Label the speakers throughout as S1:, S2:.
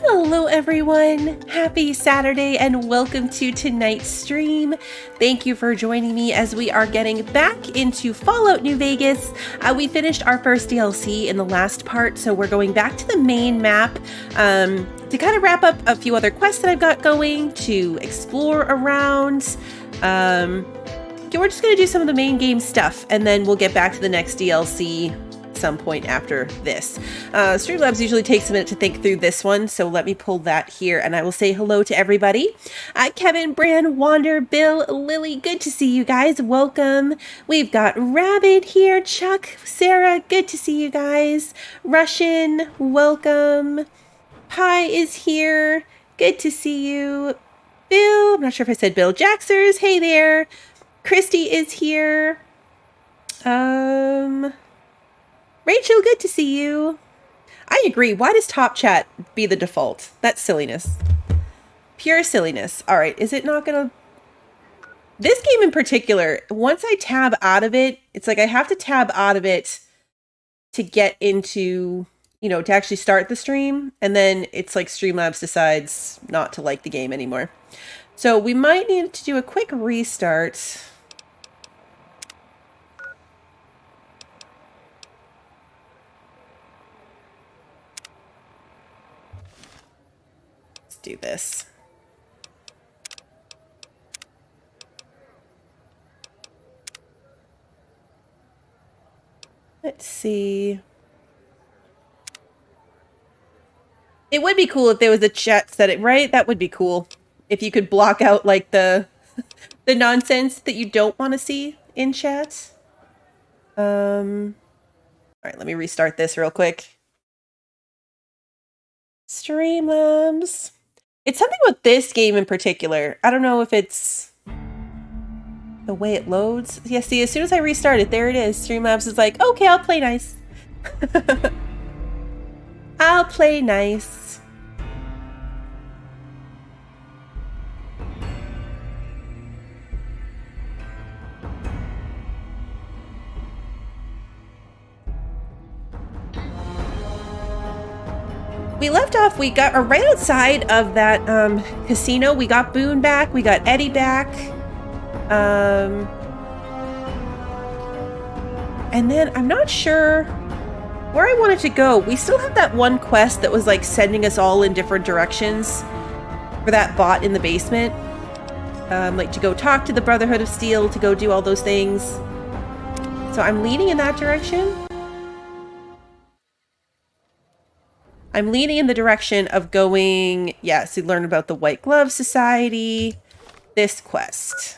S1: Hello everyone! Happy Saturday and welcome to tonight's stream. Thank you for joining me as we are getting back into Fallout New Vegas. We finished our first DLC in the last part, so we're going back to the main map to kind of wrap up a few other quests that I've got going, to explore around. We're just going to do some of the main game stuff, and then we'll get back to the next DLC some point after this. Streamlabs usually takes a minute to think through this one, so let me pull that here and I will say hello to everybody. Kevin, Bran, Wander, Bill, Lily, good to see you guys. Welcome. We've got Rabbit here, Chuck, Sarah, good to see you guys. Russian, welcome. Pi is here, good to see you. Bill, I'm not sure if I said Bill. Jaxers, hey there. Christy is here. Rachel, good to see you. I agree. Why does top chat be the default? That's silliness. Pure silliness. All right. Is it not going to... This game in particular, once I tab out of it, it's like I have to tab out of it to get into, you know, to actually start the stream. And then it's like Streamlabs decides not to like the game anymore. So we might need to do a quick restart. Do this. Let's see. It would be cool if there was a chat setting, right? That would be cool. If you could block out like the nonsense that you don't want to see in chat. All right, let me restart this real quick. Streamlabs. It's something with this game in particular. I don't know if it's the way it loads. Yeah, see, as soon as I restart it, there it is. Streamlabs is like, okay, I'll play nice. I'll play nice. We left off, we got right outside of that casino. We got Boone back, we got Eddie back. And then I'm not sure where I wanted to go. We still have that one quest that was like sending us all in different directions for that bot in the basement. Like to go talk to the Brotherhood of Steel, to go do all those things. So I'm leaning in that direction. I'm leaning in the direction of going, yes, to learn about the White Glove Society, this quest.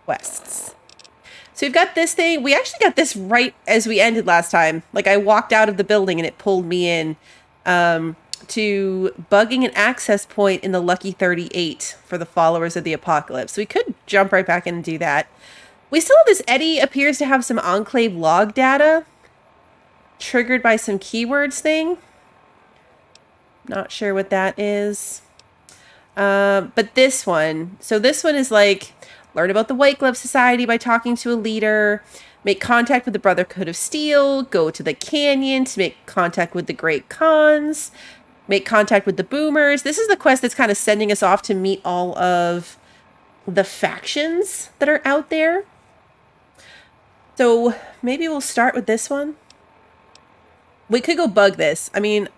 S1: Quests. So we've got this thing. We actually got this right as we ended last time. Like I walked out of the building and it pulled me in to bugging an access point in the Lucky 38 for the followers of the apocalypse. So we could jump right back in and do that. We still have this. Eddie appears to have some Enclave log data triggered by some keywords thing. Not sure what that is. But this one. So this one is like, learn about the White Glove Society by talking to a leader, make contact with the Brotherhood of Steel, go to the canyon to make contact with the Great Khans, make contact with the Boomers. This is the quest that's kind of sending us off to meet all of the factions that are out there. So maybe we'll start with this one. We could go bug this. I mean,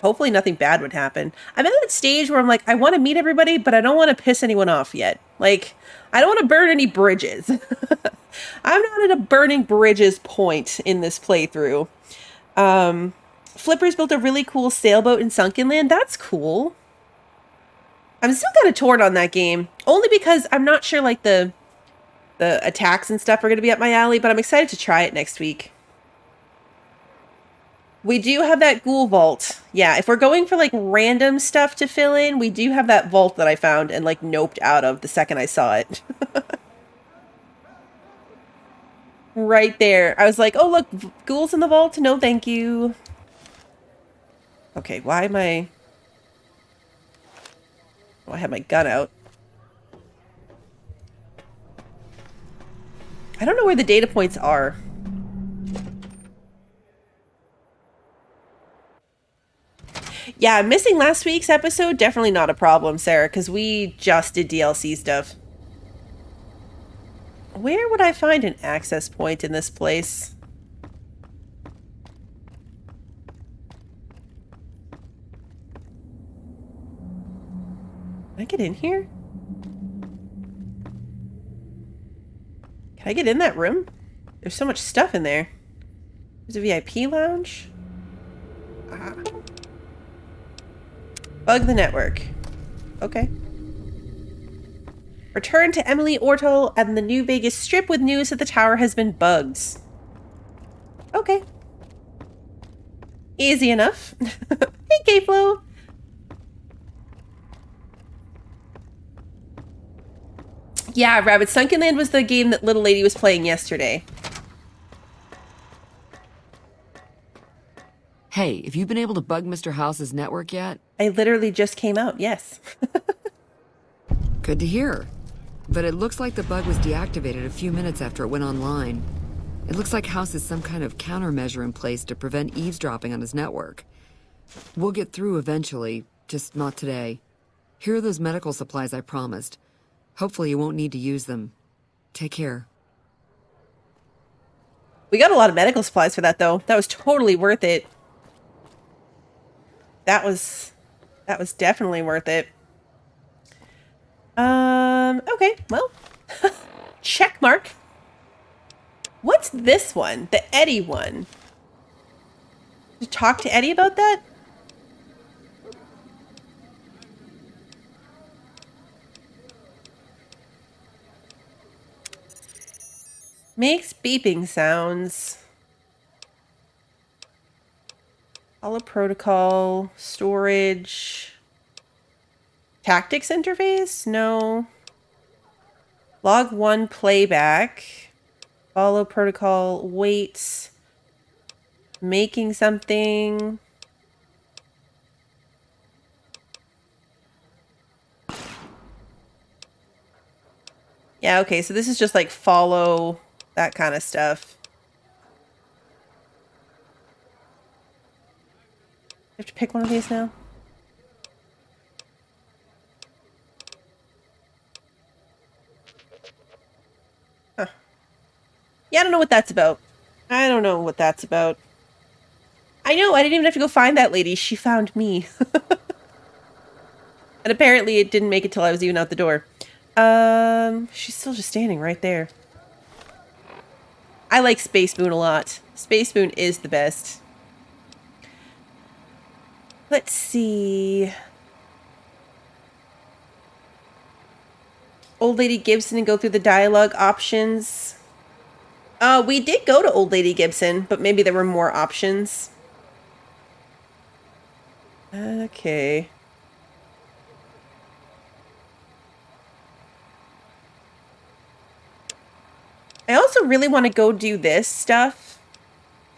S1: hopefully nothing bad would happen. I'm at that stage where I'm like, I want to meet everybody, but I don't want to piss anyone off yet. Like, I don't want to burn any bridges. I'm not at a burning bridges point in this playthrough. Flipper's built a really cool sailboat in Sunken Land. That's cool. I'm still kind of torn on that game. Only because I'm not sure, like, the attacks and stuff are going to be up my alley, but I'm excited to try it next week. We do have that ghoul vault. Yeah, if we're going for like random stuff to fill in, we do have that vault that I found and like noped out of the second I saw it. Right there. I was like, oh look, ghouls in the vault? No thank you. Okay, why am I... Oh, I have my gun out. I don't know where the data points are. Yeah, missing last week's episode, definitely not a problem, Sarah, because we just did DLC stuff. Where would I find an access point in this place? Can I get in here? Can I get in that room? There's so much stuff in there. There's a VIP lounge. Ah. Bug the network. Okay. Return to Emily Ortel and the New Vegas Strip with news that the tower has been bugged. Okay. Easy enough. Hey, K-Flow. Yeah, Rabbit Sunken Land was the game that little lady was playing yesterday.
S2: Hey, have you been able to bug Mr. House's network yet?
S1: I literally just came out, yes.
S2: Good to hear. But it looks like the bug was deactivated a few minutes after it went online. It looks like House has some kind of countermeasure in place to prevent eavesdropping on his network. We'll get through eventually, just not today. Here are those medical supplies I promised. Hopefully you won't need to use them. Take care.
S1: We got a lot of medical supplies for that, though. That was totally worth it. That was definitely worth it. Okay, well. Check mark. What's this one? The Eddie one. Did you talk to Eddie about that? Makes beeping sounds. Follow protocol, storage, tactics interface? No. Log 1 playback, follow protocol, wait, making something. Yeah, okay, so this is just like follow, that kind of stuff. You have to pick one of these now? Huh. Yeah, I don't know what that's about. I don't know what that's about. I know, I didn't even have to go find that lady. She found me. And apparently it didn't make it till I was even out the door. She's still just standing right there. I like Space Moon a lot. Space Moon is the best. Let's see. Old Lady Gibson and go through the dialogue options. We did go to Old Lady Gibson, but maybe there were more options. Okay. I also really want to go do this stuff.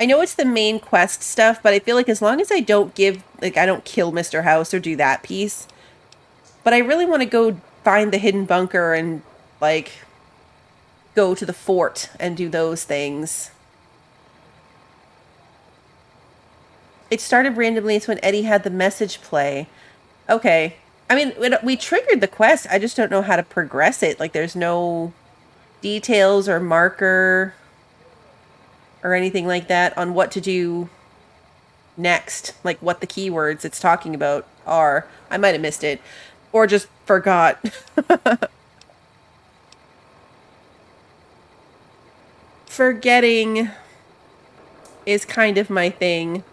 S1: I know it's the main quest stuff, but I feel like as long as I don't I don't kill Mr. House or do that piece. But I really want to go find the hidden bunker and, like, go to the fort and do those things. It started randomly. It's when Eddie had the message play. Okay. I mean, we triggered the quest. I just don't know how to progress it. Like, there's no details or marker or anything like that on what to do next. Like, what the keywords it's talking about are. I might have missed it. Or just forgot. Forgetting is kind of my thing.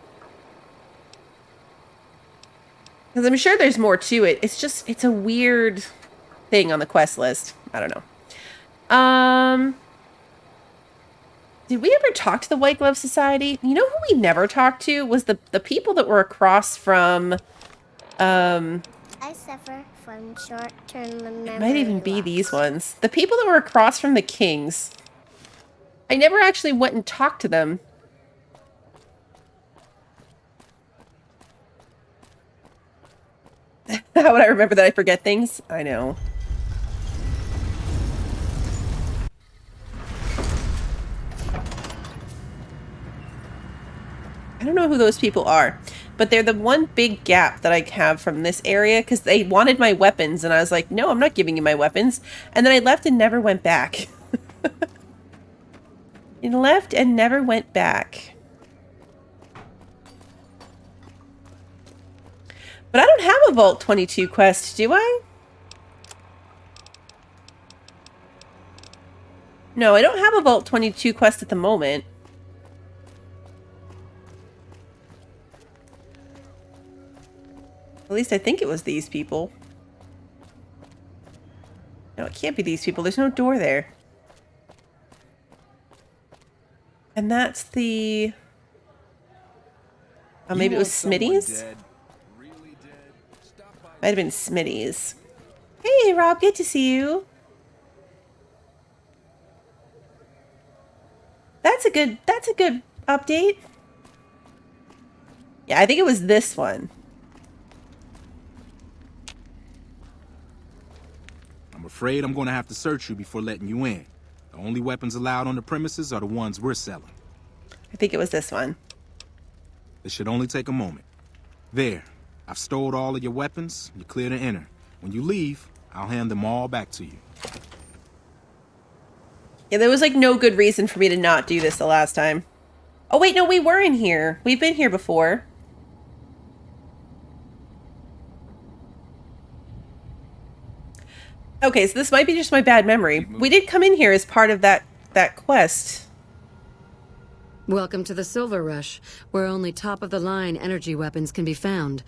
S1: Because I'm sure there's more to it. It's a weird thing on the quest list. I don't know. Did we ever talk to the White Glove Society? You know who we never talked to was the people that were across from,
S3: I suffer from short-term memory
S1: it might even be
S3: loss.
S1: these ones. The people that were across from the Kings. I never actually went and talked to them. How would I remember that I forget things? I know. I don't know know who those people are, but they're the one big gap that I have from this area because they wanted my weapons and I was like, no, I'm not giving you my weapons. And then I left and never went back. I left and never went back. But I don't have a Vault 22 quest, do I? No, I don't have a Vault 22 quest at the moment. At least I think it was these people. No, it can't be these people. There's no door there. And that's the... Oh, maybe it was Smitty's? Might have been Smitty's. Hey, Rob, good to see you. That's a good update. Yeah, I think it was this one.
S4: I'm afraid I'm going to have to search you before letting you in. The only weapons allowed on the premises are the ones we're selling.
S1: I think it was this one.
S4: This should only take a moment. There. I've stored all of your weapons. You're clear to enter. When you leave, I'll hand them all back to you.
S1: Yeah, there was like no good reason for me to not do this the last time. Oh wait, no, we were in here. We've been here before. Okay, so this might be just my bad memory. We did come in here as part of that quest.
S2: Welcome to the Silver Rush, where only top-of-the-line energy weapons can be found.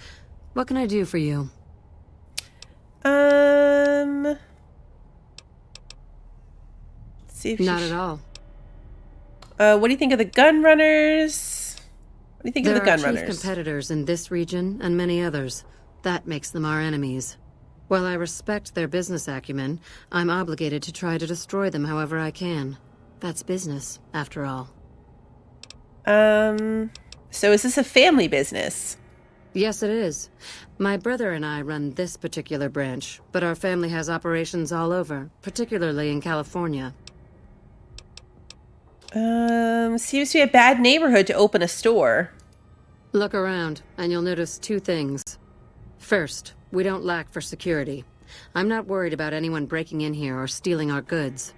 S2: What can I do for you?
S1: Let's see if
S2: Not at all.
S1: What do you think of the gun runners? What do you think of the gun runners?
S2: There are chief competitors in this region and many others. That makes them our enemies. While I respect their business acumen, I'm obligated to try to destroy them however I can. That's business, after all.
S1: So is this a family business?
S2: Yes, it is. My brother and I run this particular branch, but our family has operations all over, particularly in California.
S1: Seems to be a bad neighborhood to open a store.
S2: Look around, and you'll notice two things. First, we don't lack for security. I'm not worried about anyone breaking in here or stealing our goods.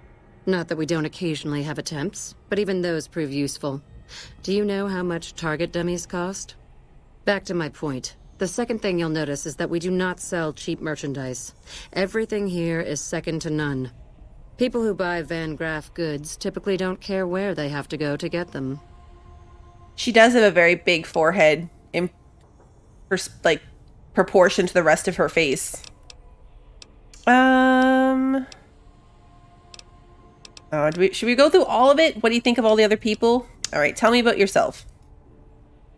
S2: Not that we don't occasionally have attempts, but even those prove useful. Do you know how much target dummies cost? Back to my point. The second thing you'll notice is that we do not sell cheap merchandise. Everything here is second to none. People who buy Van Graff goods typically don't care where they have to go to get them.
S1: She does have a very big forehead in proportion to the rest of her face. Should we go through all of it? What do you think of all the other people? All right, tell me about yourself.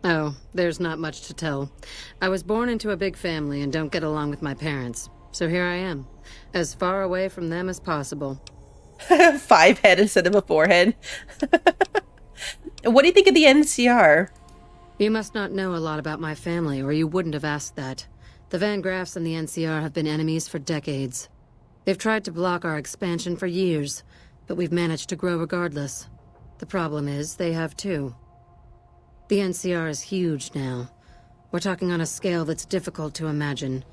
S2: Oh, there's not much to tell. I was born into a big family and don't get along with my parents. So here I am, as far away from them as possible.
S1: 5 head instead of a forehead. What do you think of the NCR?
S2: You must not know a lot about my family, or you wouldn't have asked that. The Van Graffs and the NCR have been enemies for decades. They've tried to block our expansion for years, but we've managed to grow regardless. The problem is, they have too. The NCR is huge now. We're talking on a scale that's difficult to imagine.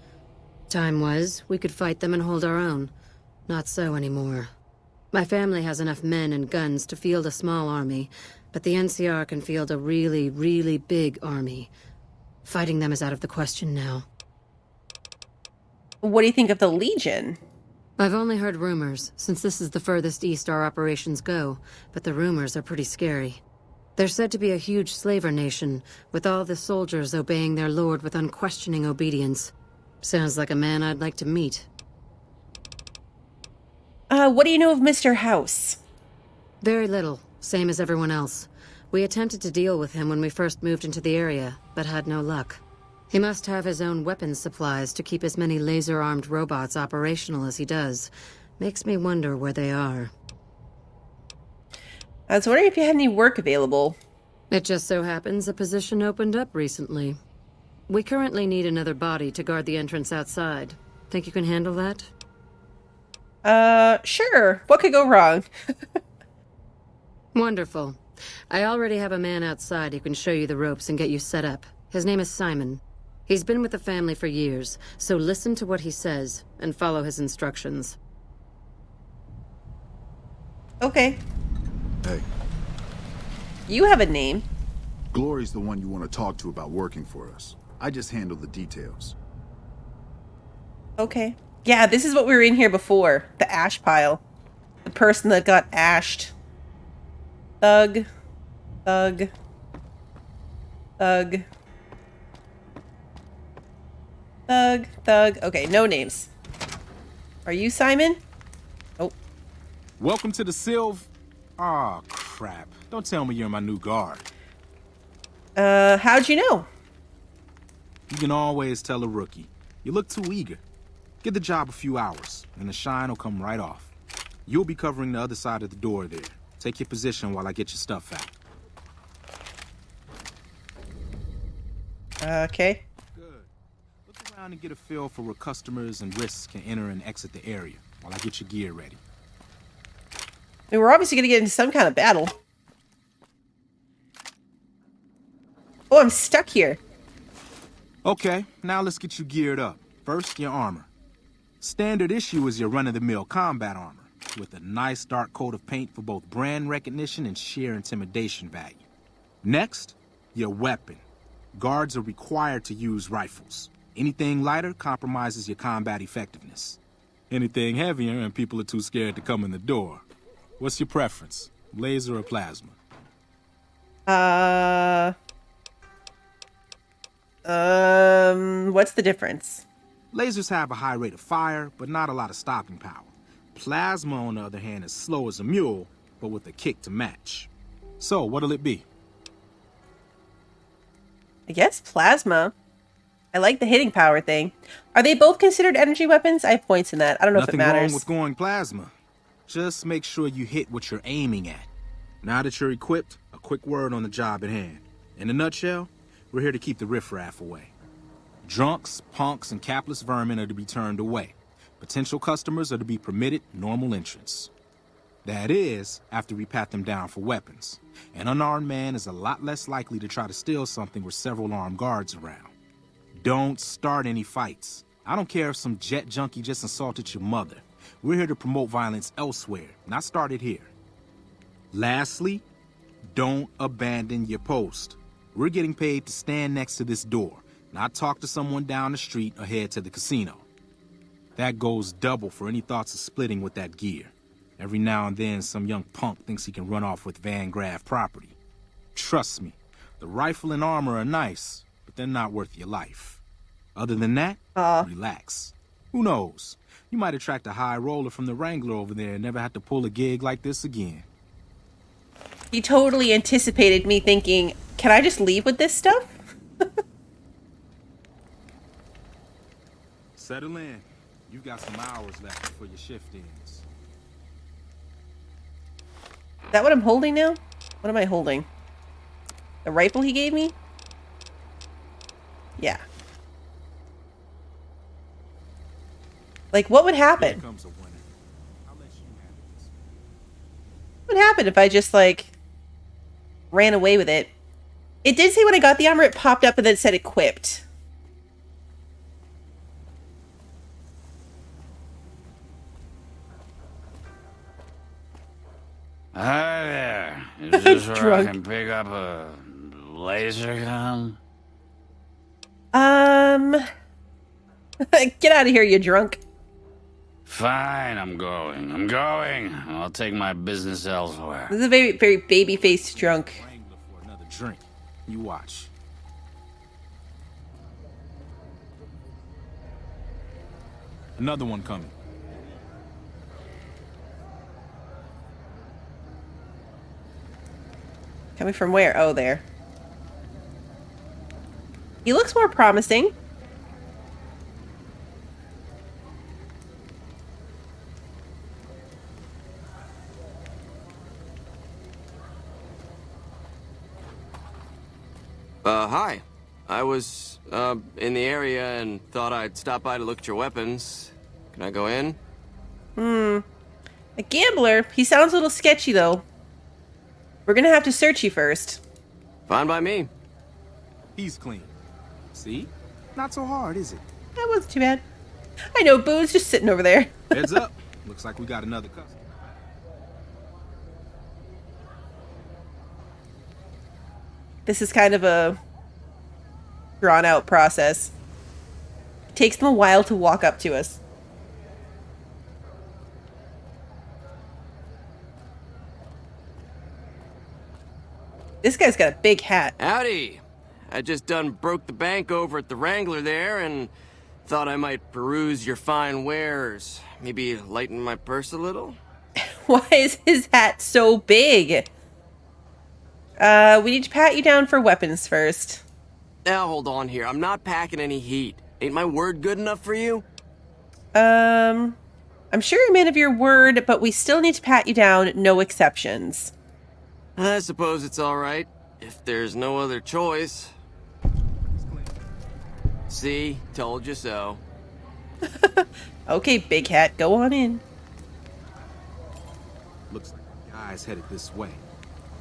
S2: Time was, we could fight them and hold our own. Not so anymore. My family has enough men and guns to field a small army, but the NCR can field a really, really big army. Fighting them is out of the question now.
S1: What do you think of the Legion?
S2: I've only heard rumors, since this is the furthest east our operations go, but the rumors are pretty scary. They're said to be a huge slaver nation, with all the soldiers obeying their lord with unquestioning obedience. Sounds like a man I'd like to meet.
S1: What do you know of Mr. House?
S2: Very little, same as everyone else. We attempted to deal with him when we first moved into the area, but had no luck. He must have his own weapons supplies to keep as many laser-armed robots operational as he does. Makes me wonder where they are.
S1: I was wondering if you had any work available.
S2: It just so happens a position opened up recently. We currently need another body to guard the entrance outside. Think you can handle that?
S1: Sure. What could go wrong?
S2: Wonderful. I already have a man outside who can show you the ropes and get you set up. His name is Simon. He's been with the family for years, so listen to what he says and follow his instructions.
S1: Okay.
S5: Hey,
S1: You have a name.
S5: Glory's the one you want to talk to about working for us. I just handle the details.
S1: Okay. Yeah, this is what we were in here before. The ash pile. The person that got ashed. Thug. Thug. Thug. Thug. Thug. Okay, no names. Are you Simon? Oh.
S4: Welcome to the Sylv... Aw, crap. Don't tell me you're my new guard.
S1: How'd you know?
S4: You can always tell a rookie. You look too eager. Give the job a few hours, and the shine will come right off. You'll be covering the other side of the door there. Take your position while I get your stuff out.
S1: Okay.
S4: Good. Look around and get a feel for where customers and risks can enter and exit the area while I get your gear ready.
S1: I mean, we're obviously going to get into some kind of battle. Oh, I'm stuck here.
S4: Okay, now let's get you geared up. First, your armor. Standard issue is your run-of-the-mill combat armor, with a nice dark coat of paint for both brand recognition and sheer intimidation value. Next, your weapon. Guards are required to use rifles. Anything lighter compromises your combat effectiveness. Anything heavier and people are too scared to come in the door. What's your preference, laser or plasma?
S1: What's the difference?
S4: Lasers have a high rate of fire, but not a lot of stopping power. Plasma, on the other hand, is slow as a mule, but with a kick to match. So, what'll it be?
S1: I guess plasma. I like the hitting power thing. Are they both considered energy weapons? I have points in that. I don't know if it
S4: Nothing
S1: matters.
S4: wrong with going plasma. Just make sure you hit what you're aiming at. Now that you're equipped, a quick word on the job at hand. In a nutshell, we're here to keep the riffraff away. Drunks, punks, and capless vermin are to be turned away. Potential customers are to be permitted normal entrance. That is, after we pat them down for weapons. An unarmed man is a lot less likely to try to steal something with several armed guards around. Don't start any fights. I don't care if some jet junkie just insulted your mother. We're here to promote violence elsewhere, not start it here. Lastly, don't abandon your post. We're getting paid to stand next to this door, not talk to someone down the street or head to the casino. That goes double for any thoughts of splitting with that gear. Every now and then, some young punk thinks he can run off with Van Graff property. Trust me, the rifle and armor are nice, but they're not worth your life. Other than that, relax. Who knows? You might attract a high roller from the Wrangler over there and never have to pull a gig like this again.
S1: He totally anticipated me thinking, can I just leave with this stuff?
S4: Settle in. You've got some hours left before your shift ends.
S1: Is that what I'm holding now? What am I holding? The rifle he gave me? Yeah. Like, what would happen?
S4: Here comes a winner. I'll let you handle this.
S1: What would happen if I just, like, ran away with it? It did say when I got the armor, it popped up and then it said equipped.
S6: Hi there. Is this where I
S1: Drunk.
S6: can pick up a laser gun?
S1: Get out of here, you drunk.
S6: Fine, I'm going. I'm going. I'll take my business elsewhere.
S1: This is a very, very baby-faced drunk.
S4: Wrangler for another drink. You watch. Another one coming.
S1: Coming from where? Oh, there. He looks more promising.
S7: Hi. I was, in the area and thought I'd stop by to look at your weapons. Can I go in?
S1: A gambler. He sounds a little sketchy, though. We're gonna have to search you first.
S7: Fine by me.
S4: He's clean. See? Not so hard, is it?
S1: That wasn't too bad. I know, Boo's just sitting over there.
S4: Heads up. Looks like we got another customer.
S1: This is kind of a drawn-out process. It takes them a while to walk up to us. This guy's got a big hat.
S7: Howdy. I just done broke the bank over at the Wrangler there and thought I might peruse your fine wares. Maybe lighten my purse a little?
S1: Why is his hat so big? We need to pat you down for weapons first.
S7: Now hold on here. I'm not packing any heat. Ain't my word good enough for you?
S1: I'm sure you're a man of your word, but we still need to pat you down, no exceptions.
S7: I suppose it's all right, if there's no other choice. See? Told you so.
S1: Okay, big hat, go on in.
S4: Looks like the guy's headed this way.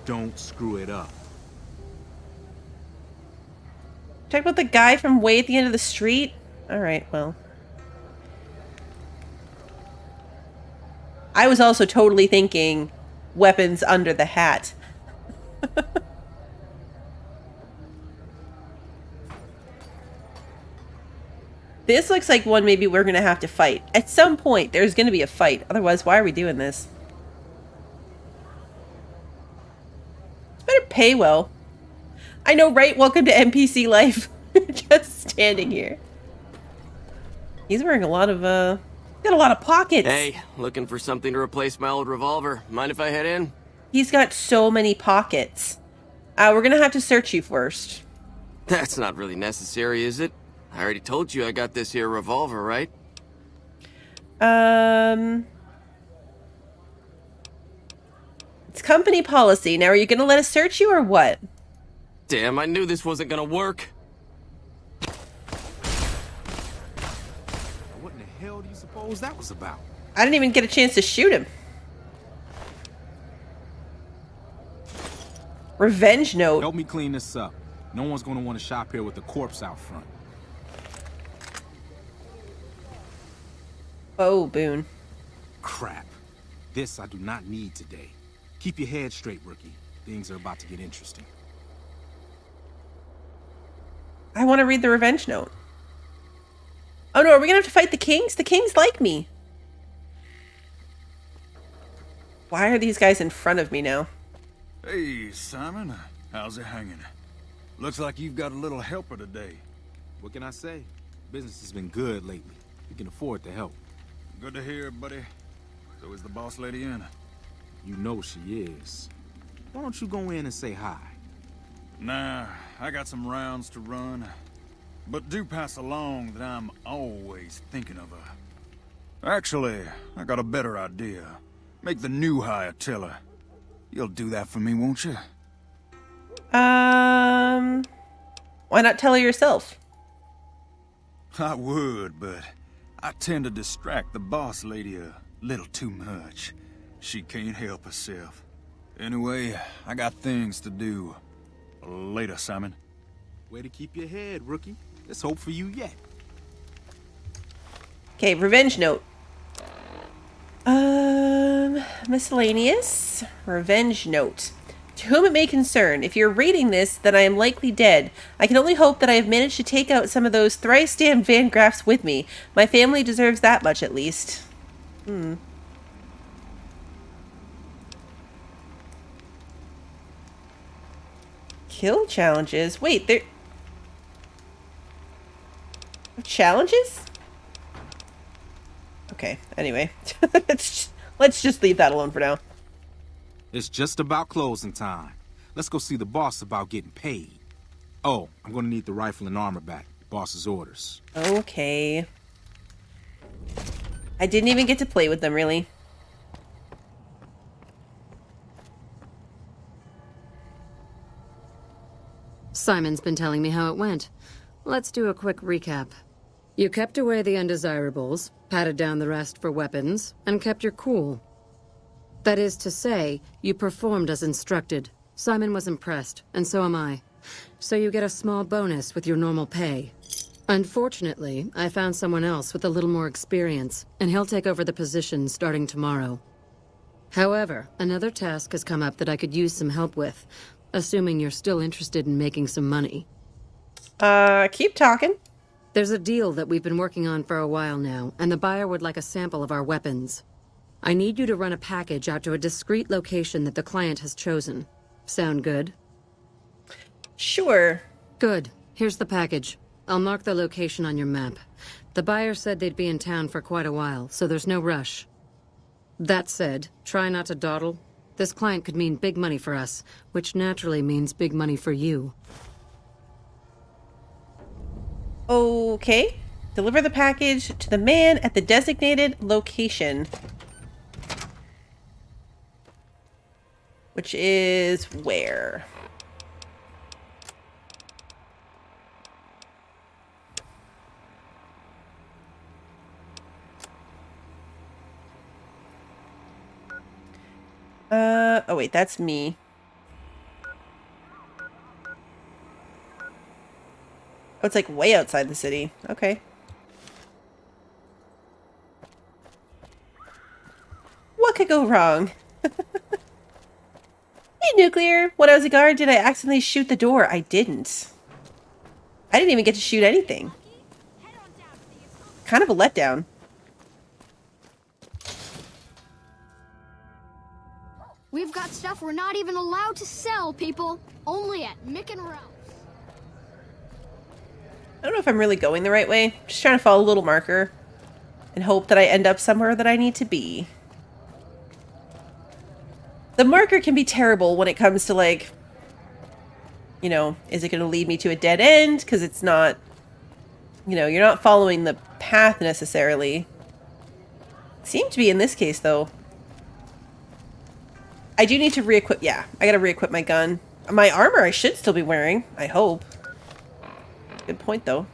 S4: Don't screw it up.
S1: Talk about the guy from way at the end of the street? Alright, well. I was also totally thinking weapons under the hat. This looks like one maybe we're going to have to fight. At some point, there's going to be a fight. Otherwise, why are we doing this? It's better pay well. I know, right? Welcome to NPC life. Just standing here. He's wearing a lot of, got a lot of pockets.
S7: Hey, looking for something to replace my old revolver. Mind if I head in?
S1: He's got so many pockets. We're going to have to search you first.
S7: That's not really necessary, is it? I already told you I got this here revolver, right?
S1: It's company policy. Now, are you going to let us search you or what?
S7: Damn, I knew this wasn't gonna work.
S4: What in the hell do you suppose that was about?
S1: I didn't even get a chance to shoot him. Revenge note.
S4: Help me clean this up. No one's gonna want to shop here with a corpse out front.
S1: Oh, Boone.
S4: Crap. This I do not need today. Keep your head straight, rookie. Things are about to get interesting.
S1: I want to read the revenge note. Oh no, are we gonna have to fight the kings? The kings like me. Why are these guys in front of me now?
S8: Hey, Simon. How's it hanging? Looks like you've got a little helper today.
S4: What can I say? Business has been good lately. We can afford the help.
S8: Good to hear, buddy. So is the boss lady in?
S4: You know she is. Why don't you go in and say hi?
S8: Nah, I got some rounds to run. But do pass along that I'm always thinking of her. Actually, I got a better idea. Make the new hire tell her. You'll do that for me, won't you?
S1: Why not tell her yourself?
S8: I would, but I tend to distract the boss lady a little too much. She can't help herself. Anyway, I got things to do. Later, Simon.
S4: Way to keep your head, rookie. There's hope for you yet.
S1: Okay, revenge note. Miscellaneous. Revenge note. To whom it may concern, if you're reading this, then I am likely dead. I can only hope that I have managed to take out some of those thrice damned Van Graffs with me. My family deserves that much, at least. Kill challenges? Wait, there... Challenges? Okay, anyway. Let's just leave that alone for now.
S4: It's just about closing time. Let's go see the boss about getting paid. Oh, I'm gonna need the rifle and armor back. Boss's orders.
S1: Okay. I didn't even get to play with them, really.
S2: Simon's been telling me how it went. Let's do a quick recap. You kept away the undesirables, patted down the rest for weapons, and kept your cool. That is to say, you performed as instructed, Simon was impressed, and so am I. So you get a small bonus with your normal pay. Unfortunately, I found someone else with a little more experience, and he'll take over the position starting tomorrow. However, another task has come up that I could use some help with, assuming you're still interested in making some money.
S1: Keep talking.
S2: There's a deal that we've been working on for a while now, and the buyer would like a sample of our weapons. I need you to run a package out to a discreet location that the client has chosen. Sound good?
S1: Sure.
S2: Good. Here's the package. I'll mark the location on your map. The buyer said they'd be in town for quite a while, so there's no rush. That said, try not to dawdle. This client could mean big money for us, which naturally means big money for you.
S1: Okay. Deliver the package to the man at the designated location. Which is where? Oh wait, that's me. Oh, it's like way outside the city. Okay. What could go wrong? Hey, Nuclear! When I was a guard, did I accidentally shoot the door? I didn't. I didn't even get to shoot anything. Kind of a letdown.
S9: We've got stuff we're not even allowed to sell, people. Only at Mick and Ralph's.
S1: I don't know if I'm really going the right way. Just trying to follow a little marker and hope that I end up somewhere that I need to be. The marker can be terrible when it comes to, like, you know, is it going to lead me to a dead end? Because it's not, you know, you're not following the path necessarily. Seemed to be in this case, though. I do need to re-equip. Yeah, I got to re-equip my gun. My armor I should still be wearing, I hope. Good point, though.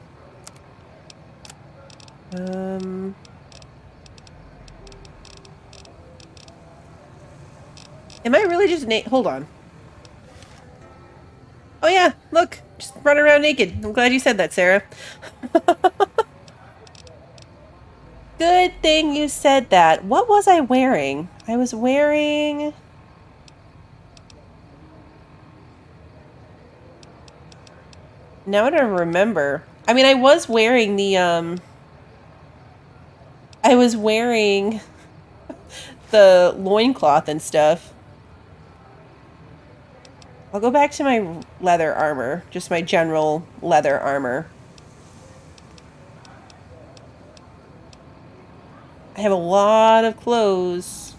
S1: Am I really just hold on. Oh yeah, look. Just run around naked. I'm glad you said that, Sarah. Good thing you said that. What was I wearing? I was wearing... Now I don't remember. I mean, I was wearing the, I was wearing the loincloth and stuff. I'll go back to my leather armor. Just my general leather armor. I have a lot of clothes.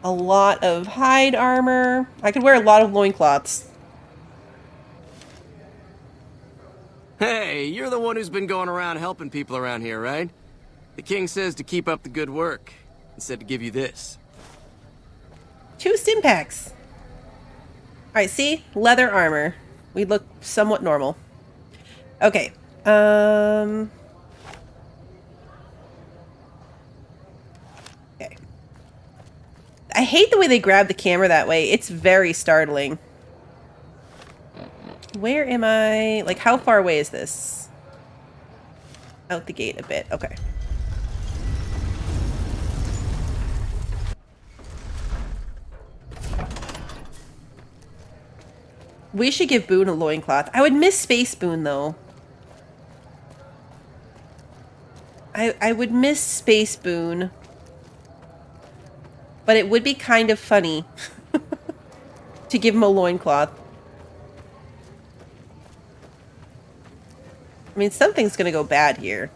S1: A lot of hide armor. I could wear a lot of loincloths.
S7: Hey, you're the one who's been going around helping people around here, right? The king says to keep up the good work. He said to give you this.
S1: 2 stim packs. Alright, see? Leather armor. We look somewhat normal. Okay. Okay. I hate the way they grab the camera that way. It's very startling. Where am I? Like, how far away is this? Out the gate a bit. Okay. We should give Boone a loincloth. I would miss Space Boone, though. I would miss Space Boone. But it would be kind of funny to give him a loincloth. I mean, something's gonna go bad here.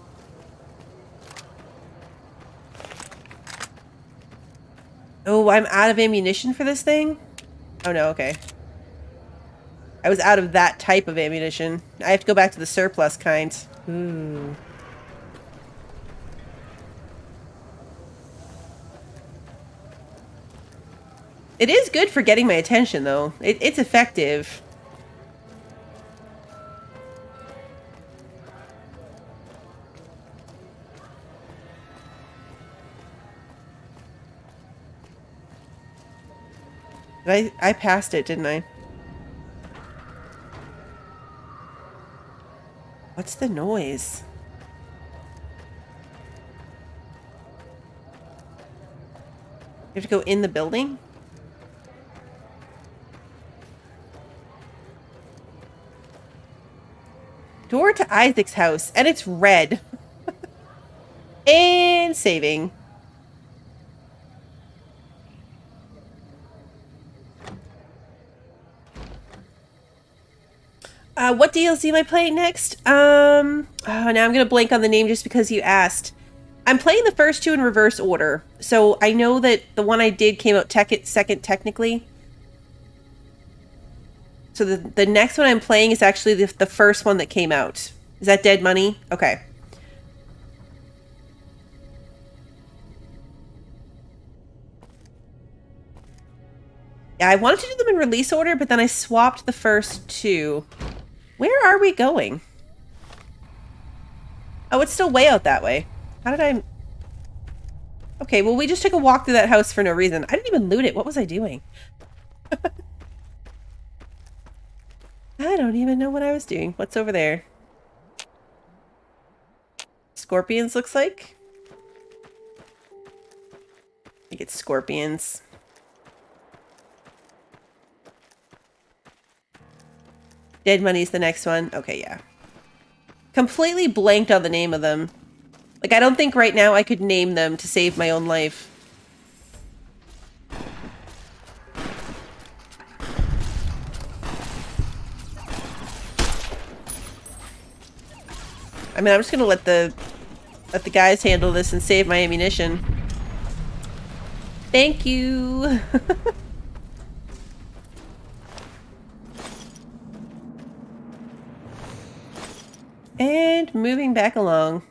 S1: Oh, I'm out of ammunition for this thing? Oh no, okay. I was out of that type of ammunition. I have to go back to the surplus kind. Ooh. It is good for getting my attention, though. It's effective. I passed it, didn't I? What's the noise? You have to go in the building? Door to Isaac's house, and it's red. And saving. What DLC am I playing next? Oh, now I'm gonna blank on the name just because you asked. I'm playing the first two in reverse order, so I know that the one I did came out second technically. So the next one I'm playing is actually the first one that came out. Is that Dead Money? Okay. Yeah, I wanted to do them in release order, but then I swapped the first two. Where are we going? Oh, it's still way out that way. How did I... Okay, well, we just took a walk through that house for no reason. I didn't even loot it. What was I doing? I don't even know what I was doing. What's over there? Scorpions, looks like. I think it's scorpions. Dead Money's the next one. Okay, yeah. Completely blanked on the name of them. Like, I don't think right now I could name them to save my own life. I mean, I'm just gonna let the guys handle this and save my ammunition. Thank you. And moving back along.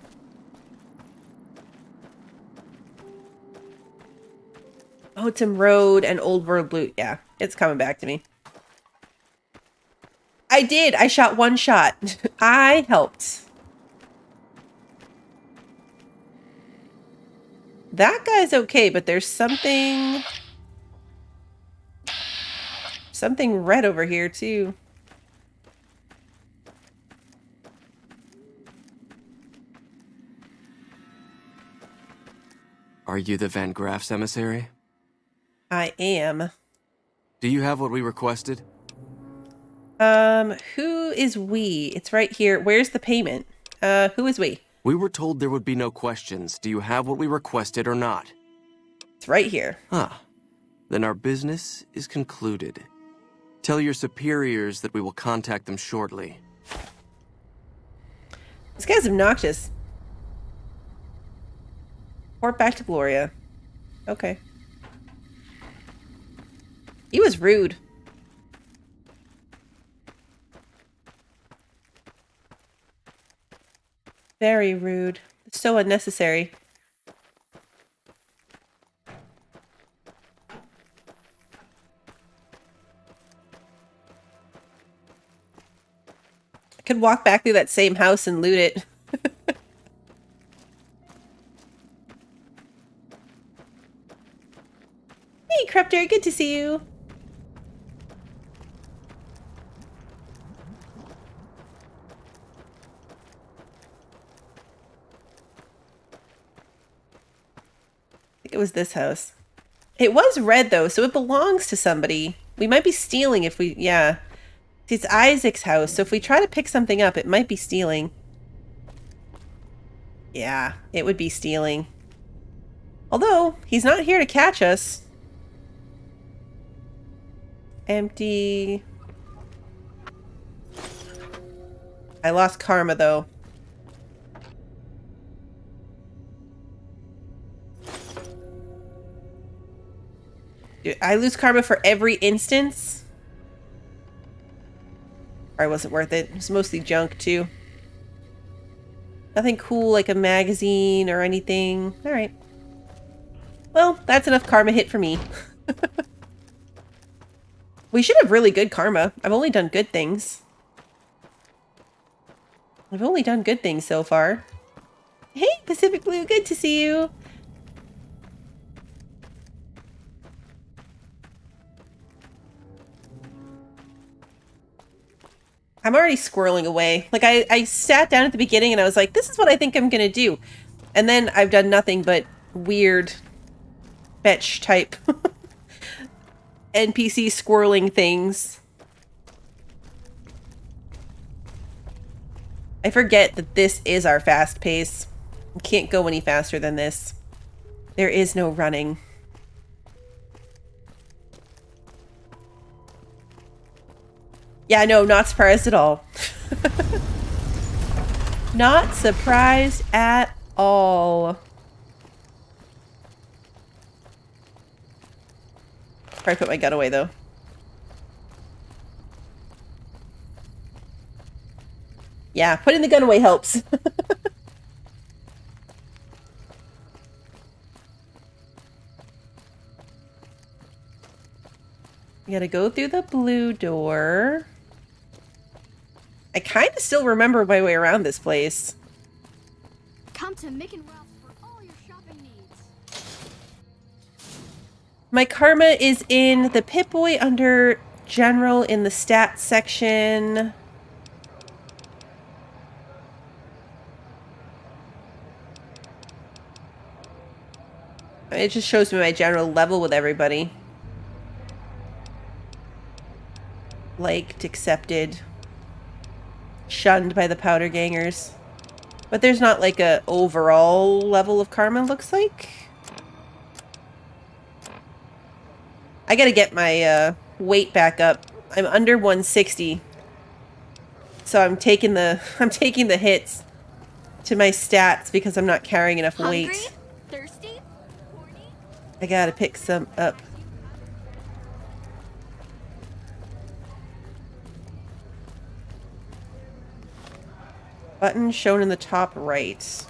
S1: Oh, it's in Road and Old World Loot. Yeah, it's coming back to me. I did. I shot one shot. I helped. That guy's okay, but there's something red over here too.
S7: Are you the Van Graff's emissary?
S1: I am.
S7: Do you have what we requested?
S1: Who is we? It's right here. Where's the payment? Who is we?
S7: We were told there would be no questions. Do you have what we requested or not?
S1: It's right here.
S7: Ah, then our business is concluded. Tell your superiors that we will contact them shortly.
S1: This guy's obnoxious. Port back to Gloria. Okay. He was rude. Very rude. So unnecessary. I could walk back through that same house and loot it. Hey, Crepter, good to see you. I think it was this house. It was red, though, so it belongs to somebody. We might be stealing if we... Yeah. It's Isaac's house, so if we try to pick something up, it might be stealing. Yeah, it would be stealing. Although, he's not here to catch us. Empty. I lost karma, though. Dude, I lose karma for every instance. Probably wasn't worth it. It was mostly junk, too. Nothing cool like a magazine or anything. Alright. Well, that's enough karma hit for me. We should have really good karma. I've only done good things. I've only done good things so far. Hey, Pacific Blue, good to see you. I'm already squirreling away. Like, I sat down at the beginning and I was like, this is what I think I'm gonna do. And then I've done nothing but weird fetch type NPC squirreling things. I forget that this is our fast pace. We can't go any faster than this. There is no running. Yeah, no, not surprised at all. Not surprised at all. Probably put my gun away, though. Yeah, putting the gun away helps. You gotta go through the blue door. I kind of still remember my way around this place.
S9: Come to Mick and Ralph for all your shopping needs.
S1: My karma is in the Pip-Boy under General in the stats section. It just shows me my general level with everybody. Liked, accepted, shunned by the powder gangers. But there's not like a overall level of karma, looks like. I gotta get my weight back up. I'm under 160. So I'm taking the hits to my stats because I'm not carrying enough weight.
S9: Hungry? Thirsty? Horny?
S1: I gotta pick some up. Button shown in the top right.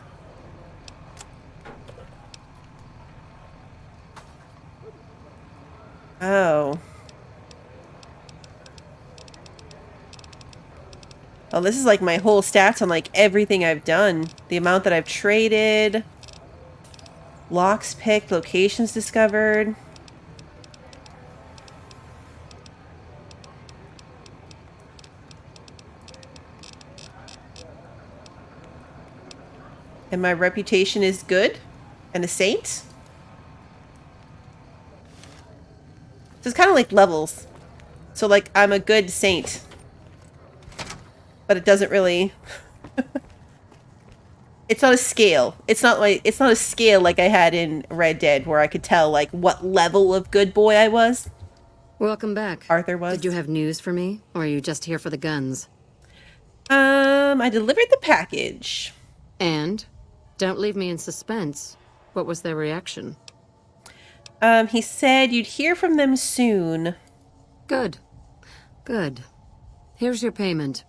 S1: Oh. Oh, this is like my whole stats on like everything I've done. The amount that I've traded. Locks picked, locations discovered. And my reputation is good and a saint. So it's kind of like levels. So like I'm a good saint. But it doesn't really It's not a scale. It's not a scale like I had in Red Dead where I could tell like what level of good boy I was.
S2: Welcome back.
S1: Arthur was.
S2: Did you have news for me, or are you just here for the guns?
S1: I delivered the package.
S2: And? Don't leave me in suspense. What was their reaction?
S1: He said you'd hear from them soon.
S2: Good. Good. Here's your payment.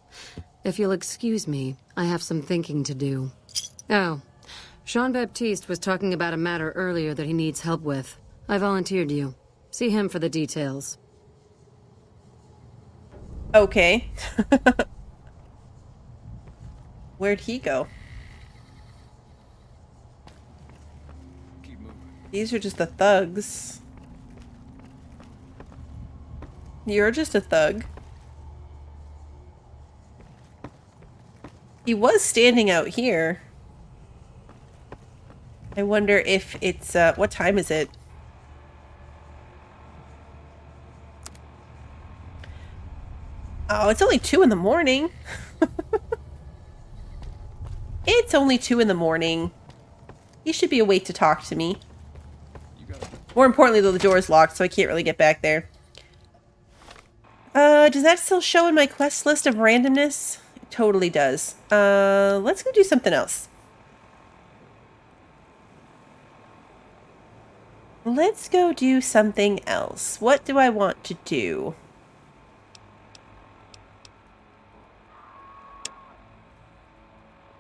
S2: If you'll excuse me, I have some thinking to do. Oh, Jean-Baptiste was talking about a matter earlier that he needs help with. I volunteered you. See him for the details.
S1: Okay. Where'd he go? These are just the thugs. You're just a thug. He was standing out here. I wonder if it's, what time is it? Oh, it's only 2 in the morning. It's only 2 in the morning. He should be awake to talk to me. More importantly, though, the door is locked, so I can't really get back there. Does that still show in my quest list of randomness? It totally does. Let's go do something else. Let's go do something else. What do I want to do?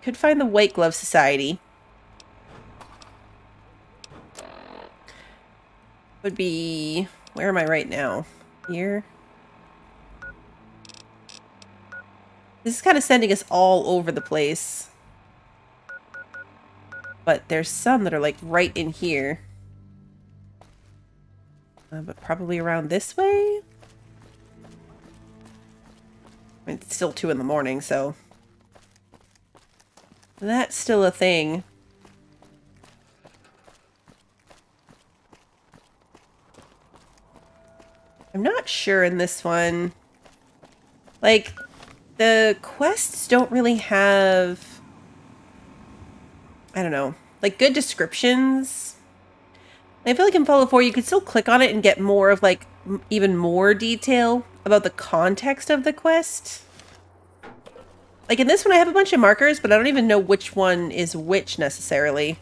S1: Could find the White Glove Society. Would be... Where am I right now? Here? This is kind of sending us all over the place. But there's some that are like right in here. But probably around this way? It's still 2 in the morning, so that's still a thing. I'm not sure in this one. Like, the quests don't really have, I don't know, like good descriptions. I feel like in Fallout 4 you could still click on it and get more of like even more detail about the context of the quest. Like in this one I have a bunch of markers, but I don't even know which one is which necessarily.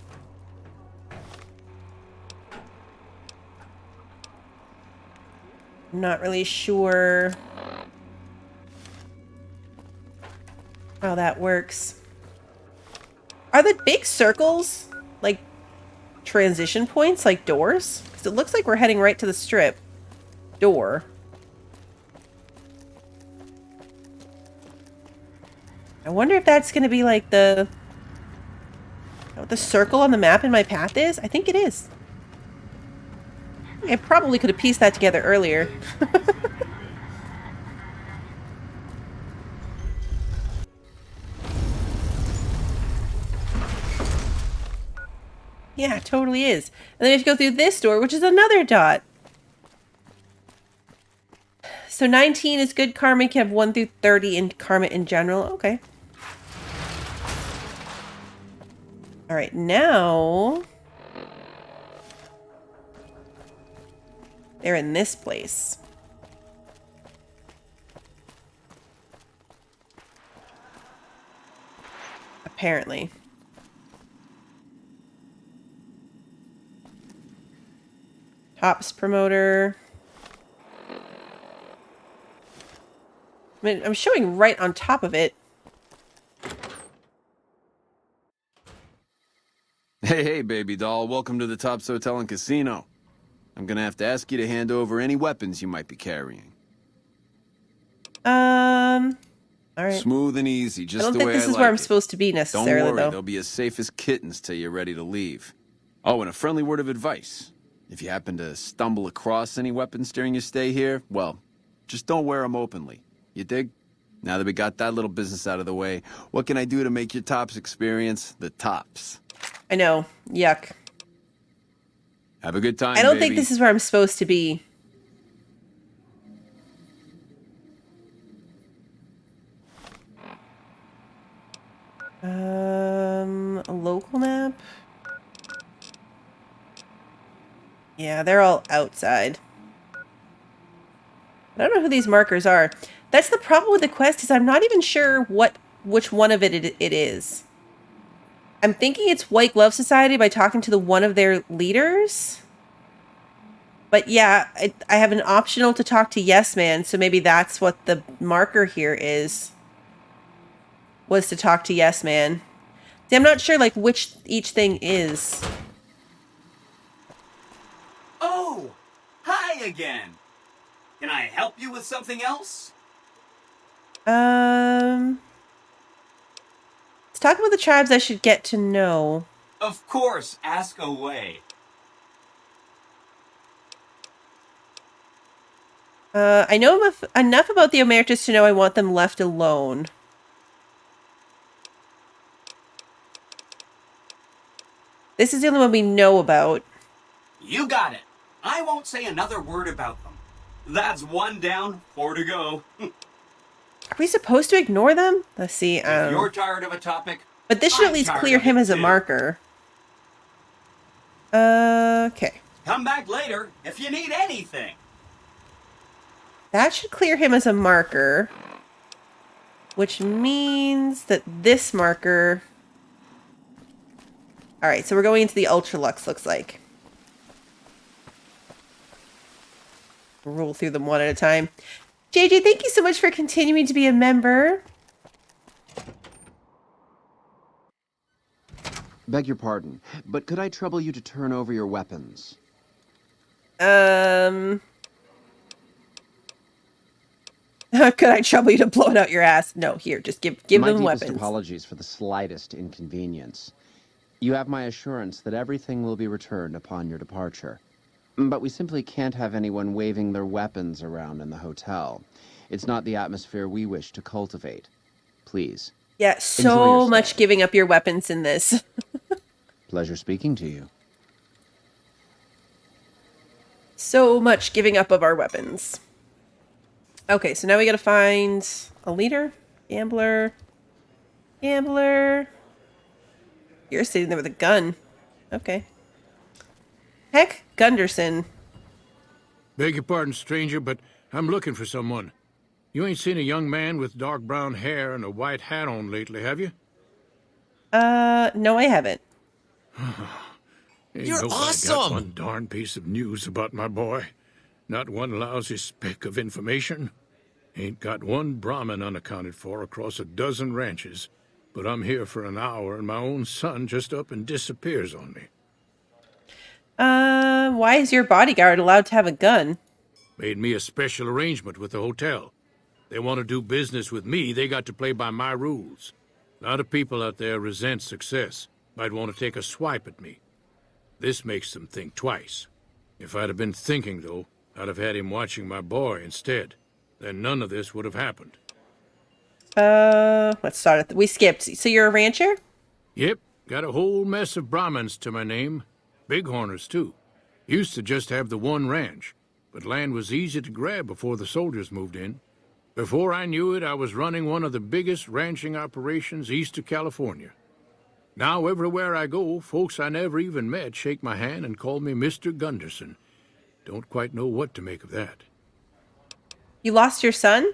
S1: I'm not really sure how that works. Are the big circles like transition points, like doors? Because it looks like we're heading right to the strip. Door. I wonder if that's going to be like the what the circle on the map in my path is. I think it is. I probably could have pieced that together earlier. Yeah, it totally is. And then we have to go through this door, which is another dot. So 19 is good karma. You can have 1 through 30 in karma in general. Okay. All right, now they're in this place. Apparently. Tops promoter. I mean, I'm showing right on top of it.
S10: Hey, baby doll. Welcome to the Tops Hotel and Casino. I'm gonna have to ask you to hand over any weapons you might be carrying.
S1: All right.
S10: Smooth and easy, just the way I like it.
S1: I don't think this is where I'm supposed to be necessarily,
S10: Don't worry,
S1: though.
S10: they'll be as safe as kittens till you're ready to leave. Oh, and a friendly word of advice. If you happen to stumble across any weapons during your stay here, well, just don't wear them openly. You dig? Now that we got that little business out of the way, what can I do to make your Tops experience the tops?
S1: I know. Yuck.
S10: Have a good time,
S1: I don't
S10: baby.
S1: think this is where I'm supposed to be. A local map? Yeah, they're all outside. I don't know who these markers are. That's the problem with the quest, is I'm not even sure which one of it is. I'm thinking it's White Glove Society by talking to one of their leaders. But yeah, I have an optional to talk to Yes Man, so maybe that's what the marker here is. Was to talk to Yes Man. See, I'm not sure like which each thing is.
S11: Oh! Hi again! Can I help you with something else?
S1: Let's talk about the tribes I should get to know.
S11: Of course, ask away.
S1: I know enough about the Omertas to know I want them left alone. This is the only one we know about.
S11: You got it. I won't say another word about them. That's 1 down, 4 to go.
S1: Are we supposed to ignore them? Let's see.
S11: If you're tired of a topic,
S1: but this should at
S11: I'm
S1: least
S11: tired
S1: clear
S11: of
S1: him
S11: it
S1: as a
S11: too.
S1: marker. Okay.
S11: Come back later if you need anything.
S1: That should clear him as a marker. Which means that this marker... Alright, so we're going into the Ultra Lux, looks like. Roll through them one at a time. JJ, thank you so much for continuing to be a member.
S12: Beg your pardon, but could I trouble you to turn over your weapons?
S1: Could I trouble you to blow it out your ass? No, here, just give them
S12: My
S1: weapons.
S12: deepest apologies for the slightest inconvenience. You have my assurance that everything will be returned upon your departure. But we simply can't have anyone waving their weapons around in the hotel. It's not the atmosphere we wish to cultivate. Please.
S1: Yeah,
S12: Enjoy
S1: so
S12: your
S1: much
S12: stay.
S1: giving up your weapons in this.
S12: Pleasure speaking to you.
S1: So much giving up of our weapons. Okay, so now we gotta find a leader. Gambler. You're sitting there with a gun. Okay. Heck, Gunderson.
S13: Beg your pardon, stranger, but I'm looking for someone. You ain't seen a young man with dark brown hair and a white hat on lately, have you?
S1: No, I haven't.
S13: Ain't
S14: You're
S13: nobody
S14: awesome!
S13: got one darn piece of news about my boy. Not one lousy speck of information. Ain't got one Brahmin unaccounted for across a dozen ranches. But I'm here for an hour and my own son just up and disappears on me.
S1: Why is your bodyguard allowed to have a gun?
S13: Made me a special arrangement with the hotel. They want to do business with me, they got to play by my rules. A lot of people out there resent success. Might want to take a swipe at me. This makes them think twice. If I'd have been thinking, though, I'd have had him watching my boy instead. Then none of this would have happened.
S1: Let's start at we skipped. So you're a rancher?
S13: Yep, got a whole mess of Brahmins to my name. Bighorners, too. Used to just have the one ranch, but land was easy to grab before the soldiers moved in. Before I knew it, I was running one of the biggest ranching operations east of California. Now, everywhere I go, folks I never even met shake my hand and call me Mr. Gunderson. Don't quite know what to make of that.
S1: You lost your son?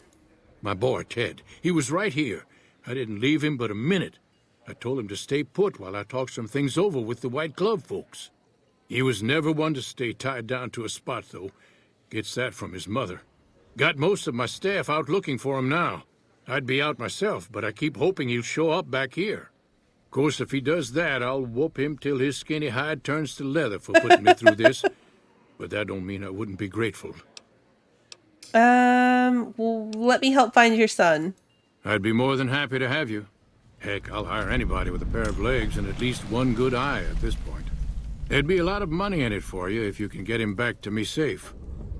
S13: My boy, Ted. He was right here. I didn't leave him but a minute. I told him to stay put while I talked some things over with the White Glove folks. He was never one to stay tied down to a spot, though. Gets that from his mother. Got most of my staff out looking for him now. I'd be out myself, but I keep hoping he'll show up back here. Of course, if he does that, I'll whoop him till his skinny hide turns to leather for putting me through this. But that don't mean I wouldn't be grateful.
S1: Well, let me help find your son.
S13: I'd be more than happy to have you. Heck, I'll hire anybody with a pair of legs and at least one good eye at this point. There'd be a lot of money in it for you if you can get him back to me safe.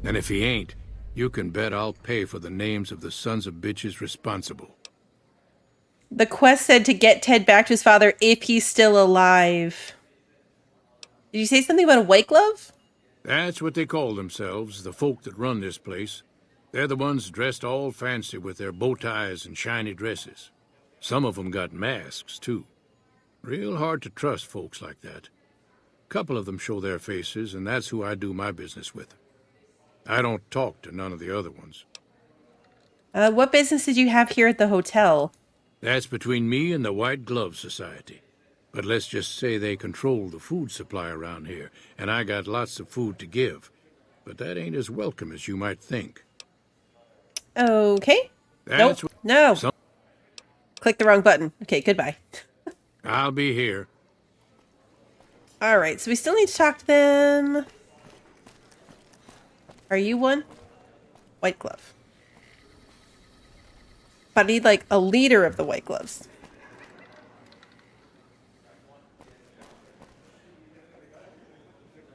S13: And if he ain't, you can bet I'll pay for the names of the sons of bitches responsible.
S1: The quest said to get Ted back to his father if he's still alive. Did you say something about a white glove?
S13: That's what they call themselves, the folk that run this place. They're the ones dressed all fancy with their bow ties and shiny dresses. Some of them got masks, too. Real hard to trust folks like that. Couple of them show their faces, and that's who I do my business with. I don't talk to none of the other ones.
S1: What business did you have here at the hotel?
S13: That's between me and the White Glove Society. But let's just say they control the food supply around here, and I got lots of food to give. But that ain't as welcome as you might think.
S1: Okay.
S13: That's
S1: nope. No. Click the wrong button. Okay, goodbye.
S13: I'll be here.
S1: All right, so we still need to talk to them. Are you one? White Glove. But I need, like, a leader of the White Gloves.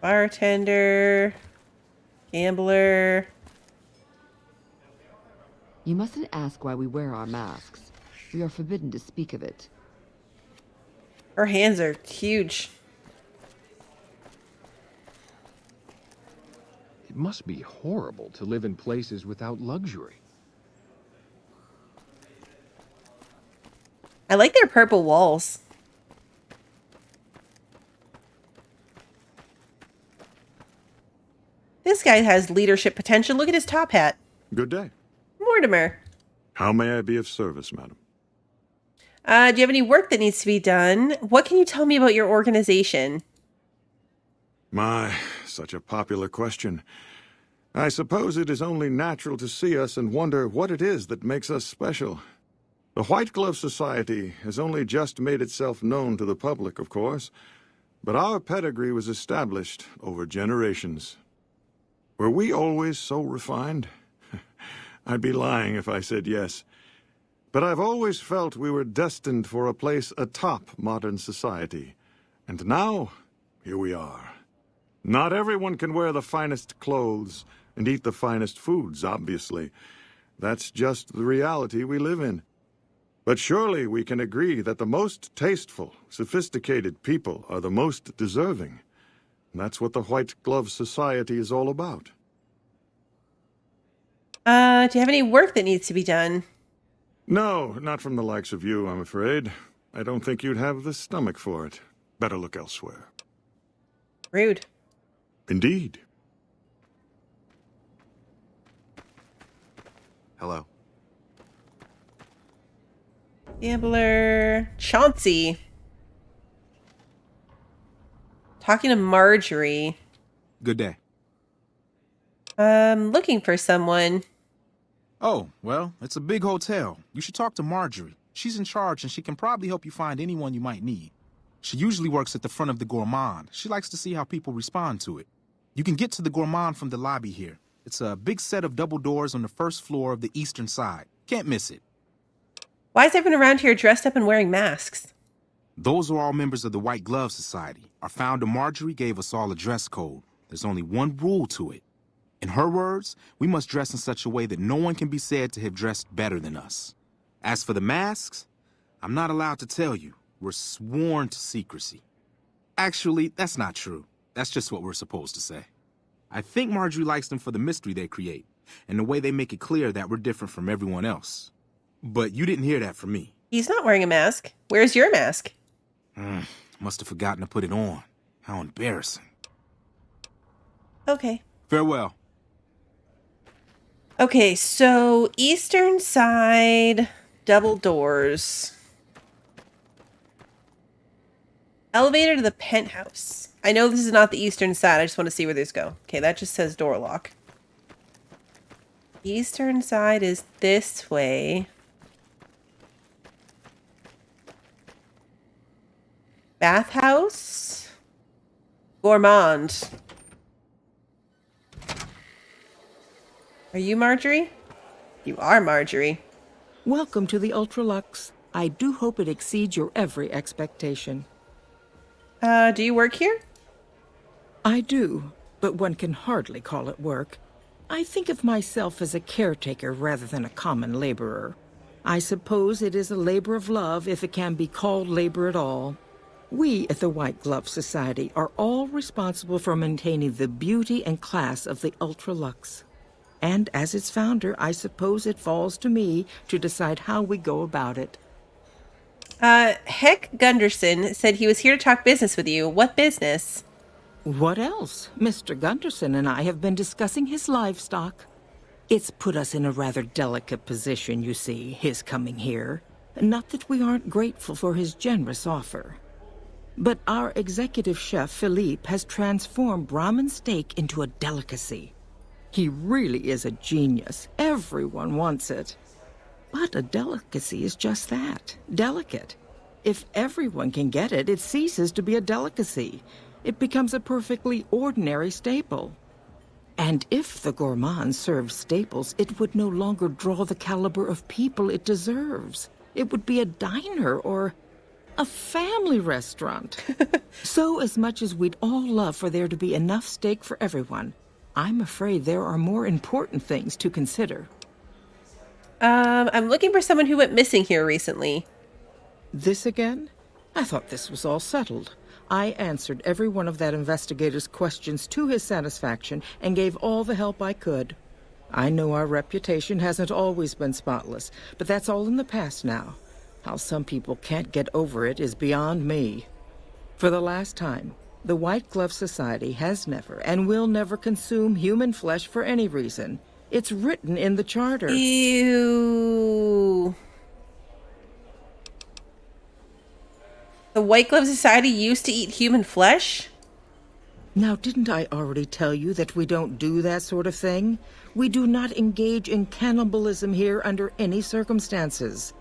S1: Bartender. Gambler.
S2: You mustn't ask why we wear our masks. We are forbidden to speak of it.
S1: Her hands are huge.
S15: It must be horrible to live in places without luxury.
S1: I like their purple walls. This guy has leadership potential. Look at his top hat.
S16: Good day.
S1: Mortimer.
S16: How may I be of service, madam?
S1: Do you have any work that needs to be done? What can you tell me about your organization?
S16: My, such a popular question. I suppose it is only natural to see us and wonder what it is that makes us special. The White Glove Society has only just made itself known to the public, of course, but our pedigree was established over generations. Were we always so refined? I'd be lying if I said yes. But I've always felt we were destined for a place atop modern society. And now, here we are. Not everyone can wear the finest clothes and eat the finest foods, obviously. That's just the reality we live in. But surely we can agree that the most tasteful, sophisticated people are the most deserving. And that's what the White Glove Society is all about.
S1: Do you have any work that needs to be done?
S16: No, not from the likes of you, I'm afraid. I don't think you'd have the stomach for it. Better look elsewhere.
S1: Rude.
S16: Indeed.
S4: Hello.
S1: Gambler Chauncey. Talking to Marjorie.
S4: Good day.
S1: Looking for someone.
S4: Oh, well, it's a big hotel. You should talk to Marjorie. She's in charge and she can probably help you find anyone you might need. She usually works at the front of the Gourmand. She likes to see how people respond to it. You can get to the Gourmand from the lobby here. It's a big set of double doors on the first floor of the eastern side. Can't miss it.
S1: Why is everyone around here dressed up and wearing masks?
S4: Those are all members of the White Glove Society. Our founder Marjorie gave us all a dress code. There's only one rule to it. In her words, we must dress in such a way that no one can be said to have dressed better than us. As for the masks, I'm not allowed to tell you. We're sworn to secrecy. Actually, that's not true. That's just what we're supposed to say. I think Marjorie likes them for the mystery they create, and the way they make it clear that we're different from everyone else. But you didn't hear that from me.
S1: He's not wearing a mask. Where's your mask?
S4: Must have forgotten to put it on. How embarrassing.
S1: Okay.
S4: Farewell.
S1: Okay, so eastern side, double doors. Elevator to the penthouse. I know this is not the eastern side. I just want to see where these go. Okay, that just says door lock. Eastern side is this way. Bathhouse. Gourmand. Are you Marjorie? You are Marjorie.
S14: Welcome to the Ultralux. I do hope it exceeds your every expectation.
S1: Do you work here?
S14: I do, but one can hardly call it work. I think of myself as a caretaker rather than a common laborer. I suppose it is a labor of love if it can be called labor at all. We at the White Glove Society are all responsible for maintaining the beauty and class of the Ultralux. And as its founder, I suppose it falls to me to decide how we go about it.
S1: Heck Gunderson said he was here to talk business with you. What business?
S14: What else? Mr. Gunderson and I have been discussing his livestock. It's put us in a rather delicate position, you see, his coming here. Not that we aren't grateful for his generous offer. But our executive chef, Philippe, has transformed Brahmin steak into a delicacy. He really is a genius. Everyone wants it. But a delicacy is just that, delicate. If everyone can get it, it ceases to be a delicacy. It becomes a perfectly ordinary staple. And if the Gourmand served staples, it would no longer draw the caliber of people it deserves. It would be a diner or a family restaurant. So as much as we'd all love for there to be enough steak for everyone, I'm afraid there are more important things to consider.
S1: I'm looking for someone who went missing here recently.
S14: This again? I thought this was all settled. I answered every one of that investigator's questions to his satisfaction and gave all the help I could. I know our reputation hasn't always been spotless, but that's all in the past now. How some people can't get over it is beyond me. For the last time, the White Glove Society has never and will never consume human flesh for any reason. It's written in the charter.
S1: Ew. The White Glove Society used to eat human flesh?
S14: Now, didn't I already tell you that we don't do that sort of thing? We do not engage in cannibalism here under any circumstances.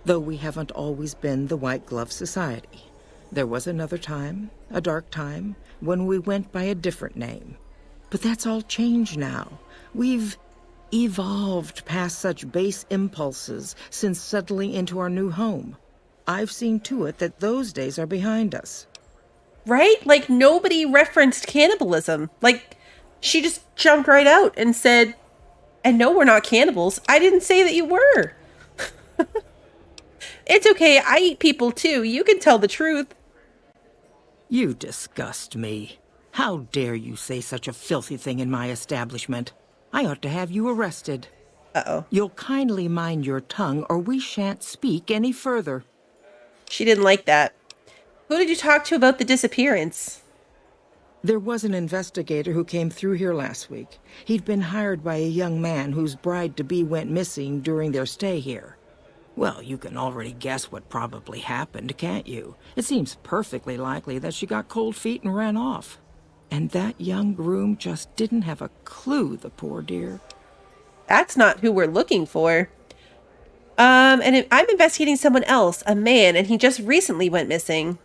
S14: Though we haven't always been the White Glove Society. There was another time, a dark time, when we went by a different name. But that's all changed now. We've evolved past such base impulses since settling into our new home. I've seen to it that those days are behind us.
S1: Right? Like, nobody referenced cannibalism. Like, she just jumped right out and said, And no, we're not cannibals. I didn't say that you were. It's okay. I eat people too. You can tell the truth.
S14: You disgust me. How dare you say such a filthy thing in my establishment? I ought to have you arrested.
S1: Uh-oh.
S14: You'll kindly mind your tongue or we shan't speak any further.
S1: She didn't like that. Who did you talk to about the disappearance?
S14: There was an investigator who came through here last week. He'd been hired by a young man whose bride-to-be went missing during their stay here. Well, you can already guess what probably happened, can't you? It seems perfectly likely that she got cold feet and ran off. And that young groom just didn't have a clue, the poor dear.
S1: That's not who we're looking for. I'm investigating someone else, a man, and he just recently went missing.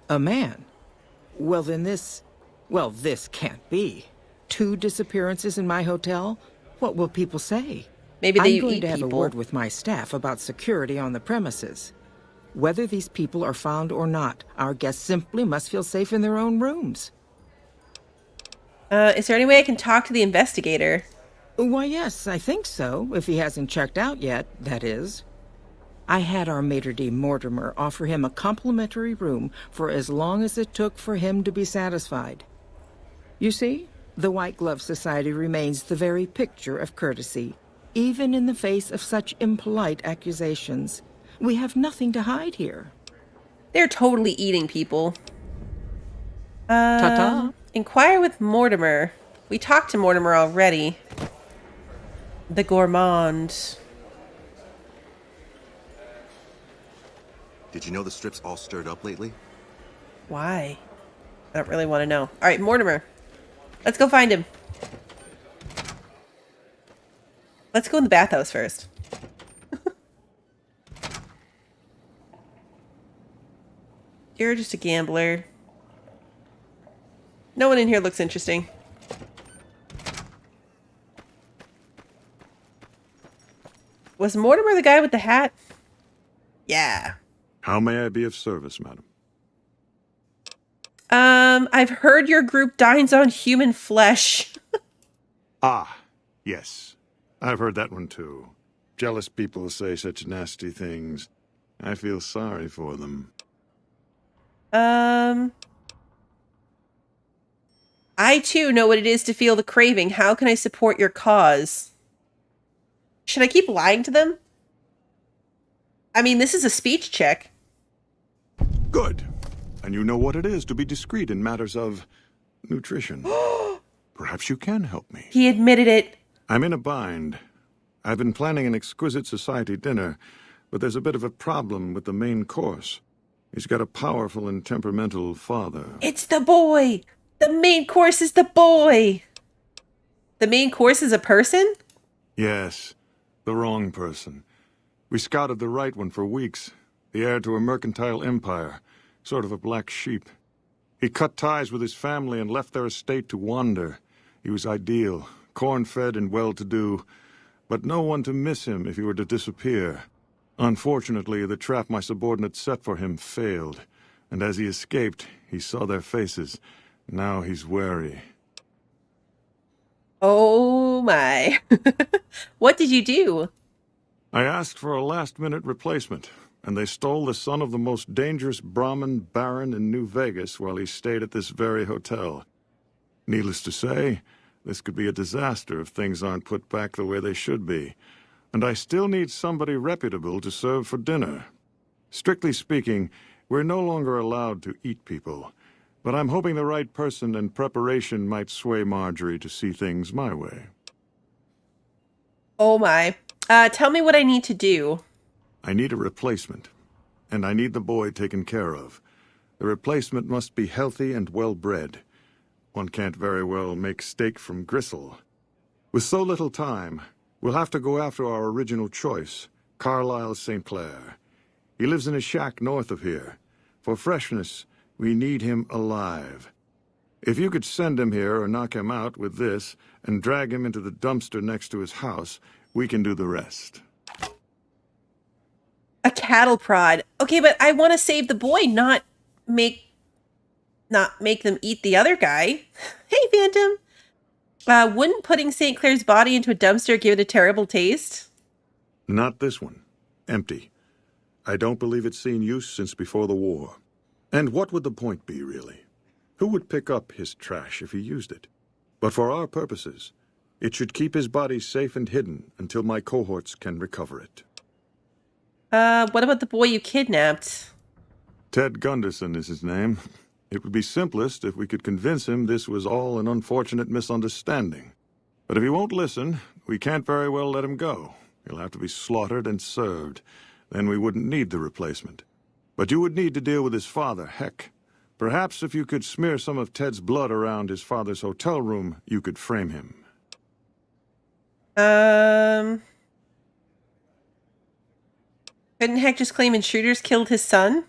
S14: A man? Well, then this can't be. 2 disappearances in my hotel? What will people say?
S1: Maybe
S14: I'm
S1: they
S14: going
S1: eat
S14: to have
S1: people.
S14: a word with my staff about security on the premises. Whether these people are found or not, our guests simply must feel safe in their own rooms.
S1: Is there any way I can talk to the investigator?
S14: Why, yes, I think so, if he hasn't checked out yet, that is. I had our maitre d' Mortimer offer him a complimentary room for as long as it took for him to be satisfied. You see, the White Glove Society remains the very picture of courtesy, even in the face of such impolite accusations. We have nothing to hide here.
S1: They're totally eating people.
S14: Ta-ta.
S1: Inquire with Mortimer. We talked to Mortimer already. The gourmand.
S17: Did you know the strip's all stirred up lately?
S1: Why? I don't really want to know. All right, Mortimer. Let's go find him. Let's go in the bathhouse first. You're just a gambler. No one in here looks interesting. Was Mortimer the guy with the hat? Yeah.
S16: How may I be of service, madam?
S1: I've heard your group dines on human flesh.
S16: Ah, yes. I've heard that one too. Jealous people say such nasty things. I feel sorry for them.
S1: I too know what it is to feel the craving. How can I support your cause? Should I keep lying to them? I mean, this is a speech check.
S16: Good. And you know what it is to be discreet in matters of nutrition. Perhaps you can help me.
S1: He admitted it.
S16: I'm in a bind. I've been planning an exquisite society dinner, but there's a bit of a problem with the main course. He's got a powerful and temperamental father.
S1: It's the boy! The main course is the boy! The main course is a person?
S16: Yes, the wrong person. We scouted the right one for weeks. The heir to a mercantile empire. Sort of a black sheep. He cut ties with his family and left their estate to wander. He was ideal, corn-fed and well-to-do, but no one to miss him if he were to disappear. Unfortunately, the trap my subordinates set for him failed, and as he escaped, he saw their faces. Now he's wary.
S1: Oh my. What did you do?
S16: I asked for a last-minute replacement, and they stole the son of the most dangerous Brahmin baron in New Vegas while he stayed at this very hotel. Needless to say, this could be a disaster if things aren't put back the way they should be. And I still need somebody reputable to serve for dinner. Strictly speaking, we're no longer allowed to eat people. But I'm hoping the right person and preparation might sway Marjorie to see things my way.
S1: Oh my. Tell me what I need to do.
S16: I need a replacement, and I need the boy taken care of. The replacement must be healthy and well-bred. One can't very well make steak from gristle. With so little time, we'll have to go after our original choice, Carlisle St. Clair. He lives in a shack north of here. For freshness, we need him alive. If you could send him here or knock him out with this and drag him into the dumpster next to his house, we can do the rest.
S1: A cattle prod. Okay, but I want to save the boy, not make them eat the other guy. Hey, Phantom. Wouldn't putting St. Clair's body into a dumpster give it a terrible taste?
S16: Not this one. Empty. I don't believe it's seen use since before the war. And what would the point be, really? Who would pick up his trash if he used it? But for our purposes, it should keep his body safe and hidden until my cohorts can recover it.
S1: What about the boy you kidnapped?
S16: Ted Gunderson is his name. It would be simplest if we could convince him this was all an unfortunate misunderstanding. But if he won't listen, we can't very well let him go. He'll have to be slaughtered and served. Then we wouldn't need the replacement. But you would need to deal with his father, Heck. Perhaps if you could smear some of Ted's blood around his father's hotel room, you could frame him.
S1: Couldn't Heck just claim intruders killed his son?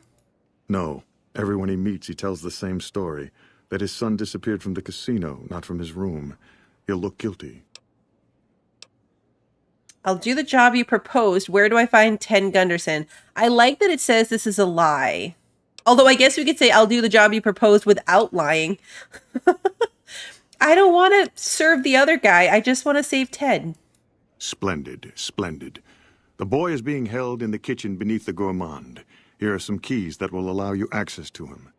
S16: No. Everyone he meets, he tells the same story. That his son disappeared from the casino, not from his room. He'll look guilty.
S1: I'll do the job you proposed. Where do I find Ted Gunderson? I like that it says this is a lie. Although I guess we could say I'll do the job you proposed without lying. I don't want to serve the other guy. I just want to save Ted.
S16: Splendid, splendid. The boy is being held in the kitchen beneath the gourmand. Here are some keys that will allow you access to him.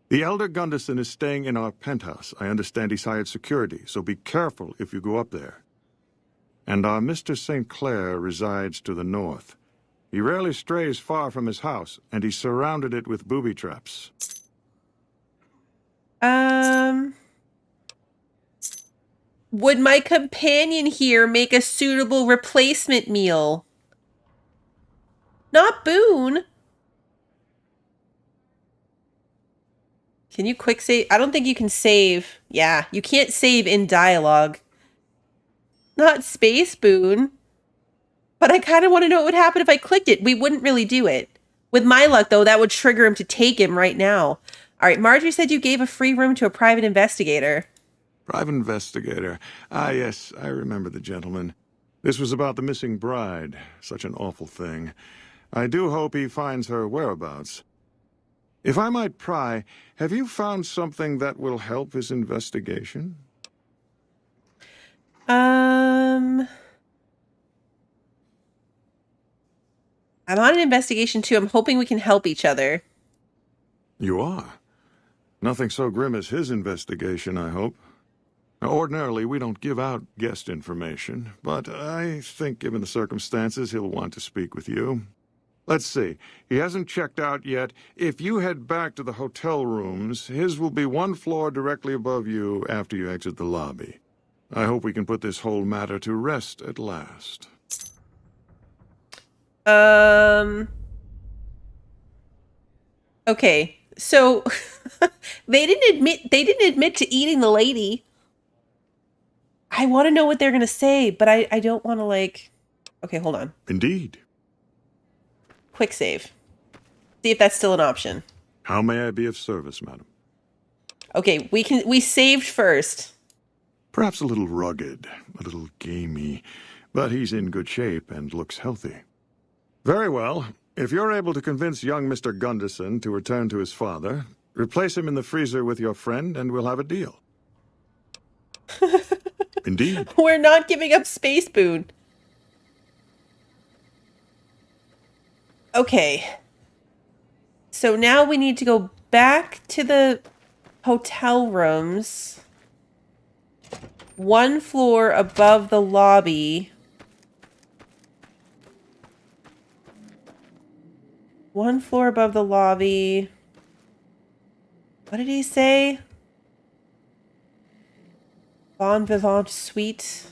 S16: The elder Gunderson is staying in our penthouse. I understand he's hired security, so be careful if you go up there. And our Mr. St. Clair resides to the north. He rarely strays far from his house, and he's surrounded it with booby traps.
S1: Would my companion here make a suitable replacement meal? Not Boone. Can you quick save? I don't think you can save. Yeah, you can't save in dialogue. Not Space Boone. But I kind of want to know what would happen if I clicked it. We wouldn't really do it. With my luck, though, that would trigger him to take him right now. All right, Marjorie said you gave a free room to a private investigator.
S16: Private investigator. Ah, yes, I remember the gentleman. This was about the missing bride. Such an awful thing. I do hope he finds her whereabouts. If I might pry, have you found something that will help his investigation?
S1: I'm on an investigation, too. I'm hoping we can help each other.
S16: You are? Nothing so grim as his investigation, I hope. Now, ordinarily, we don't give out guest information, but I think given the circumstances, he'll want to speak with you. Let's see. He hasn't checked out yet. If you head back to the hotel rooms, his will be one floor directly above you after you exit the lobby. I hope we can put this whole matter to rest at last.
S1: Okay, so they didn't admit to eating the lady. I want to know what they're going to say, but I don't want to like... Okay, hold on.
S16: Indeed.
S1: Quick save. See if that's still an option.
S16: How may I be of service, madam?
S1: Okay, we saved first.
S16: Perhaps a little rugged, a little gamey, but he's in good shape and looks healthy. Very well. If you're able to convince young Mr. Gunderson to return to his father, replace him in the freezer with your friend and we'll have a deal. Indeed.
S1: We're not giving up Space Boone. Okay. So now we need to go back to the hotel rooms. One floor above the lobby. One floor above the lobby. What did he say? Bon Vivant Suite.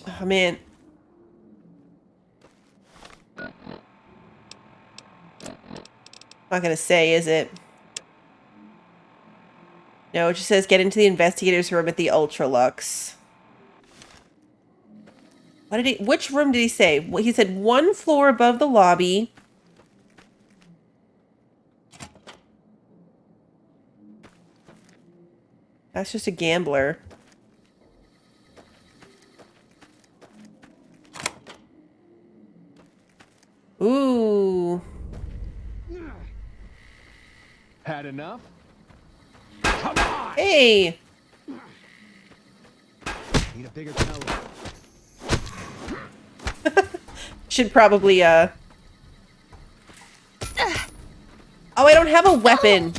S1: Oh, man. Not gonna say, is it? No, it just says get into the investigator's room at the Ultralux. What did he? Which room did he say? Well, he said one floor above the lobby. That's just a gambler. Ooh.
S15: Had enough?
S1: Hey!
S15: Need a bigger caliber.
S1: Should probably, Oh, I don't have a weapon!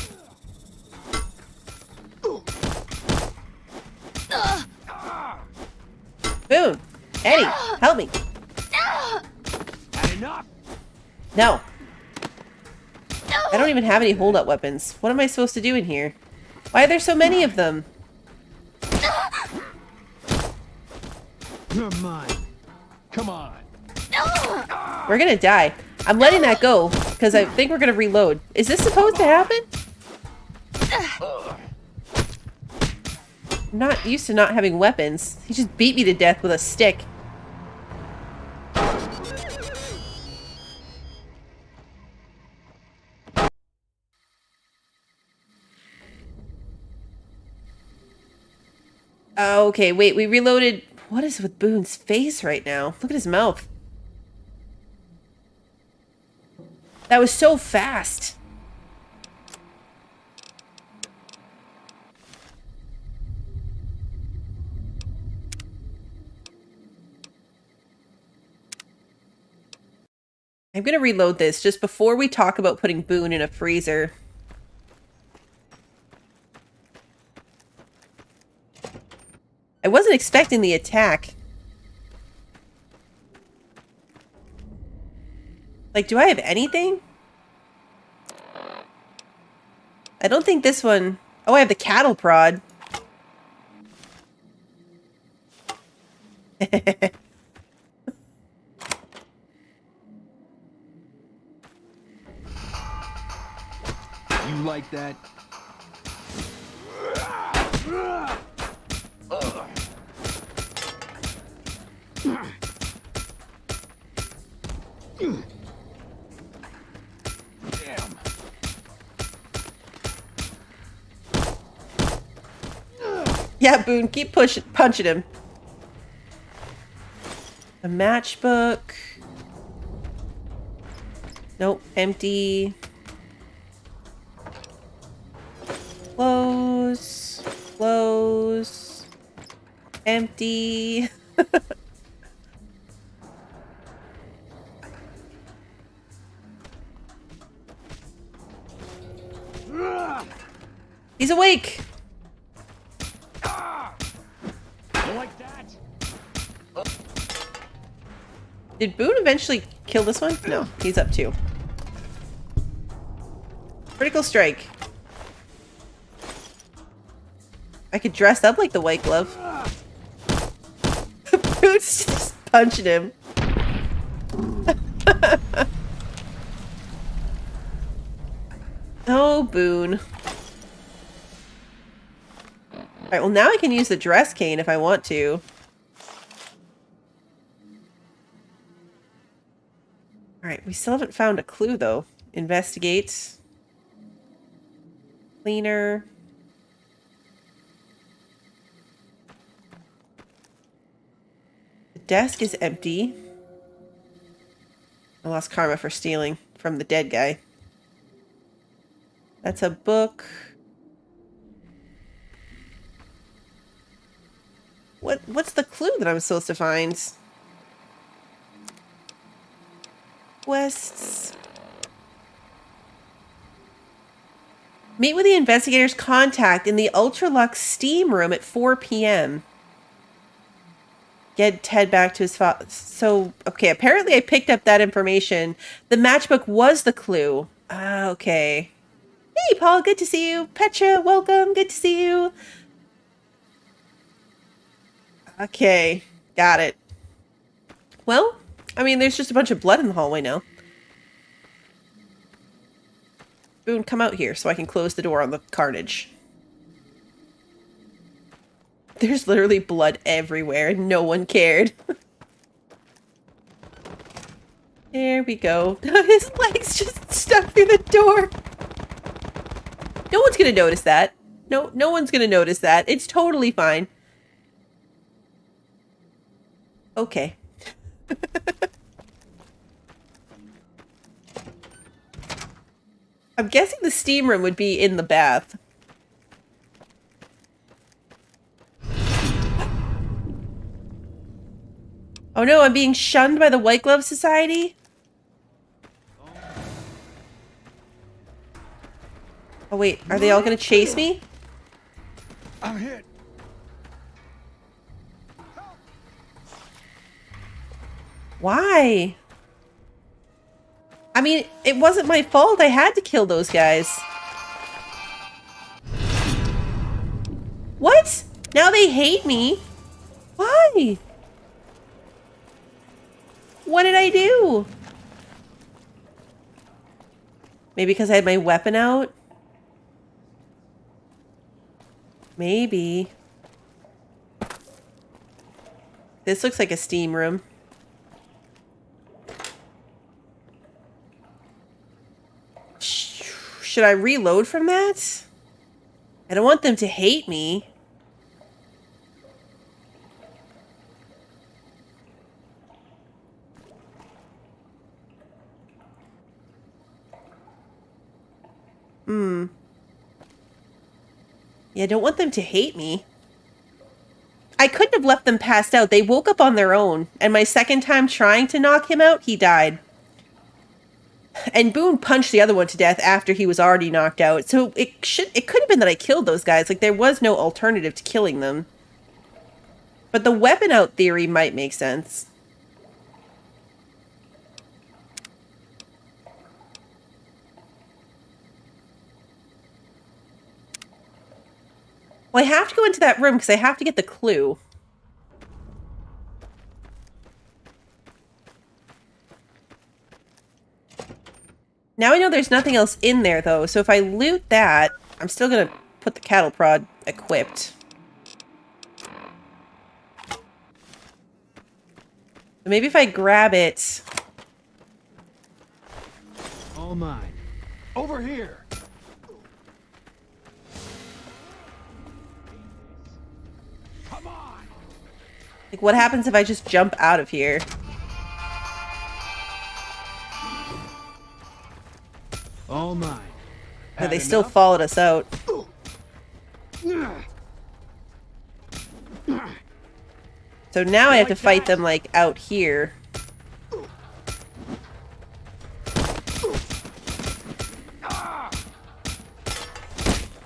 S1: Boone! Eddie! Help me!
S15: Had enough?
S1: No. I don't even have any hold-up weapons. What am I supposed to do in here? Why are there so many of them?
S15: You're mine. Come on.
S1: We're gonna die. I'm letting that go, because I think we're gonna reload. Is this supposed to happen? I'm not used to not having weapons. He just beat me to death with a stick. Okay, wait, we reloaded. What is with Boone's face right now? Look at his mouth. That was so fast. I'm gonna reload this just before we talk about putting Boone in a freezer. I wasn't expecting the attack. Like, do I have anything? I don't think this one... Oh, I have the cattle prod.
S15: You like that?
S8: Damn.
S1: Yeah, Boone, keep punching him. A matchbook. Nope, empty. Close. Close. Empty. He's awake.
S15: You like that?
S1: Did Boone eventually kill this one? No, he's up too. Critical strike. I could dress up like the White Glove. Boone's just punching him. Oh, Boone. Alright, well now I can use the dress cane if I want to. Alright, we still haven't found a clue though. Investigate. Cleaner. The desk is empty. I lost karma for stealing from the dead guy. That's a book. What's the clue that I'm supposed to find? Quests. Meet with the investigator's contact in the Ultralux steam room at 4 p.m. Get Ted back to his father. So, okay, apparently I picked up that information. The matchbook was the clue. Ah, okay. Hey, Paul, good to see you. Petra, welcome. Good to see you. Okay, got it. Well, I mean, there's just a bunch of blood in the hallway now. Boone, come out here so I can close the door on the carnage. There's literally blood everywhere and no one cared. There we go. His leg's just stuck through the door. No one's gonna notice that. No one's gonna notice that. It's totally fine. Okay. I'm guessing the steam room would be in the bath. Oh no, I'm being shunned by the White Glove Society? Oh wait, are they all gonna chase me?
S8: I'm hit.
S1: Why? I mean, it wasn't my fault. I had to kill those guys. What? Now they hate me? Why? What did I do? Maybe because I had my weapon out? Maybe. This looks like a steam room. Should I reload from that? I don't want them to hate me. Yeah, I don't want them to hate me. I couldn't have left them passed out. They woke up on their own. And my second time trying to knock him out, he died. And Boone punched the other one to death after he was already knocked out. So it could have been that I killed those guys. Like, there was no alternative to killing them. But the weapon out theory might make sense. Well, I have to go into that room because I have to get the clue. Now I know there's nothing else in there, though. So if I loot that, I'm still going to put the cattle prod equipped. So maybe if I grab it...
S15: All mine. Over here.
S1: Like, what happens if I just jump out of here?
S15: All mine.
S1: No, they still followed us out. So now I have to fight them, like, out here.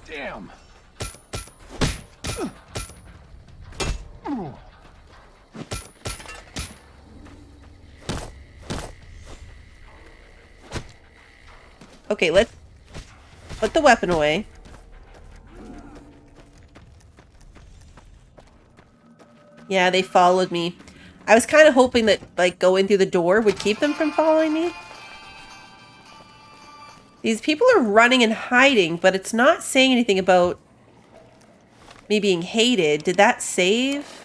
S15: Damn.
S1: Okay, let's put the weapon away. Yeah, they followed me. I was kind of hoping that, like, going through the door would keep them from following me. These people are running and hiding, but it's not saying anything about me being hated. Did that save?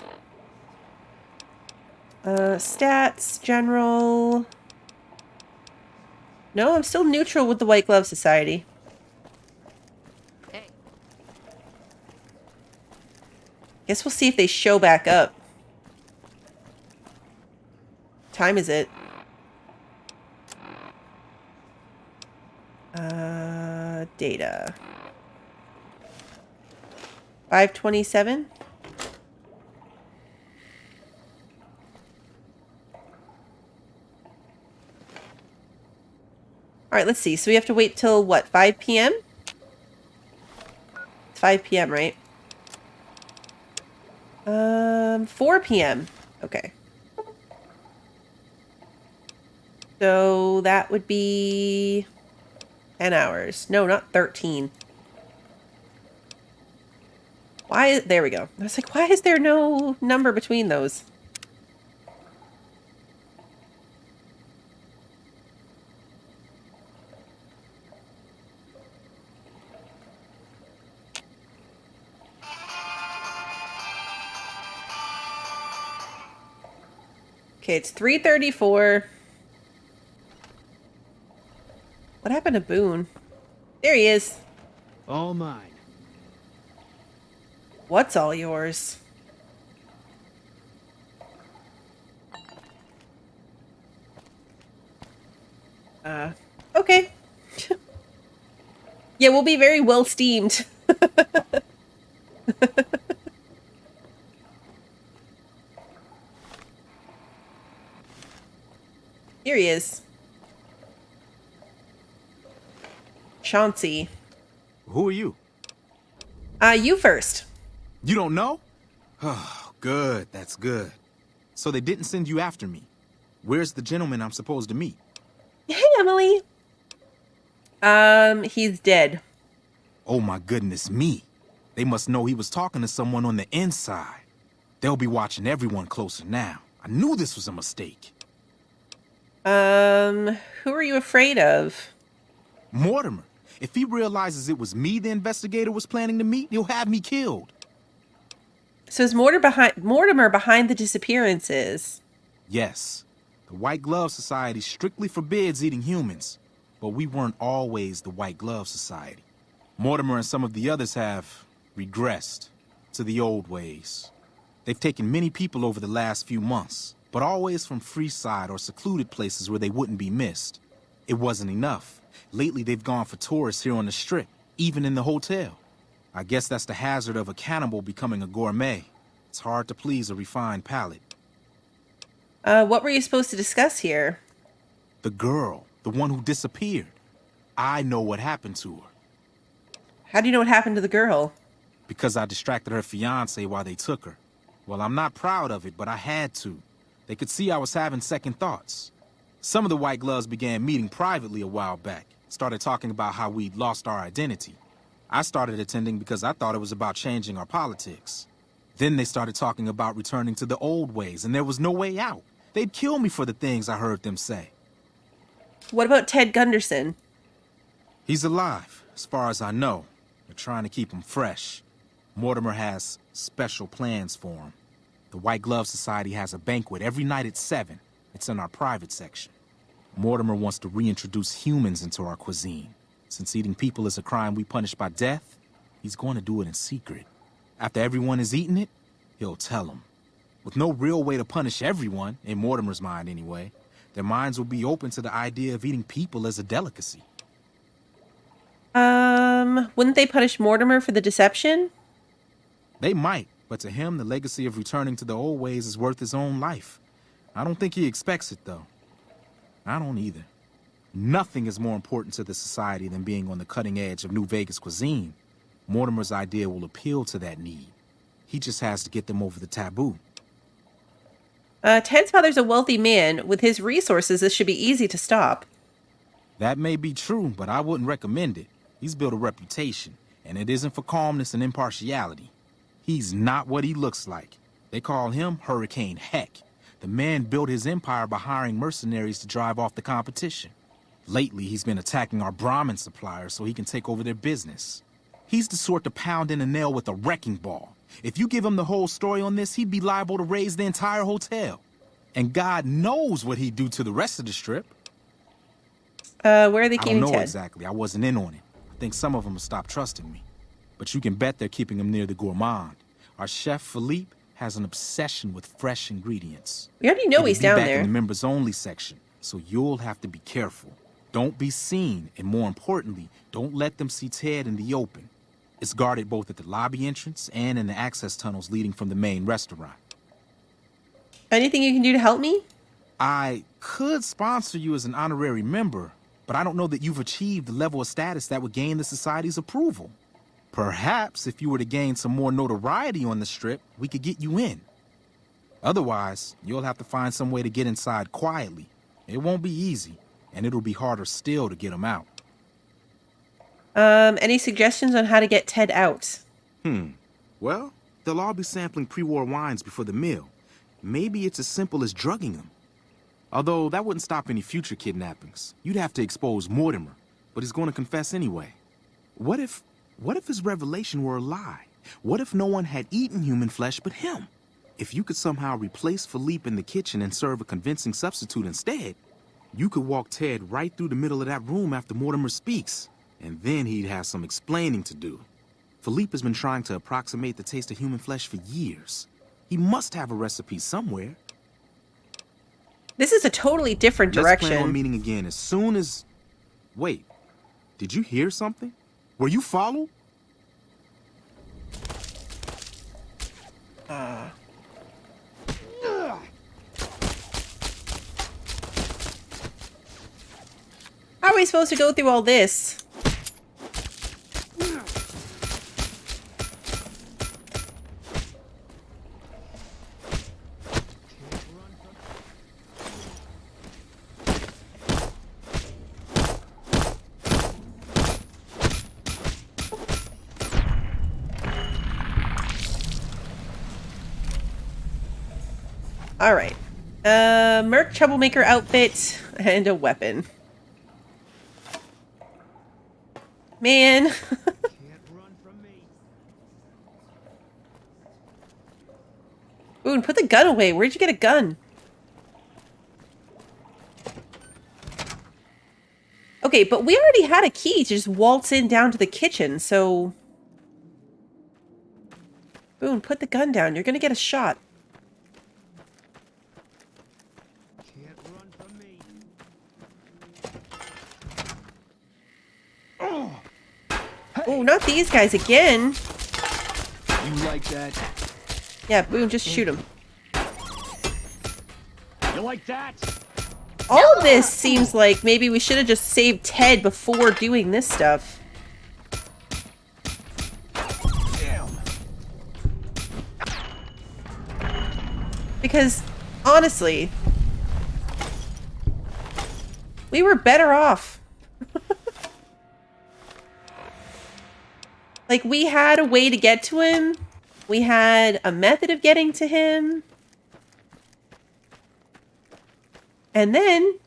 S1: Stats, general... No, I'm still neutral with the White Glove Society. Hey. Guess we'll see if they show back up. What time is it? Data. 5:27? Alright, let's see. So we have to wait till, what, 5 p.m.? It's 5 p.m., right? 4 p.m. Okay. So that would be 10 hours. No, not 13. Why? There we go. I was like, why is there no number between those? Okay, it's 3:34. What happened to Boone? There he is.
S15: All mine.
S1: What's all yours? Okay. Yeah, we'll be very well steamed. Here he is. Chauncey.
S4: Who are you?
S1: You first.
S4: You don't know? Oh, good. That's good. So they didn't send you after me. Where's the gentleman I'm supposed to meet?
S1: Hey, Emily. He's dead.
S4: Oh my goodness me. They must know he was talking to someone on the inside. They'll be watching everyone closer now. I knew this was a mistake.
S1: Who are you afraid of?
S4: Mortimer. If he realizes it was me the investigator was planning to meet, he'll have me killed.
S1: So is Mortimer behind the disappearances?
S4: Yes. The White Glove Society strictly forbids eating humans, but we weren't always the White Glove Society. Mortimer and some of the others have regressed to the old ways. They've taken many people over the last few months, but always from Freeside or secluded places where they wouldn't be missed. It wasn't enough. Lately, they've gone for tourists here on the Strip, even in the hotel. I guess that's the hazard of a cannibal becoming a gourmet. It's hard to please a refined palate.
S1: What were you supposed to discuss here?
S4: The girl, the one who disappeared. I know what happened to her.
S1: How do you know what happened to the girl?
S4: Because I distracted her fiancé while they took her. Well, I'm not proud of it, but I had to. They could see I was having second thoughts. Some of the White Gloves began meeting privately a while back, started talking about how we'd lost our identity. I started attending because I thought it was about changing our politics. Then they started talking about returning to the old ways, and there was no way out. They'd kill me for the things I heard them say.
S1: What about Ted Gunderson?
S4: He's alive, as far as I know. They're trying to keep him fresh. Mortimer has special plans for him. The White Glove Society has a banquet every night at 7. It's in our private section. Mortimer wants to reintroduce humans into our cuisine. Since eating people is a crime we punish by death, he's going to do it in secret. After everyone has eaten it, he'll tell them. With no real way to punish everyone, in Mortimer's mind anyway, their minds will be open to the idea of eating people as a delicacy.
S1: Wouldn't they punish Mortimer for the deception?
S4: They might, but to him, the legacy of returning to the old ways is worth his own life. I don't think he expects it, though. I don't either. Nothing is more important to the society than being on the cutting edge of New Vegas cuisine. Mortimer's idea will appeal to that need. He just has to get them over the taboo.
S1: Ted's father's a wealthy man. With his resources, this should be easy to stop.
S4: That may be true, but I wouldn't recommend it. He's built a reputation, and it isn't for calmness and impartiality. He's not what he looks like. They call him Hurricane Heck. The man built his empire by hiring mercenaries to drive off the competition. Lately, he's been attacking our Brahmin suppliers so he can take over their business. He's the sort to pound in a nail with a wrecking ball. If you give him the whole story on this, he'd be liable to raise the entire hotel. And God knows what he'd do to the rest of the Strip.
S1: Where are they keeping Ted?
S4: I don't know exactly. I wasn't in on it. I think some of them have stopped trusting me. But you can bet they're keeping him near the gourmand. Our chef, Philippe, has an obsession with fresh ingredients.
S1: We already know he's down
S4: back
S1: there.
S4: In the members-only section, so you'll have to be careful. Don't be seen, and more importantly, don't let them see Ted in the open. It's guarded both at the lobby entrance and in the access tunnels leading from the main restaurant.
S1: Anything you can do to help me?
S4: I could sponsor you as an honorary member, but I don't know that you've achieved the level of status that would gain the Society's approval. Perhaps if you were to gain some more notoriety on the Strip, we could get you in. Otherwise, you'll have to find some way to get inside quietly. It won't be easy, and it'll be harder still to get them out.
S1: Any suggestions on how to get Ted out?
S4: Well, they'll all be sampling pre-war wines before the meal. Maybe it's as simple as drugging them. Although that wouldn't stop any future kidnappings. You'd have to expose Mortimer, but he's going to confess anyway. What if his revelation were a lie? What if no one had eaten human flesh but him? If you could somehow replace Philippe in the kitchen and serve a convincing substitute instead, you could walk Ted right through the middle of that room after Mortimer speaks, and then he'd have some explaining to do. Philippe has been trying to approximate the taste of human flesh for years. He must have a recipe somewhere.
S1: This is a totally different direction.
S4: Let's plan on meeting again as soon as... Wait, did you hear something? Were you followed?
S1: How are we supposed to go through all this? All right. Merc troublemaker outfit and a weapon. Man. Boone, put the gun away. Where'd you get a gun? Okay, but we already had a key to just waltz in down to the kitchen, so... Boone, put the gun down. You're gonna get a shot. Oh, not these guys again.
S18: You like that?
S1: Yeah, Boone, just shoot him.
S18: You like that?
S1: All of this seems like maybe we should have just saved Ted before doing this stuff.
S18: Damn.
S1: Because, honestly, we were better off. Like, we had a way to get to him. We had a method of getting to him. And then,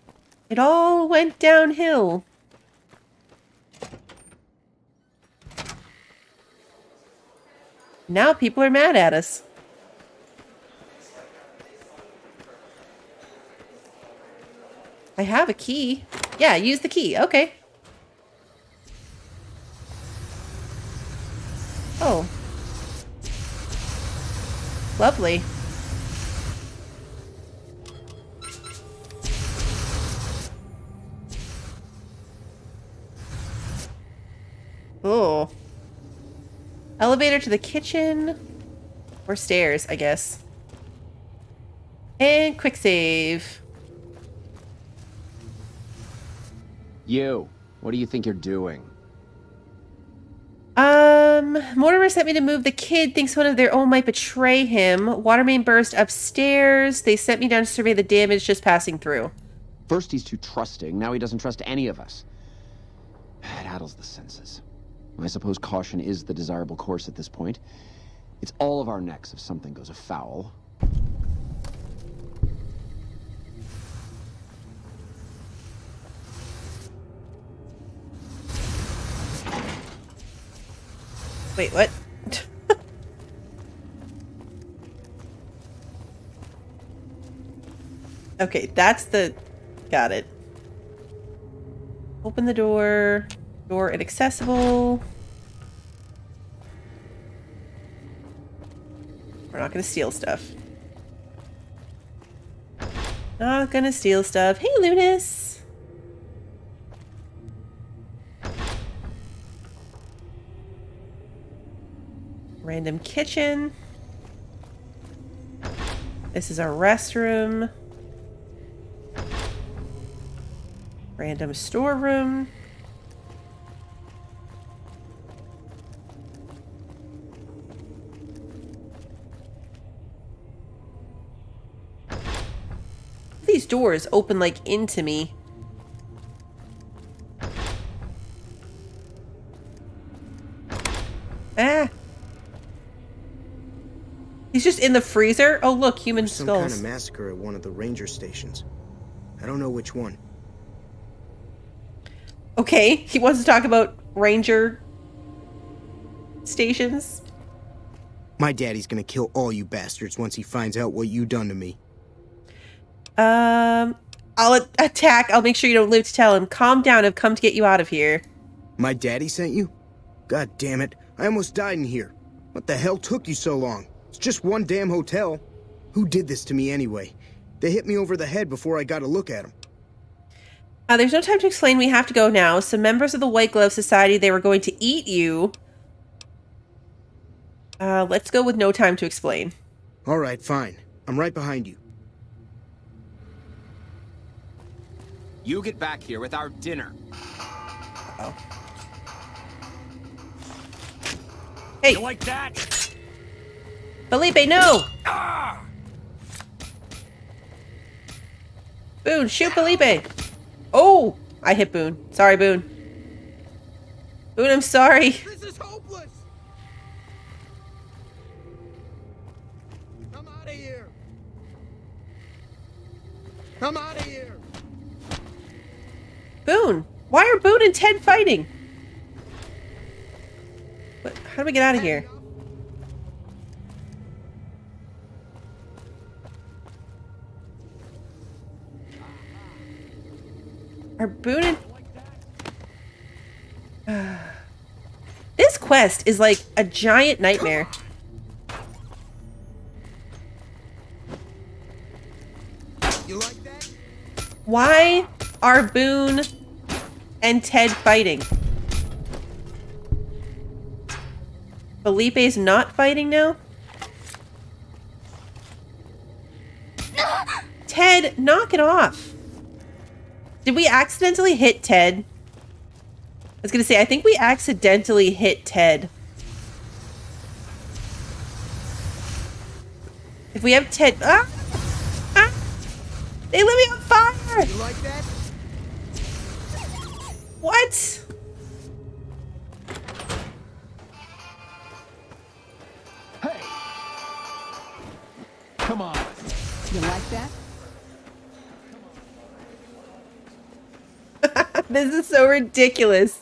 S1: it all went downhill. Now people are mad at us. I have a key. Yeah, use the key. Okay. Oh. Lovely. Oh. Elevator to the kitchen. Or stairs, I guess. And quick save.
S12: You. What do you think you're doing?
S1: Mortimer sent me to move the kid, thinks one of their own might betray him. Water main burst upstairs. They sent me down to survey the damage just passing through.
S12: First he's too trusting, now he doesn't trust any of us. It addles the senses. I suppose caution is the desirable course at this point. It's all of our necks if something goes afoul.
S1: Wait, what? Okay, that's the... Got it. Open the door. Door inaccessible. We're not gonna steal stuff. Not gonna steal stuff. Hey, Lunas! Random kitchen. This is our restroom. Random storeroom. These doors open like into me. Ah. He's just in the freezer? Oh, look, human
S19: Some
S1: skulls.
S19: kind of massacre at one of the ranger stations. I don't know which one.
S1: Okay, he wants to talk about ranger stations.
S19: My daddy's gonna kill all you bastards once he finds out what you done to me.
S1: I'll attack. I'll make sure you don't live to tell him. Calm down. I've come to get you out of here.
S19: My daddy sent you? God damn it. I almost died in here. What the hell took you so long? It's just one damn hotel. Who did this to me anyway? They hit me over the head before I got a look at them.
S1: There's no time to explain. We have to go now. Some members of the White Glove Society, they were going to eat you. Let's go with no time to explain.
S19: All right, fine. I'm right behind you.
S12: You get back here with our dinner.
S1: Uh-oh. Hey.
S18: You like that?
S1: Felipe, no! Boone, shoot Felipe! Oh! I hit Boone. Sorry, Boone. Boone, I'm sorry.
S19: This is hopeless! I'm out of here! I'm out of here!
S1: Boone! Why are Boone and Ted fighting? What, how do we get out of here? Are Boone and... This quest is like a giant nightmare.
S19: You like that?
S1: Why are Boone and Ted fighting? Felipe's not fighting now? Ted, knock it off. Did we accidentally hit Ted? I was gonna say, I think we accidentally hit Ted. If we have Ted... Ah! Ah! They lit me on fire!
S19: You like that?
S1: What?
S18: Hey! Come on.
S20: You like that?
S1: This is so ridiculous.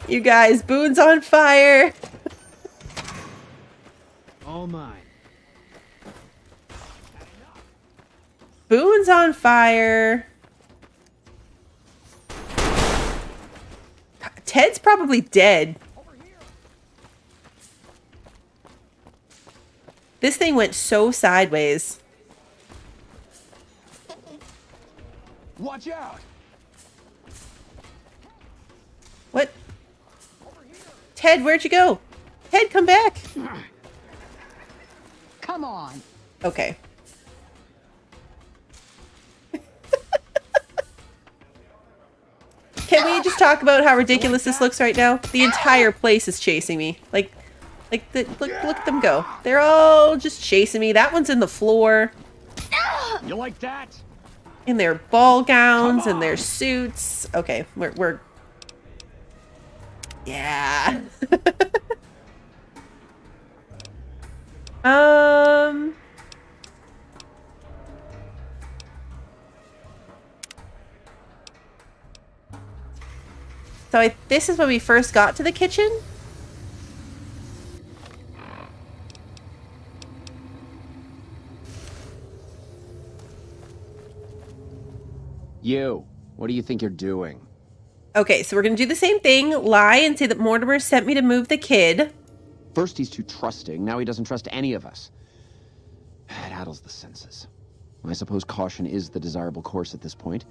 S1: You guys, Boone's on fire.
S12: All mine.
S1: Boone's on fire. Ted's probably dead. This thing went so sideways.
S18: Watch out!
S1: What? Ted, where'd you go? Ted, come back.
S20: Come on.
S1: Okay. Can we just talk about how ridiculous this looks right now? The entire place is chasing me. Look at them go. They're all just chasing me. That one's in the floor.
S18: You like that?
S1: In their ball gowns and their suits. Okay, we're yeah. So this is when we first got to the kitchen.
S12: You, what do you think you're doing?
S1: Okay, so we're gonna do the same thing. Lie and say that Mortimer sent me to move the kid.
S12: First he's too trusting, now he doesn't trust any of us. It addles the senses. I suppose caution is the desirable course at this point.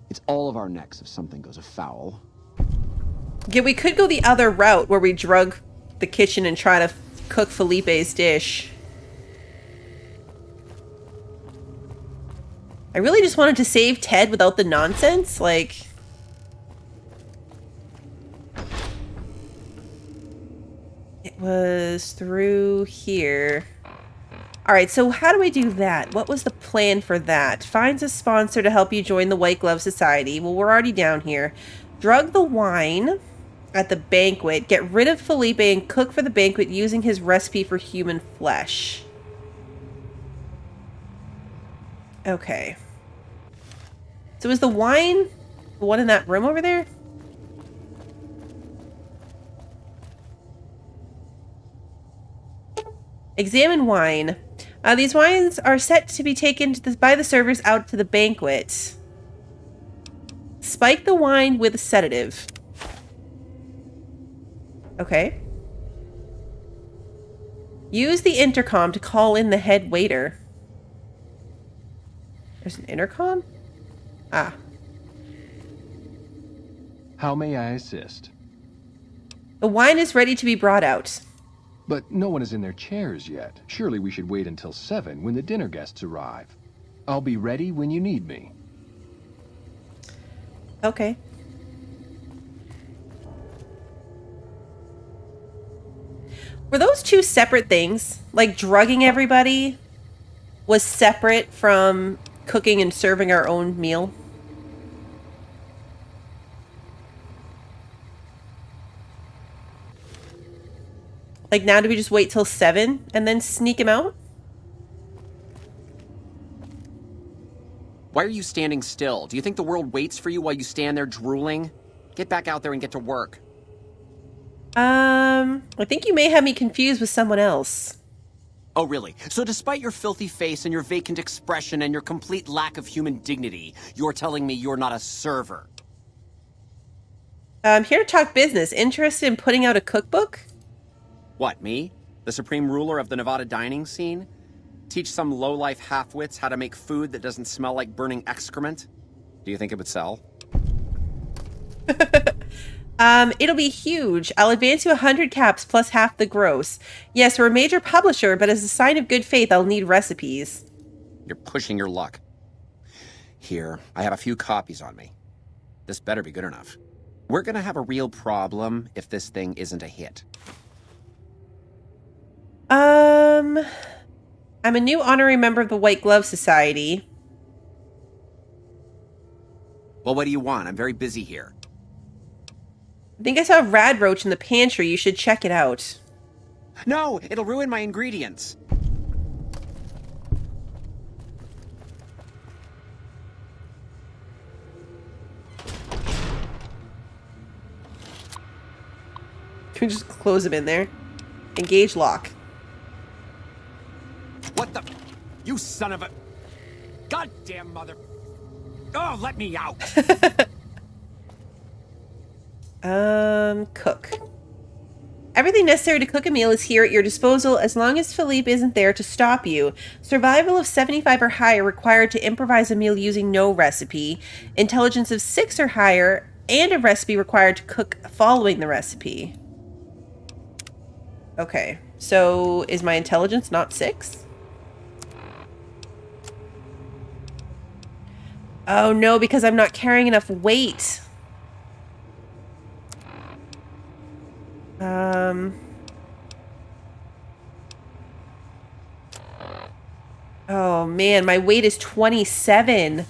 S12: It's all of our necks if something goes afoul.
S1: Yeah, we could go the other route where we drug the kitchen and try to cook Felipe's dish. I really just wanted to save Ted without the nonsense, like... It was through here. Alright, so how do we do that? What was the plan for that? Finds a sponsor to help you join the White Glove Society. Well, we're already down here. Drug the wine at the banquet. Get rid of Felipe and cook for the banquet using his recipe for human flesh. Okay. So is the wine the one in that room over there? Examine wine. These wines are set to be taken by the servers out to the banquet. Spike the wine with a sedative. Okay. Use the intercom to call in the head waiter. There's an intercom? Ah.
S15: How may I assist?
S1: The wine is ready to be brought out.
S15: But no one is in their chairs yet. Surely we should wait until 7 when the dinner guests arrive. I'll be ready when you need me.
S1: Okay. Were those two separate things? Like drugging everybody was separate from cooking and serving our own meal? Like now do we just wait till 7 and then sneak him out?
S12: Why are you standing still? Do you think the world waits for you while you stand there drooling? Get back out there and get to work.
S1: I think you may have me confused with someone else.
S12: Oh, really? So despite your filthy face and your vacant expression and your complete lack of human dignity, you're telling me you're not a server?
S1: I'm here to talk business. Interested in putting out a cookbook?
S12: What, me? The supreme ruler of the Nevada dining scene? Teach some low-life half-wits how to make food that doesn't smell like burning excrement? Do you think it would sell?
S1: It'll be huge. I'll advance you 100 caps plus half the gross. Yes, we're a major publisher, but as a sign of good faith, I'll need recipes.
S12: You're pushing your luck. Here, I have a few copies on me. This better be good enough. We're gonna have a real problem if this thing isn't a hit.
S1: I'm a new honorary member of the White Glove Society.
S12: Well, what do you want? I'm very busy here.
S1: I think I saw a rad roach in the pantry. You should check it out.
S12: No, it'll ruin my ingredients.
S1: Can we just close him in there? Engage lock.
S12: What the? You son of a... Goddamn mother... Oh, let me out!
S1: Cook. Everything necessary to cook a meal is here at your disposal as long as Philippe isn't there to stop you. Survival of 75 or higher required to improvise a meal using no recipe. Intelligence of 6 or higher and a recipe required to cook following the recipe. Okay, so is my intelligence not 6? Oh no, because I'm not carrying enough weight. Oh man, my weight is 27.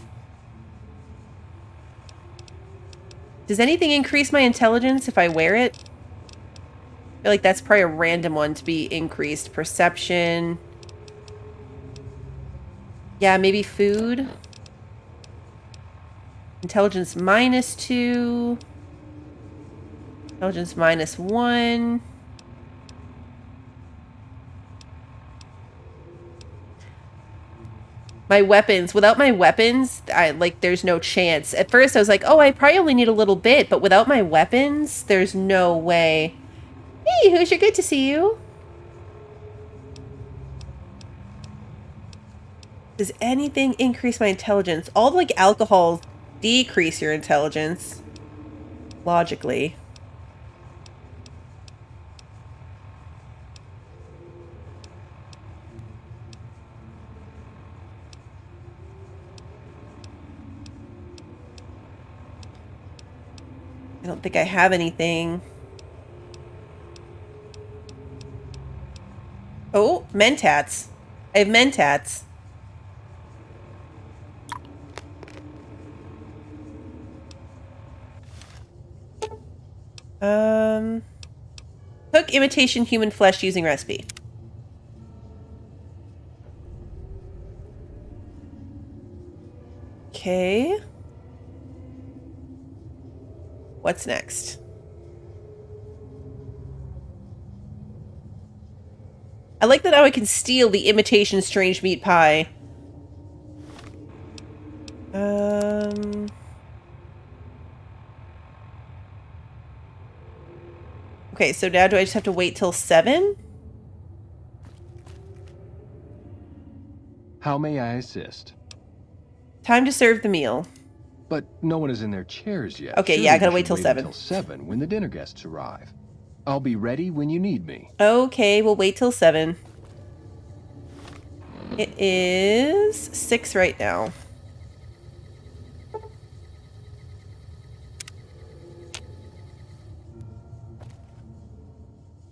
S1: Does anything increase my intelligence if I wear it? I feel like that's probably a random one to be increased. Perception. Yeah, maybe food. Intelligence -2. Intelligence -1. My weapons. Without my weapons, there's no chance. At first, I was like, oh, I probably only need a little bit. But without my weapons, there's no way. Hey, Hoosier, good to see you. Does anything increase my intelligence? All the, alcohol decrease your intelligence. Logically. I don't think I have anything. Oh, mentats. I have mentats. Cook imitation human flesh using recipe. Okay. What's next? I like that now I can steal the imitation strange meat pie. Okay, so now do I just have to wait till 7?
S15: How may I assist?
S1: Time to serve the meal.
S15: but no one is in their chairs yet.
S1: Okay,
S15: Surely
S1: yeah, I gotta
S15: we
S1: wait
S15: should
S1: till 7.
S15: Until 7 when the dinner guests arrive. I'll be ready when you need me.
S1: Okay, we'll wait till 7. It is 6 right now.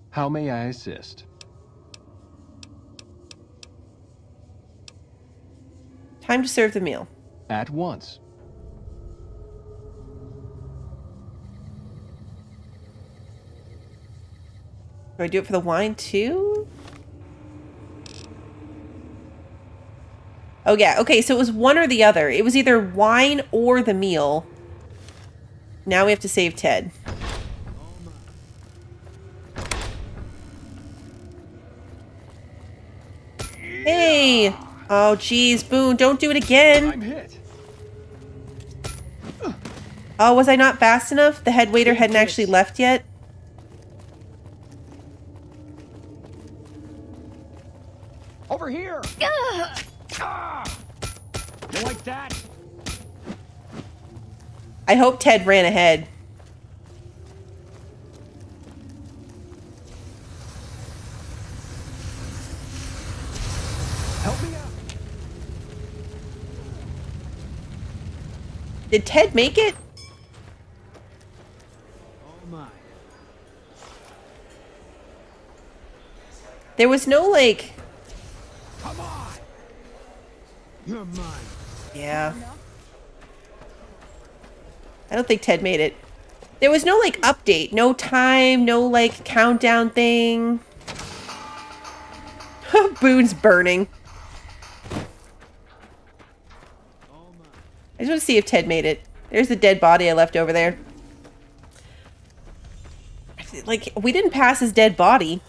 S15: How may I assist?
S1: Time to serve the meal.
S15: At once.
S1: Do I do it for the wine too? Oh yeah, okay, so it was one or the other. It was either wine or the meal. Now we have to save Ted. Hey! Oh geez, Boone, don't do it again!
S18: I'm hit.
S1: Oh, was I not fast enough? The head waiter hadn't actually left yet?
S18: Over here. You like that?
S1: I hope Ted ran ahead.
S18: Help me out.
S1: Did Ted make it?
S18: Oh my.
S1: There was no, like...
S18: Come on. You're mine.
S1: Yeah. I don't think Ted made it. There was no, like, update. No time, no, like, countdown thing. Boone's burning. I just want to see if Ted made it. There's the dead body I left over there. Like, we didn't pass his dead body.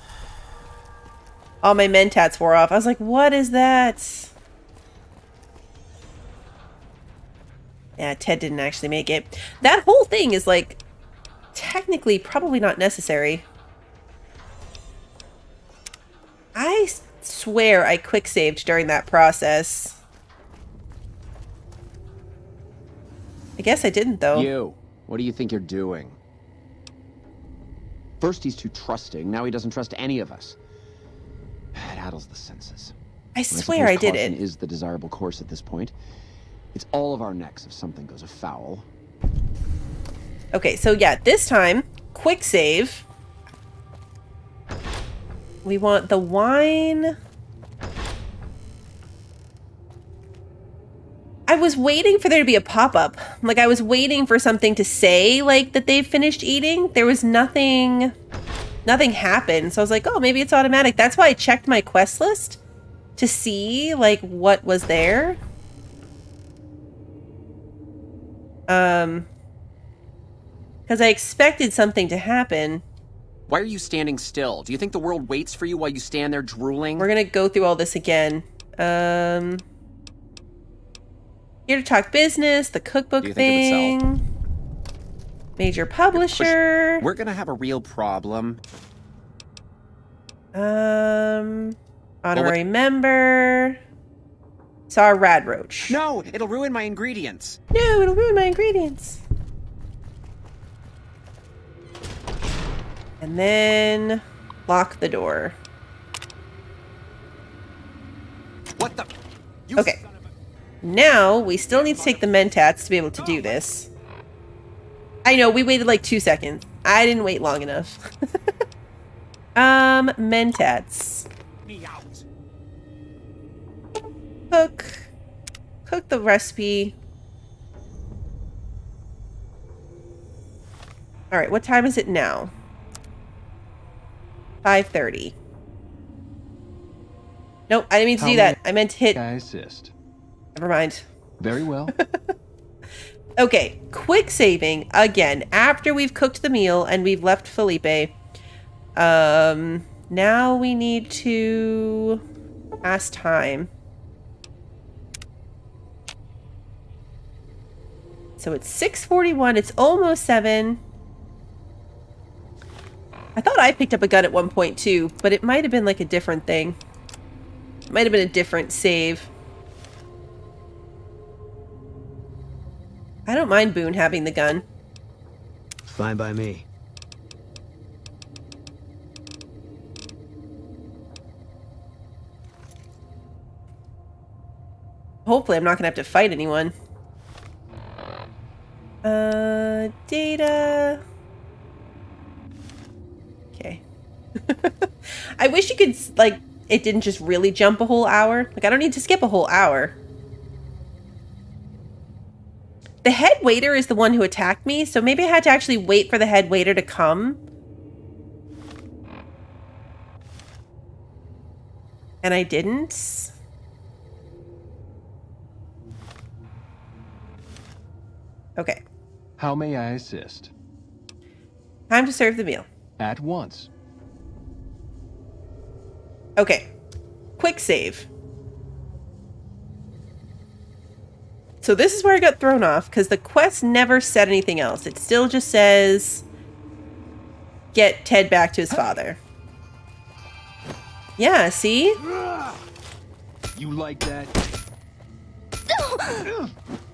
S1: All my mentats wore off. I was like, what is that? Yeah, Ted didn't actually make it. That whole thing is, like, technically probably not necessary. I swear I quick-saved during that process. I guess I didn't, though.
S12: You. What do you think you're doing? First he's too trusting, now he doesn't trust any of us. It addles the senses.
S1: I swear I did it.
S12: Caution is the desirable course at this point. It's all of our necks if something goes afoul.
S1: Okay, so yeah, this time, quick save. We want the wine. I was waiting for there to be a pop-up. Like, I was waiting for something to say, like, that they've finished eating. There was nothing happened. So I was like, oh, maybe it's automatic. That's why I checked my quest list to see, like, what was there. Because I expected something to happen.
S12: Why are you standing still? Do you think the world waits for you while you stand there drooling?
S1: We're gonna go through all this again. Here to talk business, the cookbook thing. Major publisher.
S12: We're gonna have a real problem.
S1: Honorary member. Saw a rad roach.
S12: No, it'll ruin my ingredients.
S1: No, it'll ruin my ingredients. And then lock the door.
S12: What the?
S1: Okay. Now, we still need to take the mentats to be able to do this. I know, we waited like 2 seconds. I didn't wait long enough. Mentats. Cook the recipe. Alright, what time is it now? 5:30. Nope, I didn't mean to do that. I meant to hit...
S15: I assist.
S1: Never mind.
S15: Very well.
S1: Okay, quick saving again after we've cooked the meal and we've left Felipe. Now we need to pass time. So it's 6:41. It's almost 7. I thought I picked up a gun at one point too, but it might have been like a different thing. It might have been a different save. I don't mind Boone having the gun.
S18: Fine by me.
S1: Hopefully I'm not gonna have to fight anyone. Data. Okay. I wish you could, like, it didn't just really jump a whole hour. Like, I don't need to skip a whole hour. The head waiter is the one who attacked me, so maybe I had to actually wait for the head waiter to come. And I didn't. Okay.
S15: How may I assist?
S1: Time to serve the meal.
S15: At once.
S1: Okay. Quick save. So this is where I got thrown off, because the quest never said anything else. It still just says, get Ted back to his father. Yeah, see?
S15: You like that?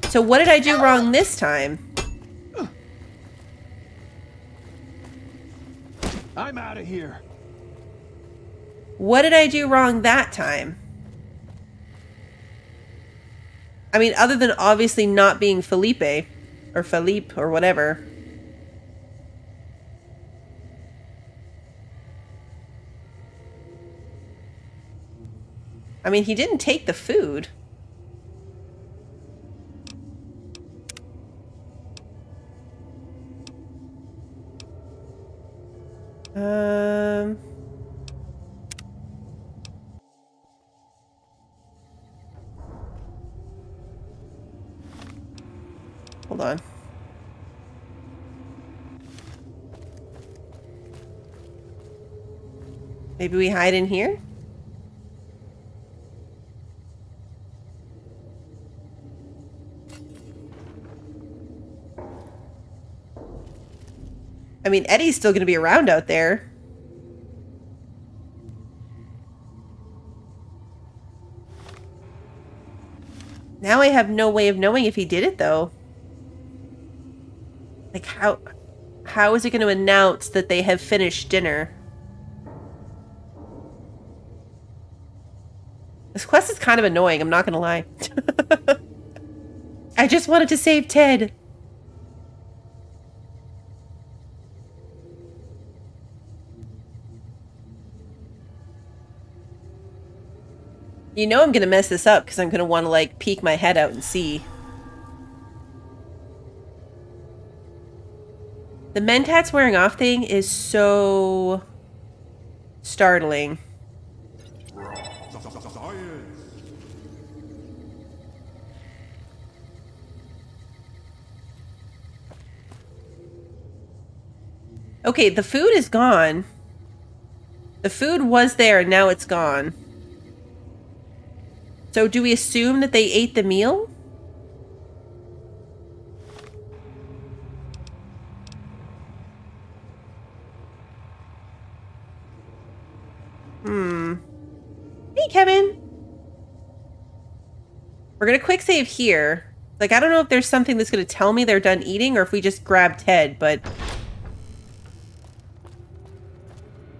S1: So what did I do wrong this time?
S15: I'm out of here.
S1: What did I do wrong that time? I mean, other than obviously not being Felipe, or Philippe, or whatever. I mean, he didn't take the food. Hold on. Maybe we hide in here? I mean, Eddie's still going to be around out there. Now I have no way of knowing if he did it, though. Like, how is it going to announce that they have finished dinner? This quest is kind of annoying, I'm not going to lie. I just wanted to save Ted. You know I'm going to mess this up because I'm going to want to, like, peek my head out and see. The Mentats wearing off thing is so startling. Okay, the food is gone. The food was there and now it's gone. So do we assume that they ate the meal? Hey, Kevin. We're going to quick save here. Like, I don't know if there's something that's going to tell me they're done eating or if we just grab Ted, but...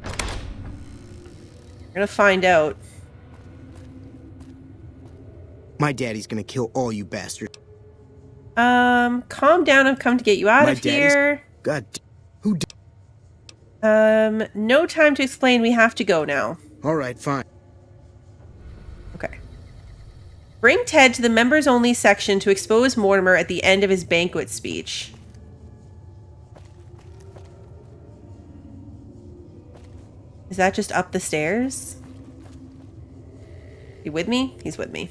S1: we're going to find out.
S19: My daddy's going to kill all you bastards.
S1: Calm down. I've come to get you out of here.
S19: God, who did?
S1: No time to explain. We have to go now.
S19: All right, fine.
S1: Okay. Bring Ted to the members-only section to expose Mortimer at the end of his banquet speech. Is that just up the stairs? You with me? He's with me.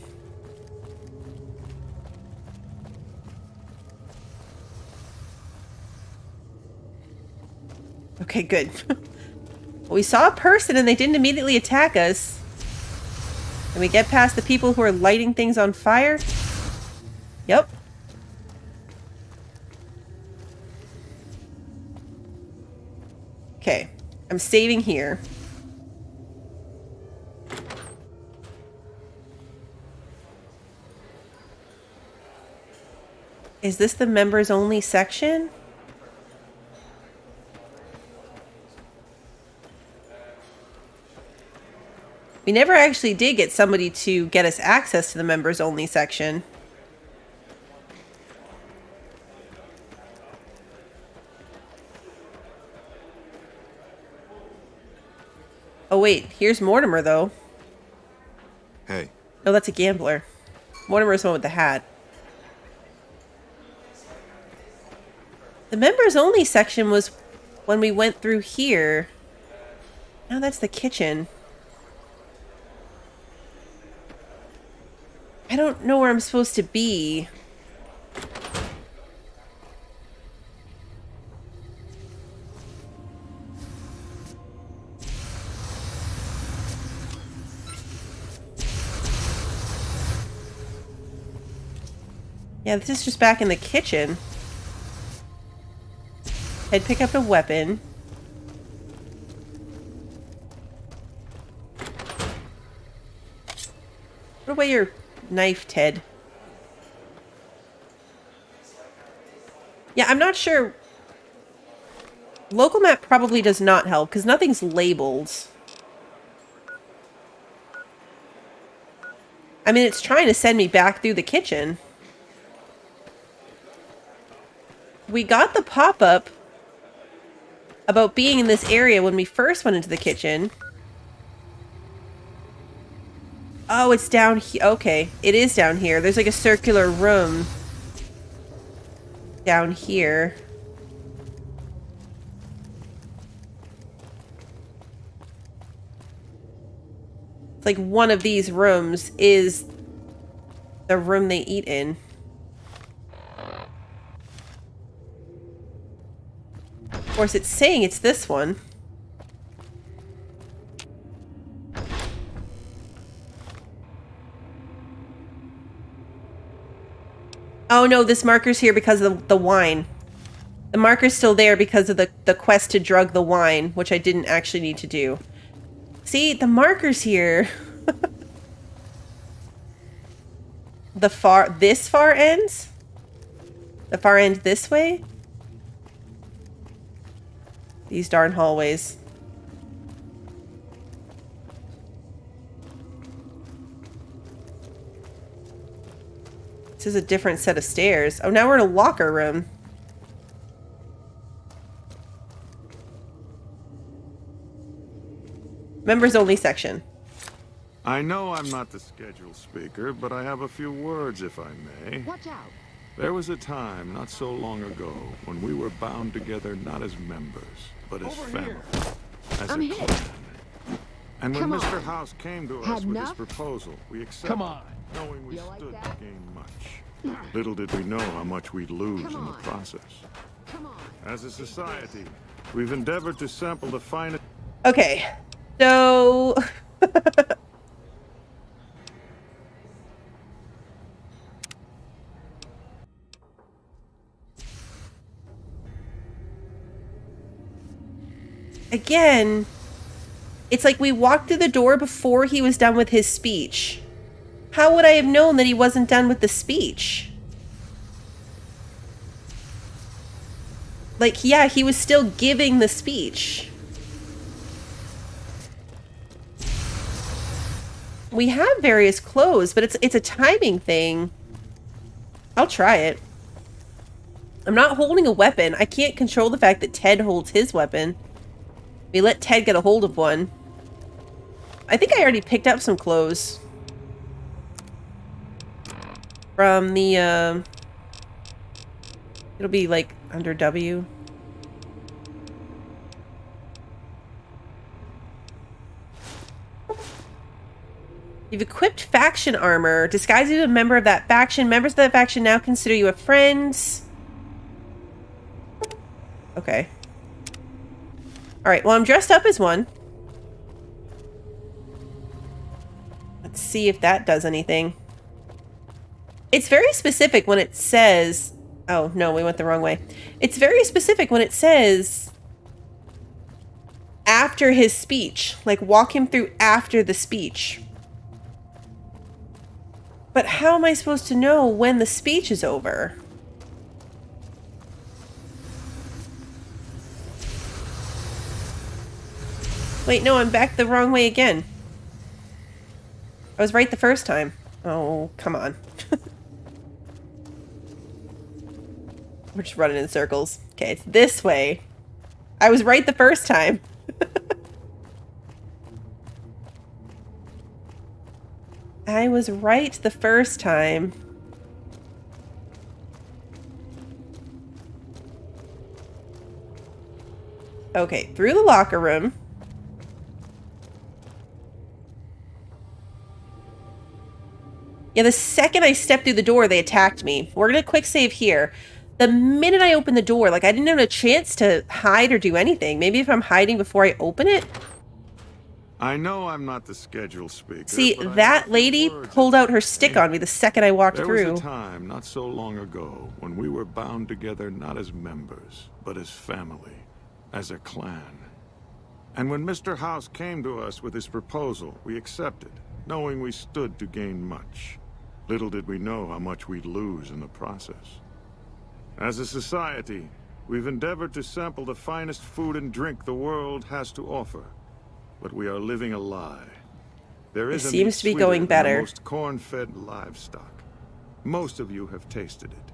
S1: Okay, good. Well, we saw a person and they didn't immediately attack us. Can we get past the people who are lighting things on fire? Yep. Okay. I'm saving here. Is this the members only section? We never actually did get somebody to get us access to the members only section. Oh wait, here's Mortimer though.
S5: Hey.
S1: No, that's a gambler. Mortimer's the one with the hat. The members only section was when we went through here. Now that's the kitchen. I don't know where I'm supposed to be. Yeah, this is just back in the kitchen. I'd pick up a weapon. Put away your knife, Ted. Yeah, I'm not sure. Local map probably does not help because nothing's labeled. I mean, it's trying to send me back through the kitchen. We got the pop-up about being in this area when we first went into the kitchen. Oh, it's down here. Okay, it is down here. There's like a circular room down here. It's like one of these rooms is the room they eat in. Of course, it's saying it's this one. Oh no, this marker's here because of the wine. The marker's still there because of the quest to drug the wine, which I didn't actually need to do. See, the marker's here. This far ends? The far end this way? These darn hallways. This is a different set of stairs. Oh, now we're in a locker room. Members only section.
S16: I know I'm not the scheduled speaker, but I have a few words, if I may.
S9: Watch out.
S16: There was a time, not so long ago, when we were bound together not as members, but as family. As
S9: I'm
S16: a
S9: hit.
S16: clan. And when
S9: Come
S16: Mr.
S9: on.
S16: House came to
S9: Had
S16: us with his
S9: enough?
S16: proposal, we accepted,
S9: Come on.
S16: knowing we
S9: You like
S16: stood
S9: that?
S16: to gain much. Little did we know how much we'd lose in the
S9: on.
S16: process.
S9: Come on.
S16: As a society, we've endeavored to sample the finest...
S1: Okay, so... Again, it's like we walked through the door before he was done with his speech. How would I have known that he wasn't done with the speech? Like, yeah, he was still giving the speech. We have various clothes, but it's a timing thing. I'll try it. I'm not holding a weapon. I can't control the fact that Ted holds his weapon. We let Ted get a hold of one. I think I already picked up some clothes. From the, it'll be like under W. You've equipped faction armor. Disguise you as a member of that faction. Members of that faction now consider you a friend. Okay. Alright, well, I'm dressed up as one. Let's see if that does anything. It's very specific when it says... Oh, no, we went the wrong way. It's very specific when it says... after his speech. Like, walk him through after the speech. But how am I supposed to know when the speech is over? Wait, no, I'm back the wrong way again. I was right the first time. Oh, come on. We're just running in circles. Okay, it's this way. I was right the first time. I was right the first time. Okay, through the locker room. Yeah, the second I stepped through the door, they attacked me. We're gonna quick save here. The minute I opened the door, like, I didn't have a chance to hide or do anything. Maybe if I'm hiding before I open it?
S16: I know I'm not the scheduled speaker.
S1: See, that lady pulled out her stick on me the second I walked through.
S16: There was a time not so long ago when we were bound together not as members, but as family, as a clan. And when Mr. House came to us with his proposal, we accepted, knowing we stood to gain much. Little did we know how much we'd lose in the process. As a society, we've endeavored to sample the finest food and drink the world has to offer. But we are living a lie. There is
S1: it seems to be going better.
S16: Most corn-fed livestock. Most of you have tasted it.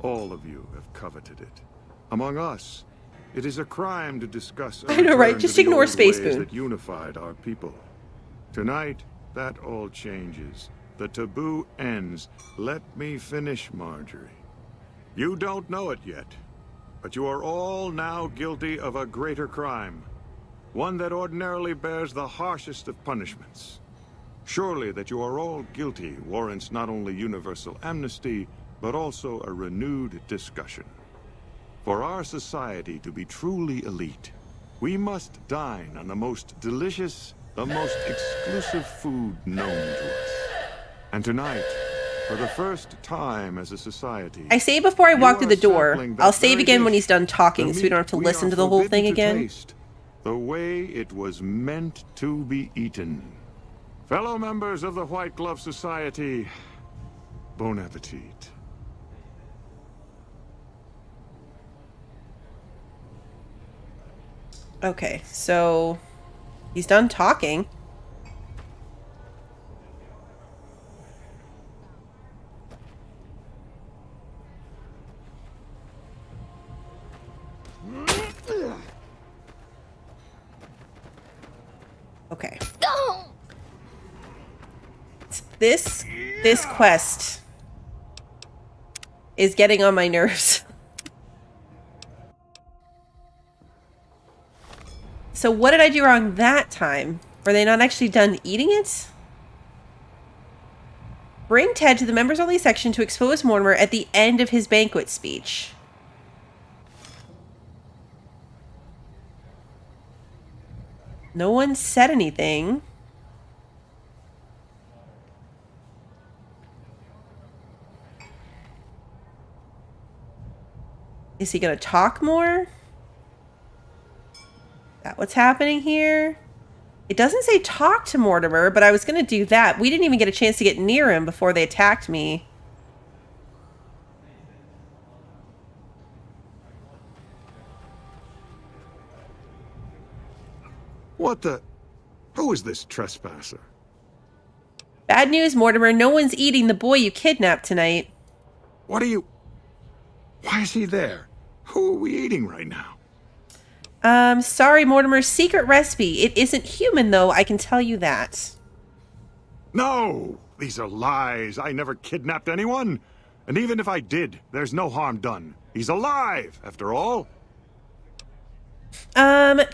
S16: All of you have coveted it. Among us, it is a crime to discuss.
S1: I know, right? Just ignore Space Spoon.
S16: That unified our people. Tonight, that all changes. The taboo ends. Let me finish, Marjorie. You don't know it yet, but you are all now guilty of a greater crime. One that ordinarily bears the harshest of punishments. Surely that you are all guilty warrants not only universal amnesty, but also a renewed discussion. For our society to be truly elite, we must dine on the most delicious, the most exclusive food known to us. And tonight, for the first time as a society...
S1: I say before I walk through the door. I'll save again when he's done talking so we don't have to listen to the whole thing again.
S16: The way it was meant to be eaten. Fellow members of the White Glove Society, bon appetit.
S1: Okay, so he's done talking. Okay. This quest is getting on my nerves. So what did I do wrong that time? Were they not actually done eating it? Bring Ted to the members-only section to expose Mortimer at the end of his banquet speech. No one said anything. Is he gonna talk more? Is that what's happening here? It doesn't say talk to Mortimer, but I was gonna do that. We didn't even get a chance to get near him before they attacked me.
S16: What the... Who is this trespasser?
S1: Bad news, Mortimer. No one's eating the boy you kidnapped tonight.
S16: What are you... Why is he there? Who are we eating right now?
S1: Sorry, Mortimer. Secret recipe. It isn't human, though. I can tell you that.
S16: No! These are lies. I never kidnapped anyone. And even if I did, there's no harm done. He's alive, after all.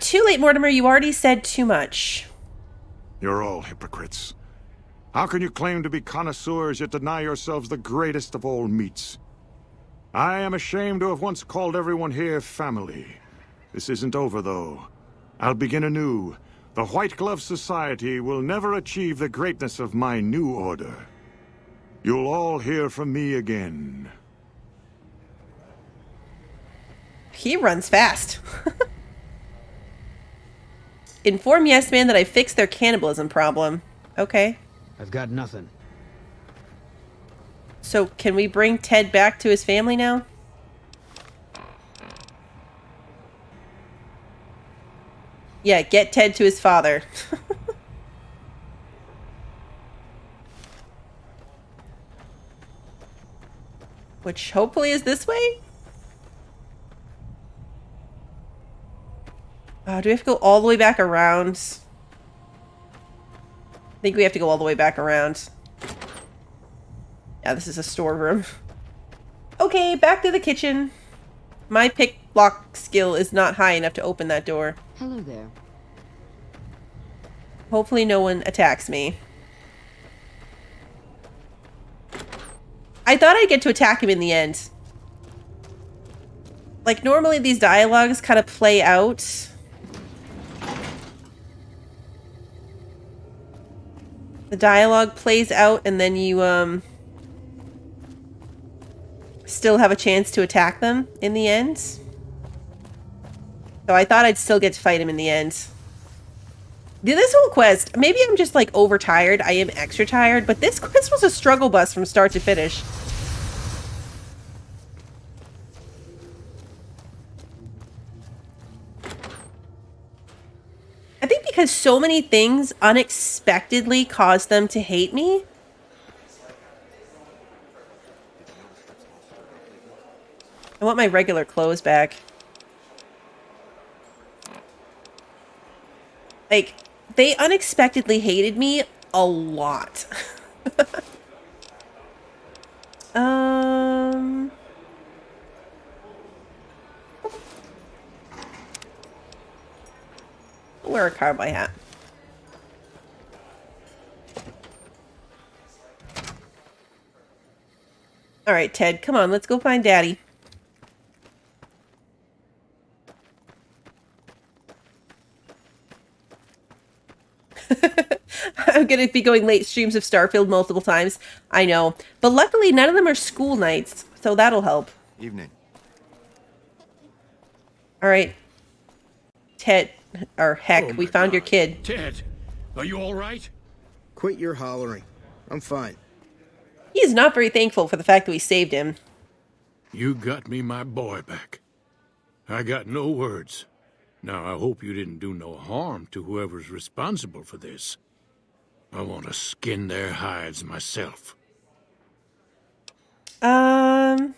S1: Too late, Mortimer. You already said too much.
S16: You're all hypocrites. How can you claim to be connoisseurs yet deny yourselves the greatest of all meats? I am ashamed to have once called everyone here family. This isn't over, though. I'll begin anew. The White Glove Society will never achieve the greatness of my new order. You'll all hear from me again.
S1: He runs fast. Inform Yes Man that I fixed their cannibalism problem. Okay.
S18: I've got nothing.
S1: So, can we bring Ted back to his family now? Yeah, get Ted to his father. Which hopefully is this way? Do we have to go all the way back around? I think we have to go all the way back around. Yeah, this is a storeroom. Okay, back to the kitchen. My pick lock skill is not high enough to open that door.
S2: Hello there.
S1: Hopefully no one attacks me. I thought I'd get to attack him in the end. Like, normally these dialogues kind of play out. The dialogue plays out and then you, still have a chance to attack them in the end. So I thought I'd still get to fight him in the end. This whole quest, maybe I'm just like overtired. I am extra tired, but this quest was a struggle bus from start to finish. I think because so many things unexpectedly caused them to hate me. I want my regular clothes back. Like, they unexpectedly hated me a lot. Wear a cowboy hat. All right, Ted, come on, let's go find Daddy. I'm gonna be going late streams of Starfield multiple times. I know. But luckily, none of them are school nights, so that'll help.
S17: Evening.
S1: Alright. Ted, or heck, we found your kid.
S13: Ted, are you alright?
S19: Quit your hollering. I'm fine.
S1: He is not very thankful for the fact that we saved him.
S13: You got me my boy back. I got no words. Now, I hope you didn't do no harm to whoever's responsible for this. I want to skin their hides myself.
S1: It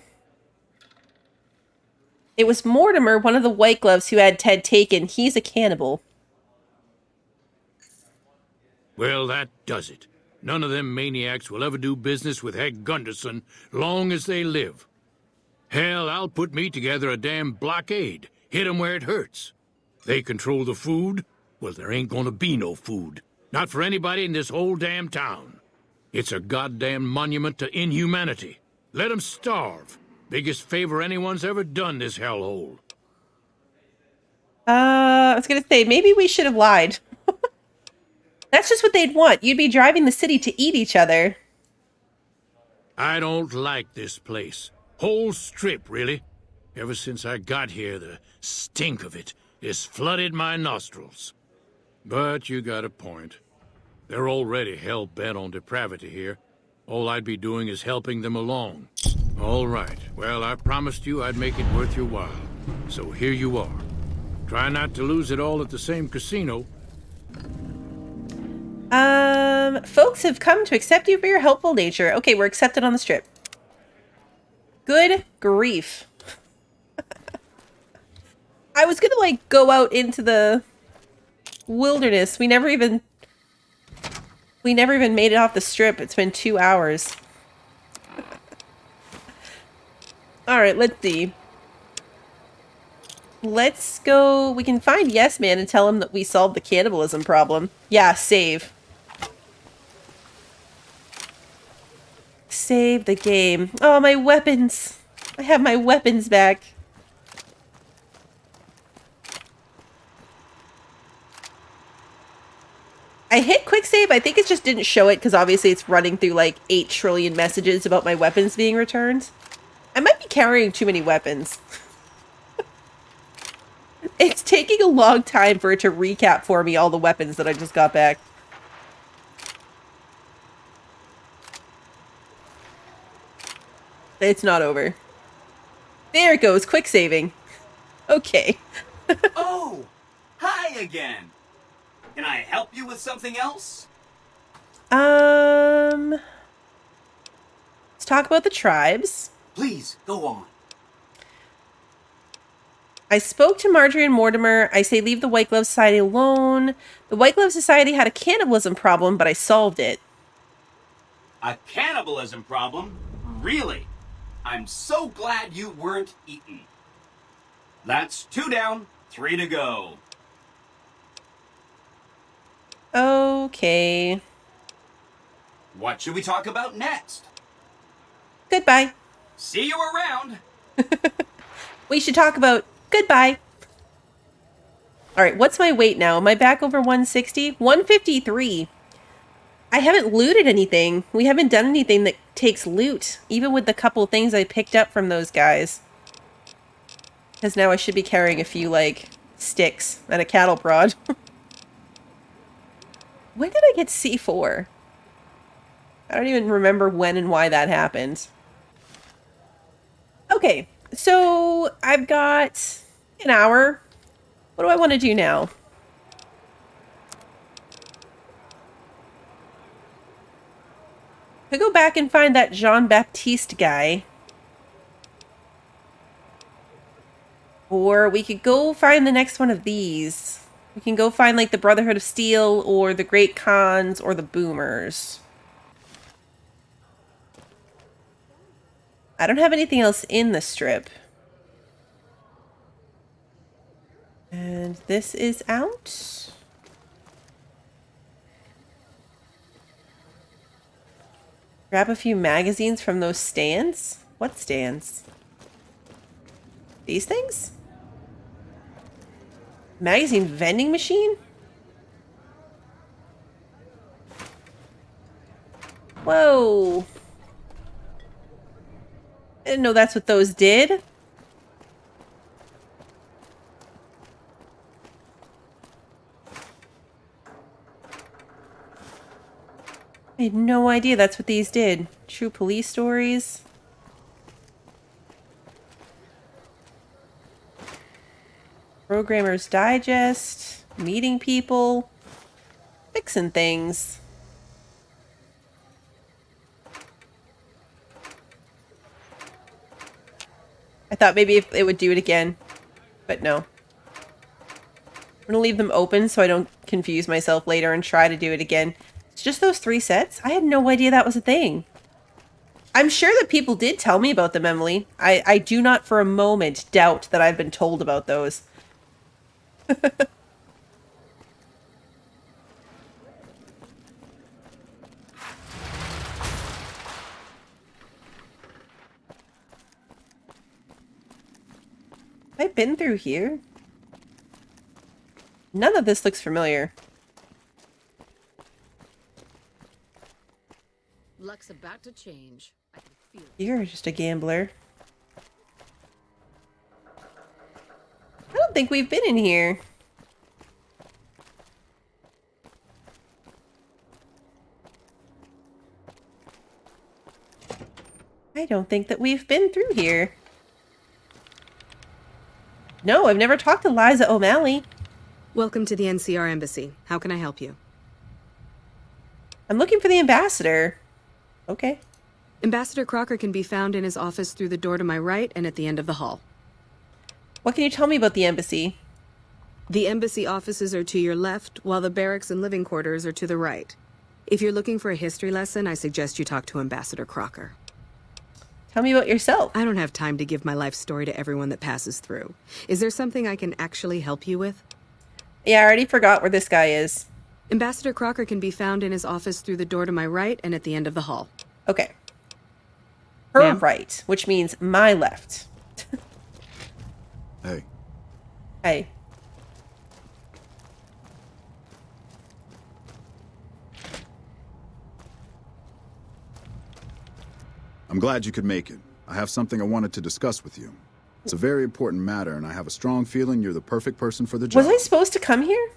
S1: was Mortimer, one of the White Gloves, who had Ted taken. He's a cannibal.
S13: Well, that does it. None of them maniacs will ever do business with Heck Gunderson long as they live. Hell, I'll put me together a damn blockade. Hit 'em where it hurts. They control the food? Well, there ain't gonna be no food. Not for anybody in this whole damn town. It's a goddamn monument to inhumanity. Let 'em starve. Biggest favor anyone's ever done this hellhole.
S1: I was gonna say, maybe we should have lied. That's just what they'd want. You'd be driving the city to eat each other.
S13: I don't like this place. Whole strip, really. Ever since I got here, the stink of it has flooded my nostrils. But you got a point. They're already hell-bent on depravity here. All I'd be doing is helping them along. All right. Well, I promised you I'd make it worth your while. So here you are. Try not to lose it all at the same casino.
S1: Folks have come to accept you for your helpful nature. Okay, we're accepted on the strip. Good grief. I was gonna, like, go out into the wilderness. We never even made it off the strip. It's been 2 hours. Alright, let's see. Let's go... We can find Yes Man and tell him that we solved the cannibalism problem. Yeah, save. Save the game. Oh, my weapons. I have my weapons back. I hit quick save. I think it just didn't show it because obviously it's running through like 8 trillion messages about my weapons being returned. I might be carrying too many weapons. It's taking a long time for it to recap for me all the weapons that I just got back. It's not over. There it goes, quick saving. Okay.
S11: Oh! Hi again. Can I help you with something else?
S1: Let's talk about the tribes.
S11: Please, go on.
S1: I spoke to Marjorie and Mortimer. I say leave the White Glove Society alone. The White Glove Society had a cannibalism problem, but I solved it.
S11: A cannibalism problem? Really? I'm so glad you weren't eaten. That's 2 down, 3 to go.
S1: Okay.
S11: What should we talk about next?
S1: Goodbye.
S11: See you around.
S1: We should talk about goodbye. All right, what's my weight now? Am I back over 160? 153. I haven't looted anything. We haven't done anything that takes loot, even with the couple things I picked up from those guys. Because now I should be carrying a few, like, sticks and a cattle prod. When did I get C4? I don't even remember when and why that happened. Okay, so I've got an hour. What do I want to do now? I go back and find that Jean-Baptiste guy. Or we could go find the next one of these. We can go find like the Brotherhood of Steel or the Great Khans or the Boomers. I don't have anything else in the strip. And this is out. Grab a few magazines from those stands? What stands? These things? Magazine vending machine? Whoa. I didn't know that's what those did. I had no idea that's what these did. True police stories. Programmer's Digest. Meeting people. Fixing things. I thought maybe if it would do it again, but no. I'm gonna leave them open so I don't confuse myself later and try to do it again. It's just those 3 sets? I had no idea that was a thing. I'm sure that people did tell me about them, Emily. I do not for a moment doubt that I've been told about those. Have I been through here? None of this looks familiar.
S2: Luck's about to change. I can feel it.
S1: You're just a gambler. I don't think we've been in here. I don't think that we've been through here. No, I've never talked to Liza O'Malley.
S21: Welcome to the NCR Embassy. How can I help you?
S1: I'm looking for the ambassador. Okay.
S21: Ambassador Crocker can be found in his office through the door to my right and at the end of the hall.
S1: What can you tell me about the embassy?
S21: The embassy offices are to your left, while the barracks and living quarters are to the right. If you're looking for a history lesson, I suggest you talk to Ambassador Crocker.
S1: Tell me about yourself.
S21: I don't have time to give my life story to everyone that passes through. Is there something I can actually help you with?
S1: Yeah, I already forgot where this guy is.
S21: Ambassador Crocker can be found in his office through the door to my right and at the end of the hall.
S1: Okay. Her right, which means my left.
S5: Hey.
S1: Hey.
S5: I'm glad you could make it. I have something I wanted to discuss with you. It's a very important matter, and I have a strong feeling you're the perfect person for the job.
S1: Was I supposed to come here?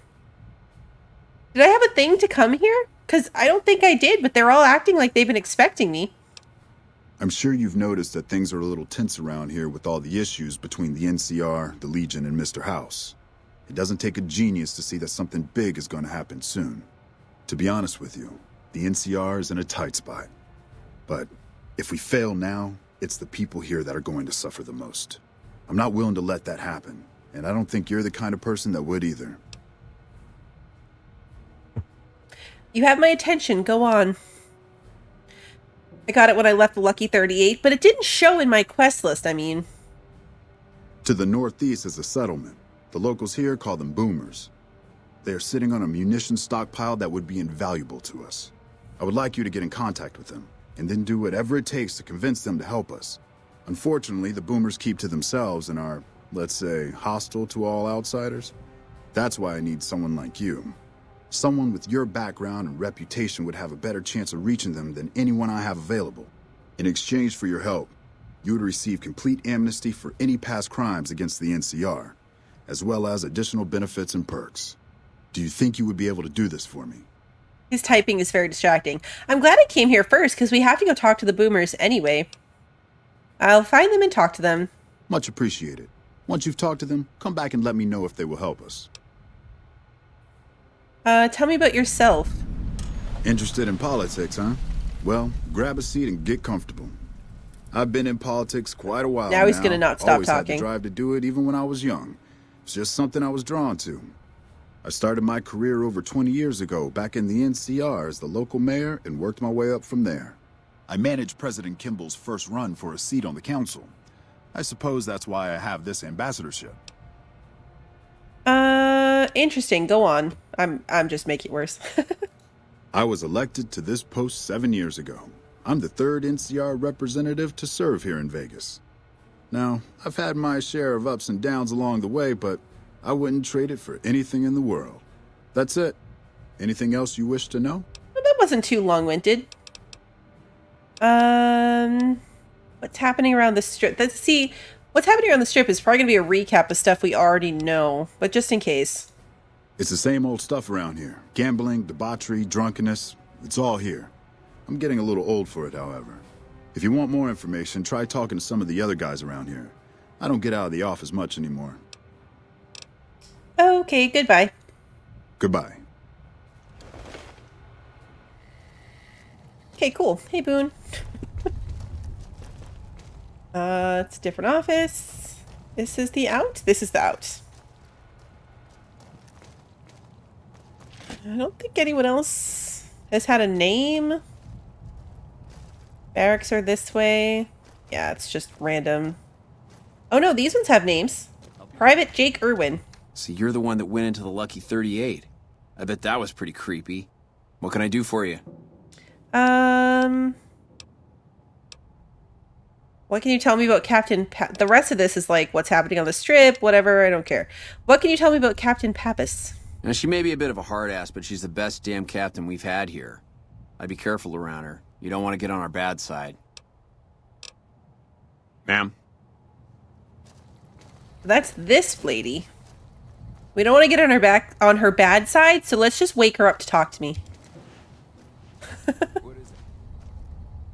S1: Did I have a thing to come here? Because I don't think I did, but they're all acting like they've been expecting me.
S5: I'm sure you've noticed that things are a little tense around here with all the issues between the NCR, the Legion, and Mr. House. It doesn't take a genius to see that something big is going to happen soon. To be honest with you, the NCR is in a tight spot. But if we fail now, it's the people here that are going to suffer the most. I'm not willing to let that happen, and I don't think you're the kind of person that would either.
S1: You have my attention. Go on. I got it when I left the Lucky 38, but it didn't show in my quest list, I mean.
S5: To the northeast is a settlement. The locals here call them boomers. They are sitting on a munitions stockpile that would be invaluable to us. I would like you to get in contact with them, and then do whatever it takes to convince them to help us. Unfortunately, the boomers keep to themselves and are, let's say, hostile to all outsiders. That's why I need someone like you. Someone with your background and reputation would have a better chance of reaching them than anyone I have available. In exchange for your help, you would receive complete amnesty for any past crimes against the NCR, as well as additional benefits and perks. Do you think you would be able to do this for me?
S1: His typing is very distracting. I'm glad I came here first, because we have to go talk to the boomers anyway. I'll find them and talk to them.
S5: Much appreciated. Once you've talked to them, come back and let me know if they will help us.
S1: Tell me about yourself.
S5: Interested in politics, huh? Well, grab a seat and get comfortable. I've been in politics quite a while now.
S1: Now he's gonna not stop
S5: Always
S1: talking.
S5: Had the drive to do it even when I was young. It's just something I was drawn to. I started my career over 20 years ago back in the NCR as the local mayor and worked my way up from there. I managed President Kimball's first run for a seat on the council. I suppose that's why I have this ambassadorship.
S1: Interesting. Go on. I'm just making it worse.
S5: I was elected to this post 7 years ago. I'm the third NCR representative to serve here in Vegas. Now, I've had my share of ups and downs along the way, but I wouldn't trade it for anything in the world. That's it. Anything else you wish to know?
S1: Well, that wasn't too long-winded. What's happening around the strip? What's happening around the strip is probably going to be a recap of stuff we already know, but just in case.
S5: It's the same old stuff around here. Gambling, debauchery, drunkenness. It's all here. I'm getting a little old for it, however. If you want more information, try talking to some of the other guys around here. I don't get out of the office much anymore.
S1: Okay, goodbye.
S5: Goodbye.
S1: Okay, cool. Hey, Boone. It's a different office. This is the out? This is the out. I don't think anyone else has had a name. Barracks are this way. Yeah, it's just random. Oh no, these ones have names. Private Jake Irwin.
S10: So you're the one that went into the Lucky 38. I bet that was pretty creepy. What can I do for you?
S1: What can you tell me about Captain the rest of this is like what's happening on the strip, whatever, I don't care. What can you tell me about Captain Pappas?
S10: Now, she may be a bit of a hard ass, but she's the best damn captain we've had here. I'd be careful around her. You don't want to get on our bad side. Ma'am?
S1: That's this lady. We don't want to get on her bad side, so let's just wake her up to talk to me.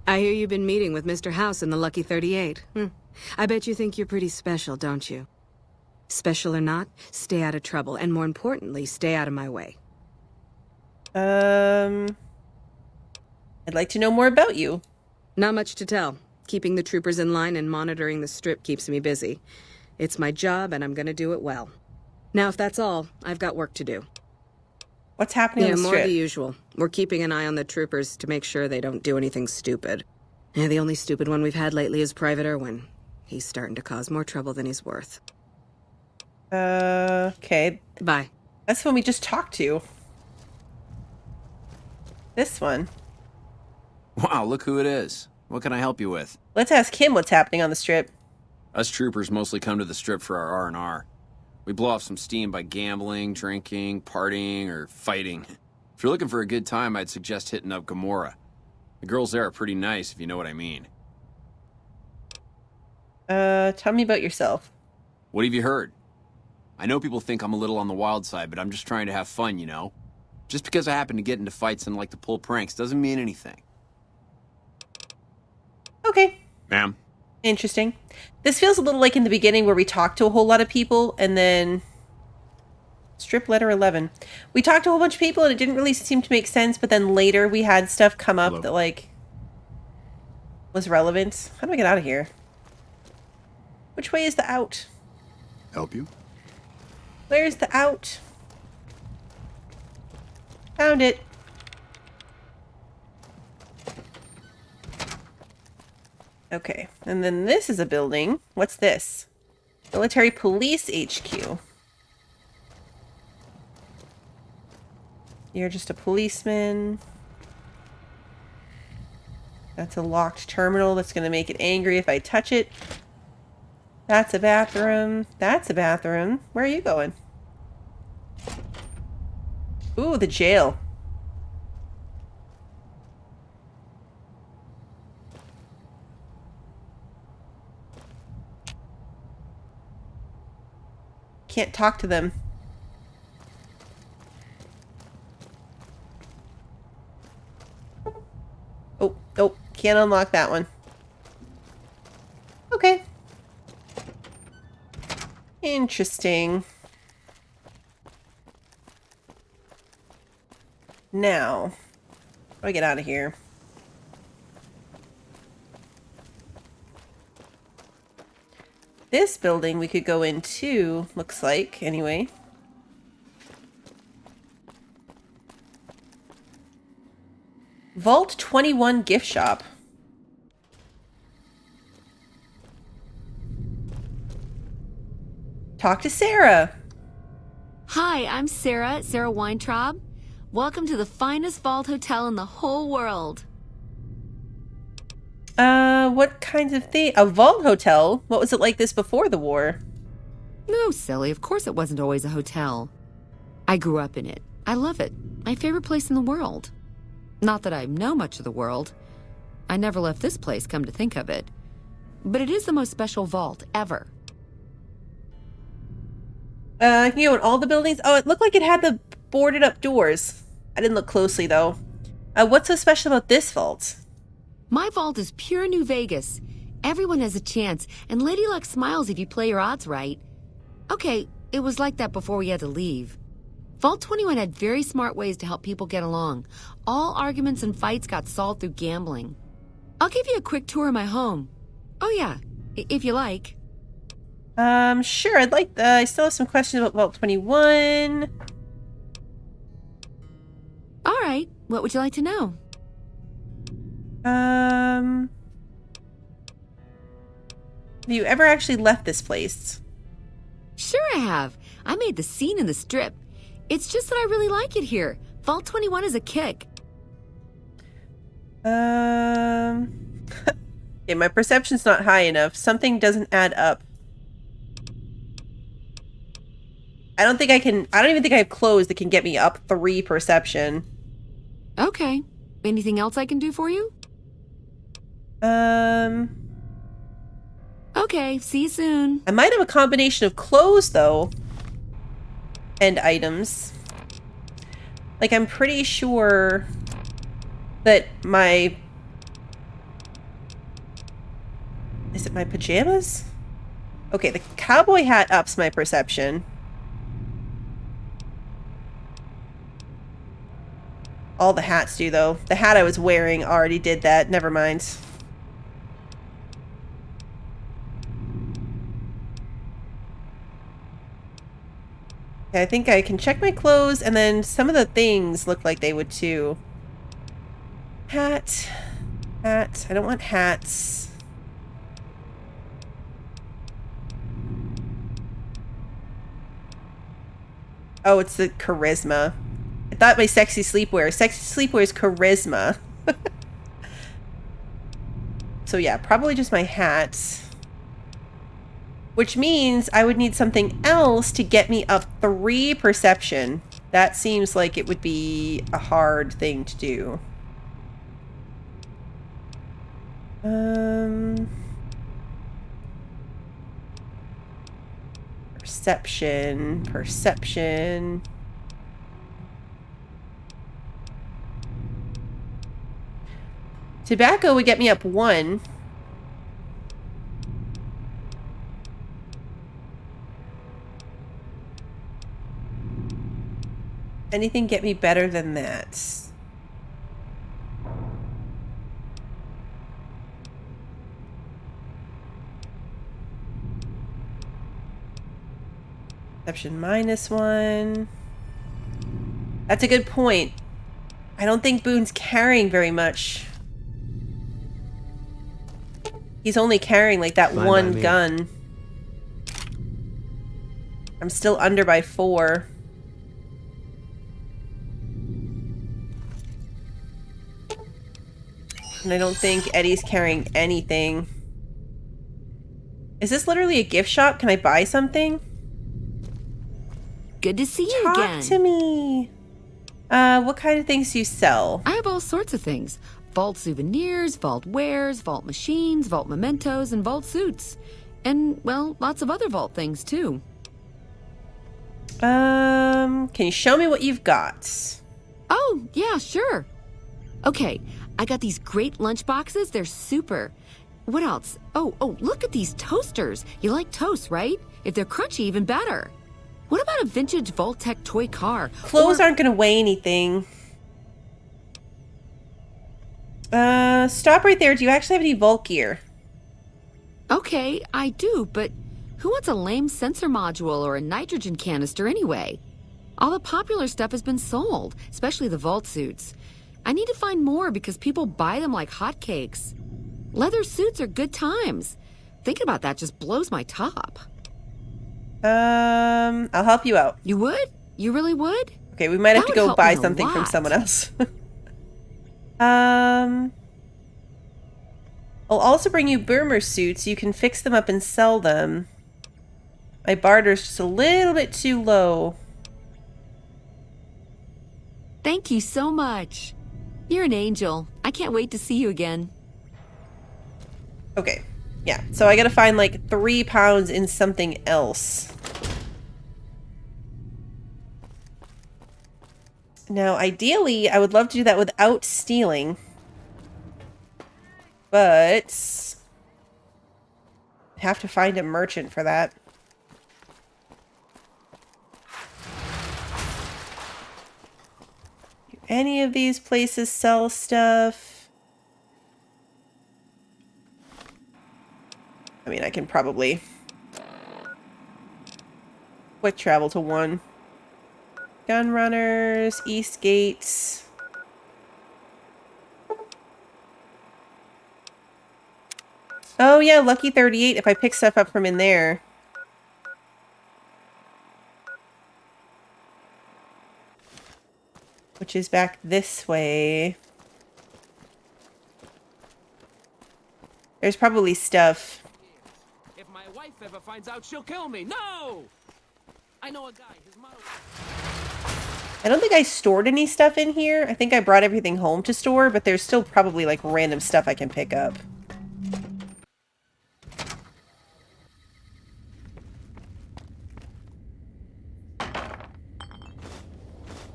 S21: I hear you've been meeting with Mr. House in the Lucky 38. I bet you think you're pretty special, don't you? Special or not, stay out of trouble, and more importantly, stay out of my way.
S1: I'd like to know more about you.
S21: Not much to tell. Keeping the troopers in line and monitoring the strip keeps me busy. It's my job, and I'm gonna do it well. Now, if that's all, I've got work to do.
S1: What's happening on the strip?
S21: More of the usual. We're keeping an eye on the troopers to make sure they don't do anything stupid. And the only stupid one we've had lately is Private Irwin. He's starting to cause more trouble than he's worth.
S1: Okay.
S21: Bye.
S1: That's the one we just talked to. This one.
S10: Wow, look who it is. What can I help you with?
S1: Let's ask him what's happening on the strip.
S10: Us troopers mostly come to the strip for our R&R. We blow off some steam by gambling, drinking, partying, or fighting. If you're looking for a good time, I'd suggest hitting up Gamora. The girls there are pretty nice, if you know what I mean.
S1: Tell me about yourself.
S10: What have you heard? I know people think I'm a little on the wild side, but I'm just trying to have fun, you know? Just because I happen to get into fights and like to pull pranks doesn't mean anything.
S1: Okay.
S10: Ma'am?
S1: Interesting. This feels a little like in the beginning where we talked to a whole lot of people and then Strip letter 11. We talked to a whole bunch of people and it didn't really seem to make sense, but then later we had stuff come up that, like, was relevant. How do I get out of here? Which way is the out?
S5: Help you?
S1: Where's the out? Found it. Okay, and then this is a building. What's this? Military Police HQ. You're just a policeman. That's a locked terminal that's going to make it angry if I touch it. That's a bathroom. That's a bathroom. Where are you going? Ooh, the jail. Can't talk to them. Oh, can't unlock that one. Okay. Interesting. Now, how do I get out of here? This building we could go into, looks like, anyway. Vault 21 gift shop. Talk to Sarah.
S3: Hi, I'm Sarah Weintraub. Welcome to the finest vault hotel in the whole world.
S1: What kinds of thing? A vault hotel? What was it like this before the war?
S2: No, silly. Of course it wasn't always a hotel. I grew up in it. I love it. My favorite place in the world. Not that I know much of the world. I never left this place, come to think of it. But it is the most special vault ever.
S1: You know, in all the buildings? Oh, it looked like it had the boarded up doors. I didn't look closely, though. What's so special about this vault?
S2: My vault is pure New Vegas. Everyone has a chance, and Lady Luck smiles if you play your odds right. Okay, it was like that before we had to leave. Vault 21 had very smart ways to help people get along. All arguments and fights got solved through gambling. I'll give you a quick tour of my home. Oh yeah, if you like.
S1: Sure, I'd like, I still have some questions about Vault 21.
S2: All right, what would you like to know?
S1: Have you ever actually left this place?
S2: Sure I have. I made the scene in the Strip. It's just that I really like it here. Vault 21 is a kick.
S1: Okay, my perception's not high enough. Something doesn't add up. I don't even think I have clothes that can get me up 3 perception.
S2: Okay. Anything else I can do for you? Okay, see you soon.
S1: I might have a combination of clothes, though. And items. Like, I'm pretty sure that my... Is it my pajamas? Okay, the cowboy hat ups my perception. All the hats do, though. The hat I was wearing already did that. Never mind. Okay, I think I can check my clothes, and then some of the things look like they would, too. Hat. Hat. I don't want hats. Oh, it's the charisma. I thought my sexy sleepwear. Sexy sleepwear is charisma. So yeah, probably just my hat. Which means I would need something else to get me up 3 perception. That seems like it would be a hard thing to do. Perception. Tobacco would get me up 1. Anything get me better than that? Perception -1. That's a good point. I don't think Boone's carrying very much. He's only carrying like that one gun. I'm still under by 4. And I don't think Eddie's carrying anything. Is this literally a gift shop? Can I buy something?
S3: Good to see you again.
S1: Talk to me. What kind of things do you sell?
S3: I have all sorts of things. Vault souvenirs, vault wares, vault machines, vault mementos, and vault suits. And, well, lots of other vault things, too.
S1: Can you show me what you've got?
S3: Oh, yeah, sure. Okay, I got these great lunch boxes. They're super. What else? Oh, look at these toasters. You like toast, right? If they're crunchy, even better. What about a vintage Vault-Tec toy car?
S1: Clothes aren't going to weigh anything. Stop right there. Do you actually have any Vault gear?
S3: Okay, I do, but who wants a lame sensor module or a nitrogen canister anyway? All the popular stuff has been sold, especially the Vault suits. I need to find more because people buy them like hotcakes. Leather suits are good times. Thinking about that just blows my top.
S1: I'll help you out.
S3: You would? You really would?
S1: Okay, we might have
S3: That
S1: to
S3: would
S1: go
S3: help
S1: buy
S3: me a
S1: something from
S3: lot.
S1: someone else. I'll also bring you boomer suits. You can fix them up and sell them. My barter's just a little bit too low.
S3: Thank you so much. You're an angel. I can't wait to see you again.
S1: Okay. Yeah, so I gotta find like 3 pounds in something else. Now, ideally, I would love to do that without stealing. But I have to find a merchant for that. Do any of these places sell stuff? I mean, I can probably quick travel to one. Gun runners, East Gates. Oh yeah, Lucky 38 if I pick stuff up from in there. Which is back this way. There's probably stuff.
S6: If my wife ever finds out, she'll kill me. No! I know a guy, his motto...
S1: I don't think I stored any stuff in here. I think I brought everything home to store, but there's still probably like random stuff I can pick up.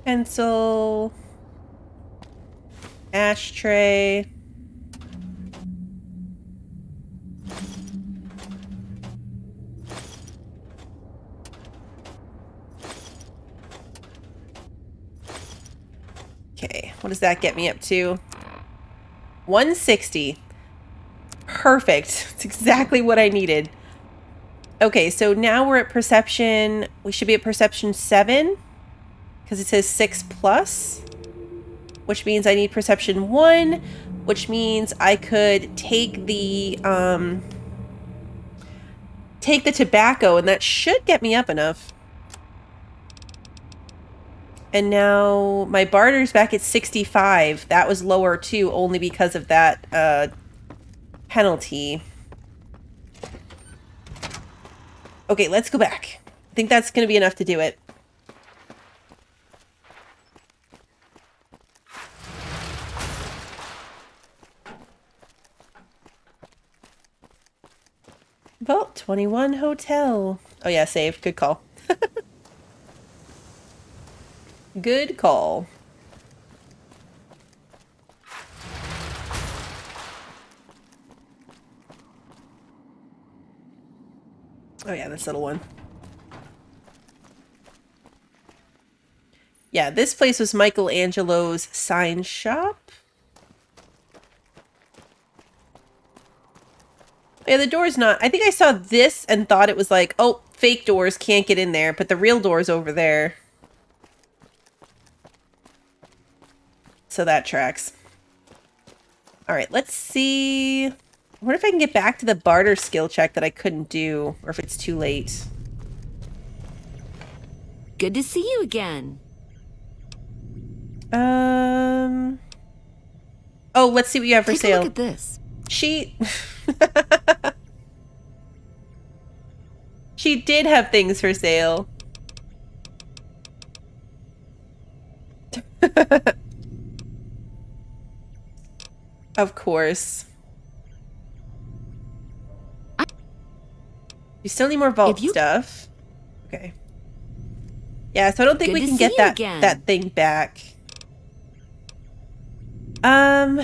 S1: Pencil. Ashtray. Okay, what does that get me up to? 160. Perfect. It's exactly what I needed. Okay, so now we're at perception. We should be at perception 7 because it says 6+, which means I need perception 1, which means I could take the tobacco, and that should get me up enough. And now my barter's back at 65. That was lower too, only because of that penalty. Okay, let's go back. I think that's going to be enough to do it. Vault 21 Hotel. Oh yeah, save. Good call. Good call. Oh yeah, this little one. Yeah, this place was Michelangelo's sign shop. Yeah, the door's not... I think I saw this and thought it was like, oh, fake doors, can't get in there, but the real door's over there. So that tracks. Alright, let's see... I wonder if I can get back to the barter skill check that I couldn't do, or if it's too late.
S3: Good to see you again.
S1: Oh, let's see what you have for sale.
S3: Take a look at this.
S1: She did have things for sale. Of course. You still need more vault stuff. Okay. Yeah, so I don't think we can get that thing back. Are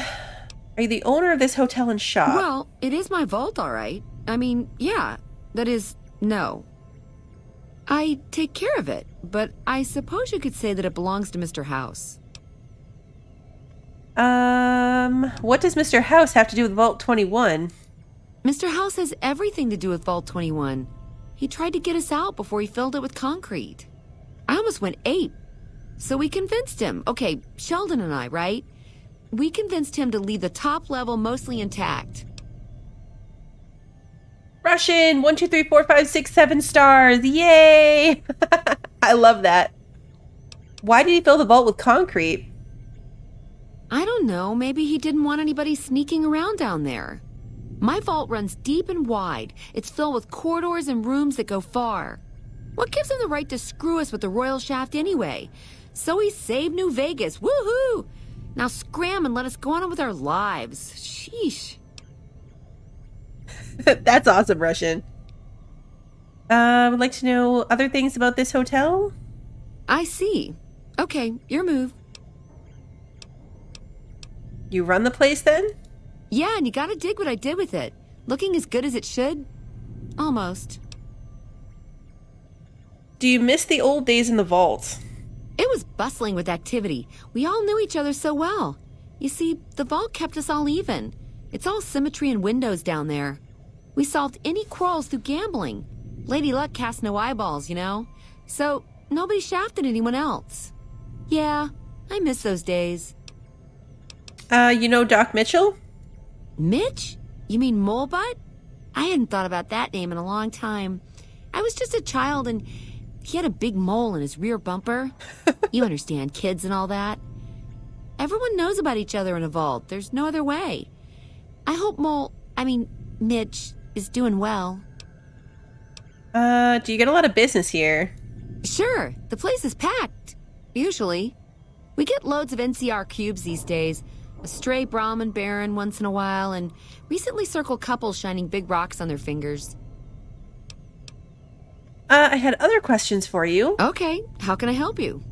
S1: you the owner of this hotel and shop?
S3: Well, it is my vault, all right. I mean, yeah. That is, no. I take care of it, but I suppose you could say that it belongs to Mr. House.
S1: What does Mr. House have to do with Vault 21?
S3: Mr. House has everything to do with Vault 21. He tried to get us out before he filled it with concrete. I almost went ape. So we convinced him. Okay, Sheldon and I, right? We convinced him to leave the top level mostly intact.
S1: Russian! 1, 2, 3, 4, 5, 6, 7 stars! Yay! I love that. Why did he fill the vault with concrete?
S3: I don't know. Maybe he didn't want anybody sneaking around down there. My vault runs deep and wide. It's filled with corridors and rooms that go far. What gives him the right to screw us with the royal shaft anyway? So he saved New Vegas. Woohoo! Now scram and let us go on with our lives. Sheesh.
S1: That's awesome, Russian. I would like to know other things about this hotel.
S3: I see. Okay, your move.
S1: You run the place then?
S3: Yeah, and you gotta dig what I did with it. Looking as good as it should. Almost.
S1: Do you miss the old days in the vault?
S3: It was bustling with activity. We all knew each other so well. You see, the vault kept us all even. It's all symmetry and windows down there. We solved any quarrels through gambling. Lady Luck cast no eyeballs, you know? So, nobody shafted anyone else. Yeah, I miss those days.
S1: You know Doc Mitchell?
S3: Mitch? You mean Molebutt? I hadn't thought about that name in a long time. I was just a child and he had a big mole in his rear bumper. You understand, kids and all that. Everyone knows about each other in a vault. There's no other way. I hope Mitch is doing well.
S1: Do you get a lot of business here?
S3: Sure. The place is packed. Usually. We get loads of NCR cubes these days. A stray Brahmin baron once in a while, and recently circled couples shining big rocks on their fingers.
S1: I had other questions for you.
S3: Okay. How can I help you?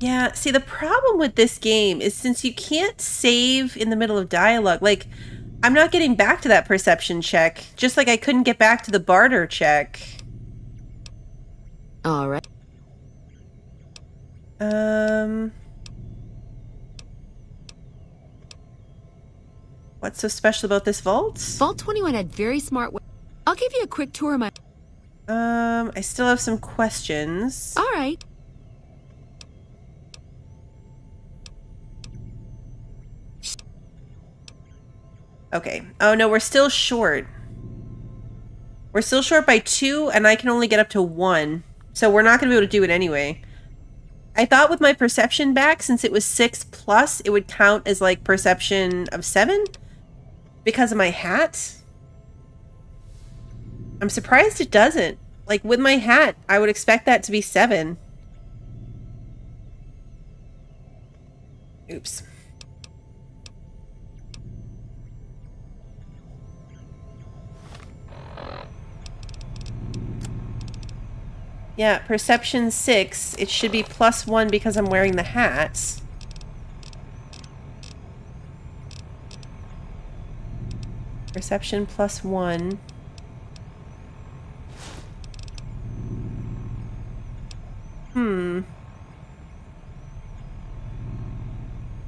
S1: Yeah, see, the problem with this game is since you can't save in the middle of dialogue, like, I'm not getting back to that perception check, just like I couldn't get back to the barter check.
S3: All right.
S1: What's so special about this vault?
S3: Vault 21 had very smart... I'll give you a quick tour of my...
S1: I still have some questions.
S3: All right.
S1: Okay. Oh, no, we're still short. We're still short by 2, and I can only get up to 1. So we're not going to be able to do it anyway. I thought with my perception back, since it was 6+, it would count as, like, perception of 7? Because of my hat? I'm surprised it doesn't. Like, with my hat, I would expect that to be 7. Oops. Yeah, perception 6. It should be +1 because I'm wearing the hat. Perception +1.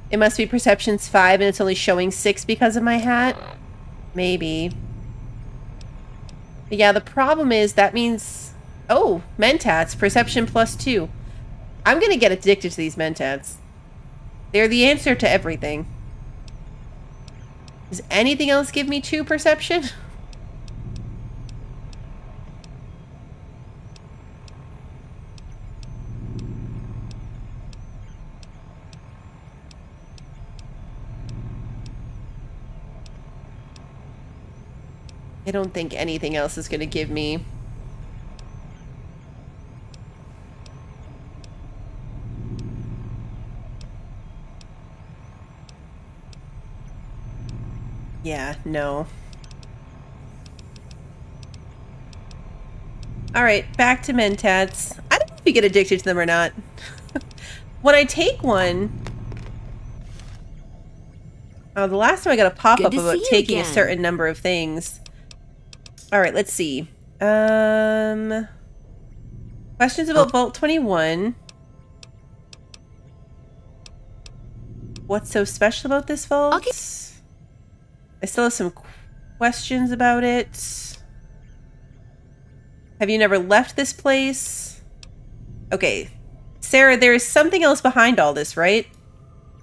S1: It must be perception's 5 and it's only showing 6 because of my hat? Maybe. But yeah, the problem is that means... Oh, mentats. Perception +2. I'm gonna get addicted to these mentats. They're the answer to everything. Does anything else give me 2 perception? I don't think anything else is going to give me. Yeah, no. Alright, back to mentats. I don't know if you get addicted to them or not. When I take one... Oh, the last time I got a pop-up about taking a certain number of things. Alright, let's see. Questions about Vault 21. What's so special about this vault? Okay. I still have some questions about it. Have you never left this place? Okay. Sarah, there is something else behind all this, right?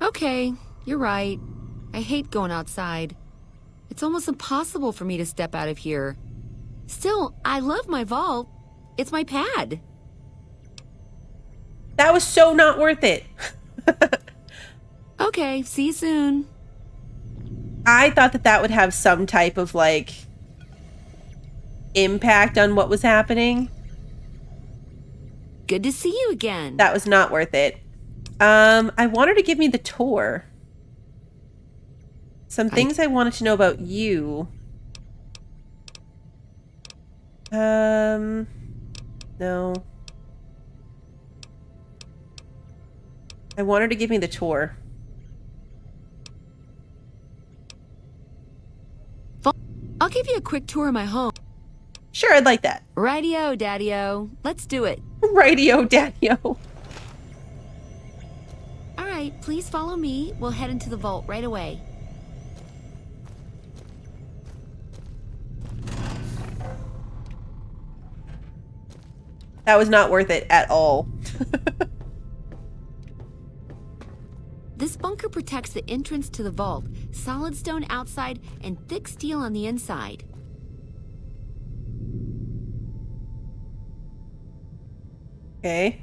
S3: Okay, you're right. I hate going outside. It's almost impossible for me to step out of here. Still, I love my vault. It's my pad.
S1: That was so not worth it.
S3: Okay, see you soon.
S1: I thought that that would have some type of, like, impact on what was happening.
S3: Good to see you again.
S1: That was not worth it. I want her to give me the tour. Some things I wanted to know about you. No. I want her to give me the tour.
S3: I'll give you a quick tour of my home.
S1: Sure, I'd like that.
S3: Rightio, Daddy-o. Let's do it.
S1: Rightio, Daddy-o.
S3: All right, please follow me. We'll head into the vault right away.
S1: That was not worth it at all.
S3: This bunker protects the entrance to the vault. Solid stone outside and thick steel on the inside.
S1: Okay.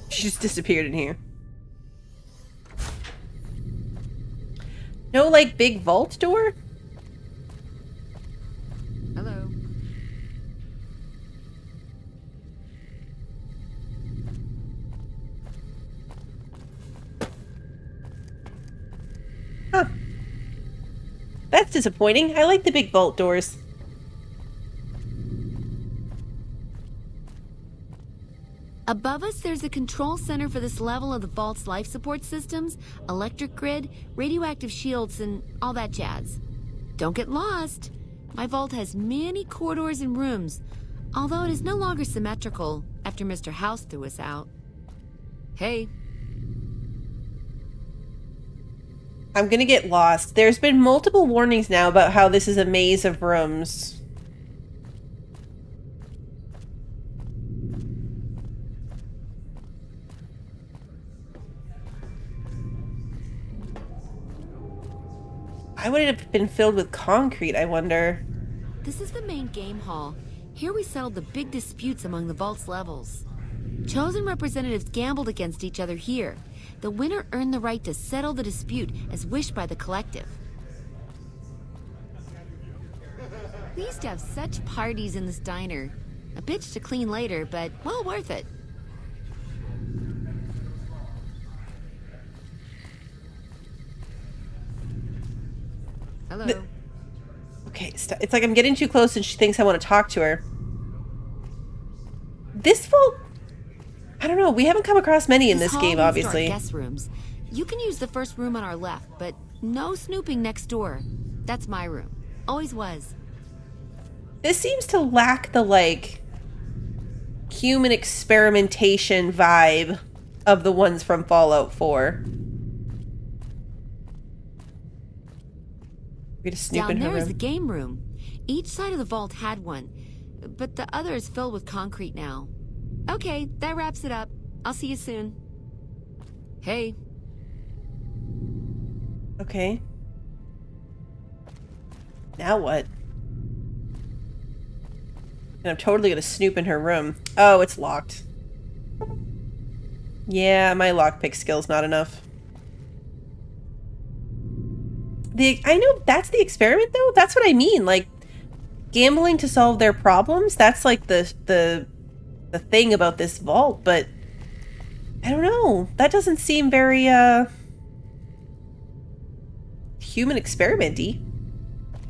S1: She just disappeared in here. No, like, big vault door?
S3: Hello.
S1: Huh. That's disappointing. I like the big vault doors.
S3: Above us, there's a control center for this level of the vault's life support systems, electric grid, radioactive shields, and all that jazz. Don't get lost. My vault has many corridors and rooms, although it is no longer symmetrical after Mr. House threw us out. Hey.
S1: I'm gonna get lost. There's been multiple warnings now about how this is a maze of rooms. Why would it have been filled with concrete, I wonder?
S3: This is the main game hall. Here we settled the big disputes among the vault's levels. Chosen representatives gambled against each other here. The winner earned the right to settle the dispute as wished by the collective. We used to have such parties in this diner. A bitch to clean later, but well worth it. Hello.
S1: Okay, it's like I'm getting too close and she thinks I want to talk to her. This vault... I don't know. We haven't come across many in this game, obviously.
S3: Guest rooms. You can use the first room on our left, but no snooping next door. That's my room. Always was.
S1: This seems to lack the, like, human experimentation vibe of the ones from Fallout 4. We're gonna snoop in her room.
S3: Down there is the game room. Each side of the vault had one, but the other is filled with concrete now. Okay, that wraps it up. I'll see you soon. Hey.
S1: Okay. Now what? And I'm totally gonna snoop in her room. Oh, it's locked. Yeah, my lockpick skill's not enough. I know that's the experiment though. That's what I mean. Like gambling to solve their problems. That's like the thing about this vault, but I don't know. That doesn't seem very human experiment-y.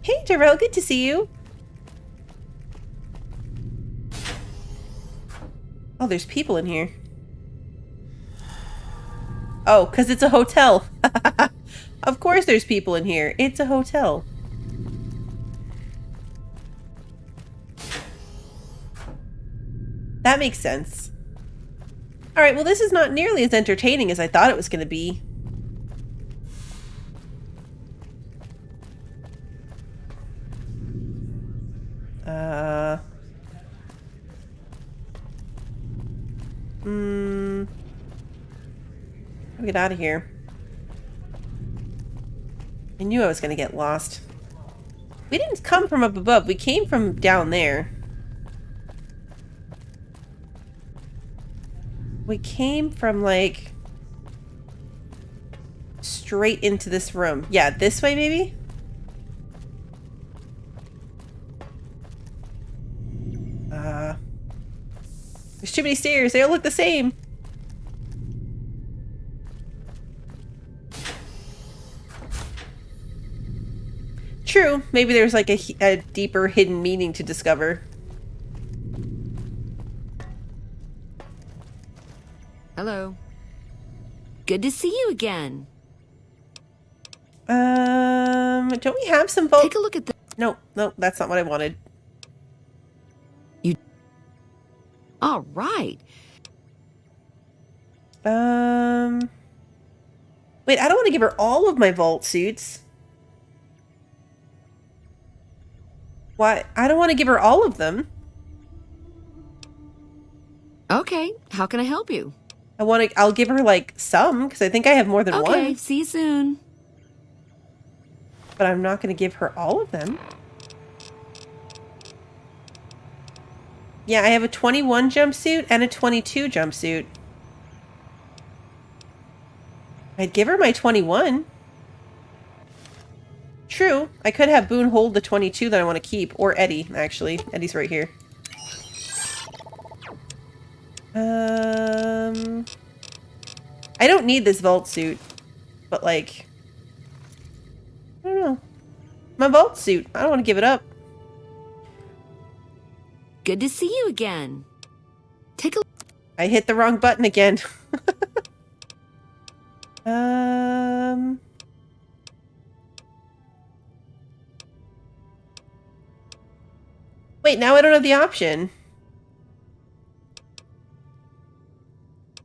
S1: Hey, Darrell, good to see you. Oh, there's people in here. Oh, because it's a hotel. Of course there's people in here. It's a hotel. That makes sense. Alright, well this is not nearly as entertaining as I thought it was going to be. Get out of here. I knew I was going to get lost. We didn't come from up above. We came from down there. We came from, like, straight into this room. Yeah, this way, maybe? There's too many stairs. They all look the same. True. Maybe there's like a deeper hidden meaning to discover.
S3: Hello. Good to see you again.
S1: Don't we have some vault?
S3: Take a look at the...
S1: No, that's not what I wanted.
S3: All right.
S1: Wait, I don't want to give her all of my vault suits. Why? I don't want to give her all of them.
S3: Okay, how can I help you?
S1: I'll give her like some, because I think I have more than one.
S3: Okay, see you soon.
S1: But I'm not going to give her all of them. Yeah, I have a 21 jumpsuit and a 22 jumpsuit. I'd give her my 21. True, I could have Boone hold the 22 that I want to keep, or Eddie, actually. Eddie's right here. I don't need this vault suit, but like, I don't know. My vault suit, I don't want to give it up.
S3: Good to see you again. Take a...
S1: I hit the wrong button again. Wait, now I don't have the option.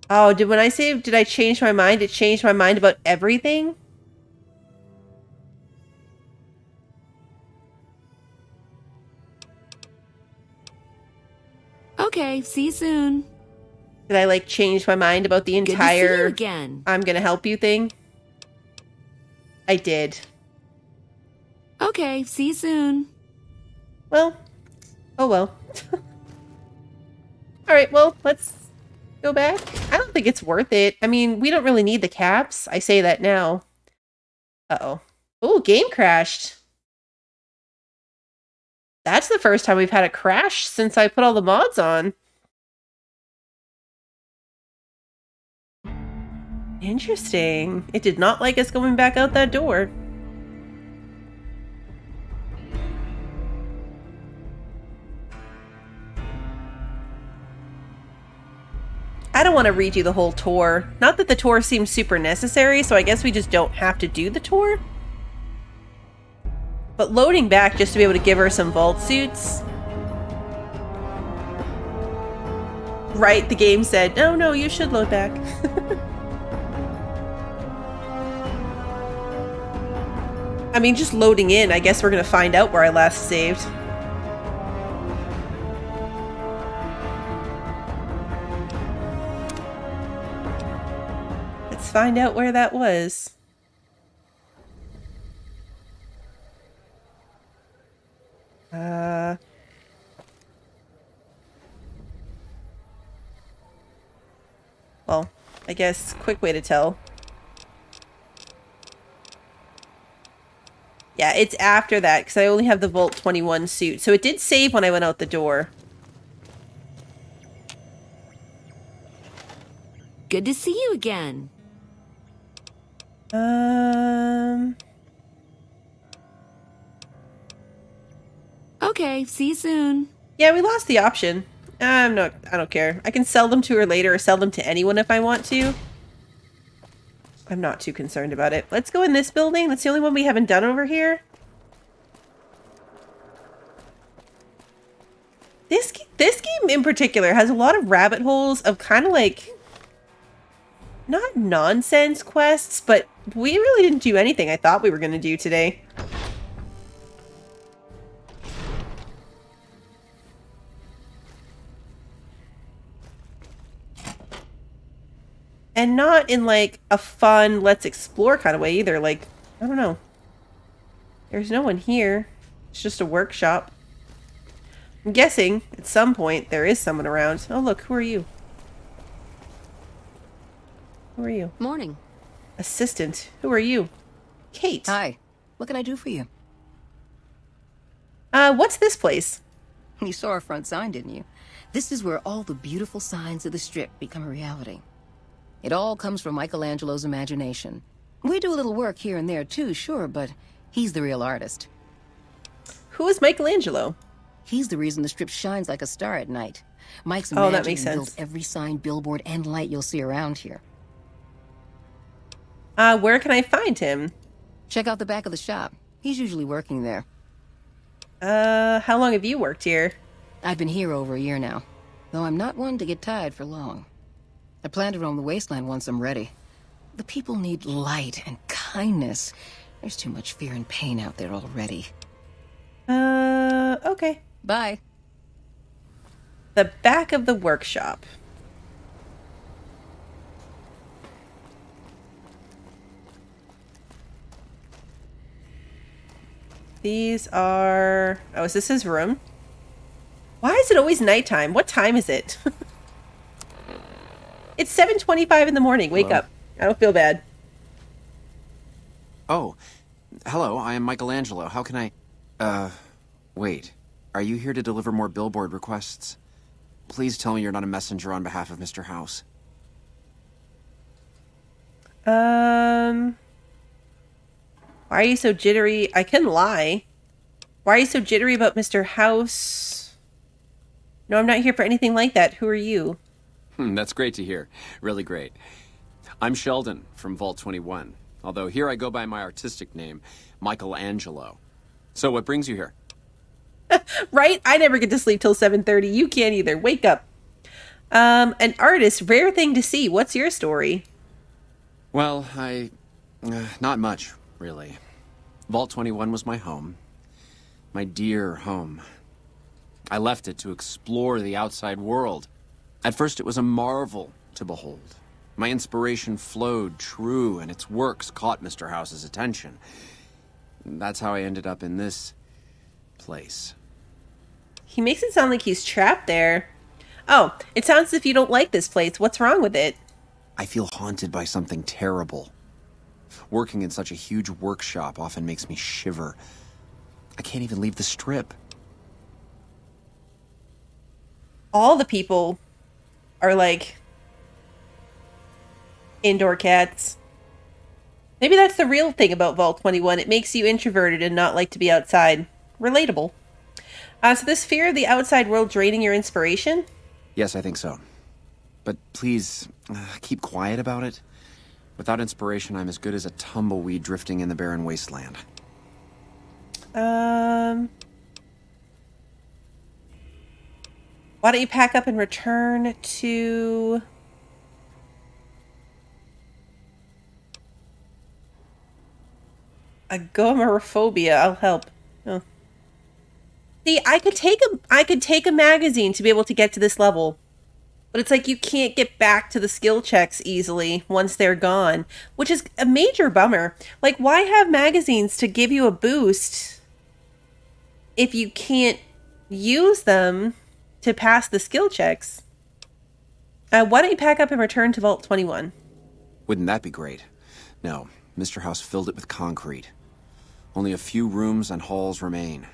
S1: Oh, when I say, did I change my mind? It changed my mind about everything?
S3: Okay, see you soon.
S1: Did I, like, change my mind about the entire...
S3: Good to see you again.
S1: I'm gonna help you thing? I did.
S3: Okay, see you soon.
S1: Well, oh well. Alright, well, let's go back. I don't think it's worth it. I mean, we don't really need the caps. I say that now. Uh-oh. Oh, game crashed. That's the first time we've had a crash since I put all the mods on. Interesting. It did not like us going back out that door. I don't want to redo the whole tour. Not that the tour seems super necessary, so I guess we just don't have to do the tour. But loading back just to be able to give her some vault suits. Right, the game said, oh no, you should load back. I mean, just loading in, I guess we're going to find out where I last saved. Let's find out where that was. Well, I guess quick way to tell. Yeah, it's after that, because I only have the Vault 21 suit. So it did save when I went out the door.
S3: Good to see you again. Okay, see you soon.
S1: Yeah, we lost the option. I don't care. I can sell them to her later or sell them to anyone if I want to. I'm not too concerned about it. Let's go in this building. That's the only one we haven't done over here. This game in particular has a lot of rabbit holes of kind of like, not nonsense quests, but we really didn't do anything I thought we were going to do today. And not in like a fun, let's explore kind of way either. Like, I don't know. There's no one here. It's just a workshop. I'm guessing at some point there is someone around. Oh, look, who are you? Who are you?
S7: Morning.
S1: Assistant. Who are you? Kate.
S7: Hi. What can I do for you?
S1: What's this place?
S7: You saw our front sign, didn't you? This is where all the beautiful signs of the Strip become a reality. It all comes from Michelangelo's imagination. We do a little work here and there too, sure, but he's the real artist.
S1: Who is Michelangelo?
S7: He's the reason the Strip shines like a star at night. Mike's
S1: that makes sense.
S7: built every sign, billboard, and light you'll see around here.
S1: Where can I find him?
S7: Check out the back of the shop. He's usually working there.
S1: How long have you worked here?
S7: I've been here over a year now, though I'm not one to get tired for long. I plan to roam the wasteland once I'm ready. The people need light and kindness. There's too much fear and pain out there already.
S1: Okay.
S7: Bye.
S1: The back of the workshop. These are... Oh, is this his room? Why is it always nighttime? What time is it? It's 7:25 in the morning. Wake up. I don't feel bad.
S12: Oh, hello, I am Michelangelo. How can I... wait. Are you here to deliver more billboard requests? Please tell me you're not a messenger on behalf of Mr. House.
S1: Why are you so jittery? I can lie. Why are you so jittery about Mr. House? No, I'm not here for anything like that. Who are you?
S12: That's great to hear. Really great. I'm Sheldon from Vault 21, although here I go by my artistic name, Michelangelo. So what brings you here?
S1: Right? I never get to sleep till 7:30. You can't either. Wake up. An artist, rare thing to see. What's your story?
S12: Well, not much, really. Vault 21 was my home. My dear home. I left it to explore the outside world. At first it was a marvel to behold. My inspiration flowed true, and its works caught Mr. House's attention. That's how I ended up in this place.
S1: He makes it sound like he's trapped there. Oh, it sounds as if you don't like this place. What's wrong with it?
S12: I feel haunted by something terrible. Working in such a huge workshop often makes me shiver. I can't even leave the Strip.
S1: All the people are like indoor cats. Maybe that's the real thing about Vault 21. It makes you introverted and not like to be outside. Relatable. So this fear of the outside world draining your inspiration?
S12: Yes, I think so. But please, keep quiet about it. Without inspiration, I'm as good as a tumbleweed drifting in the barren wasteland.
S1: Why don't you pack up and return to... Agoraphobia. I'll help. Oh. See, I could take a magazine to be able to get to this level. But it's like you can't get back to the skill checks easily once they're gone, which is a major bummer. Like, why have magazines to give you a boost if you can't use them to pass the skill checks? Why don't you pack up and return to Vault 21?
S12: Wouldn't that be great? No, Mr. House filled it with concrete. Only a few rooms and halls remain.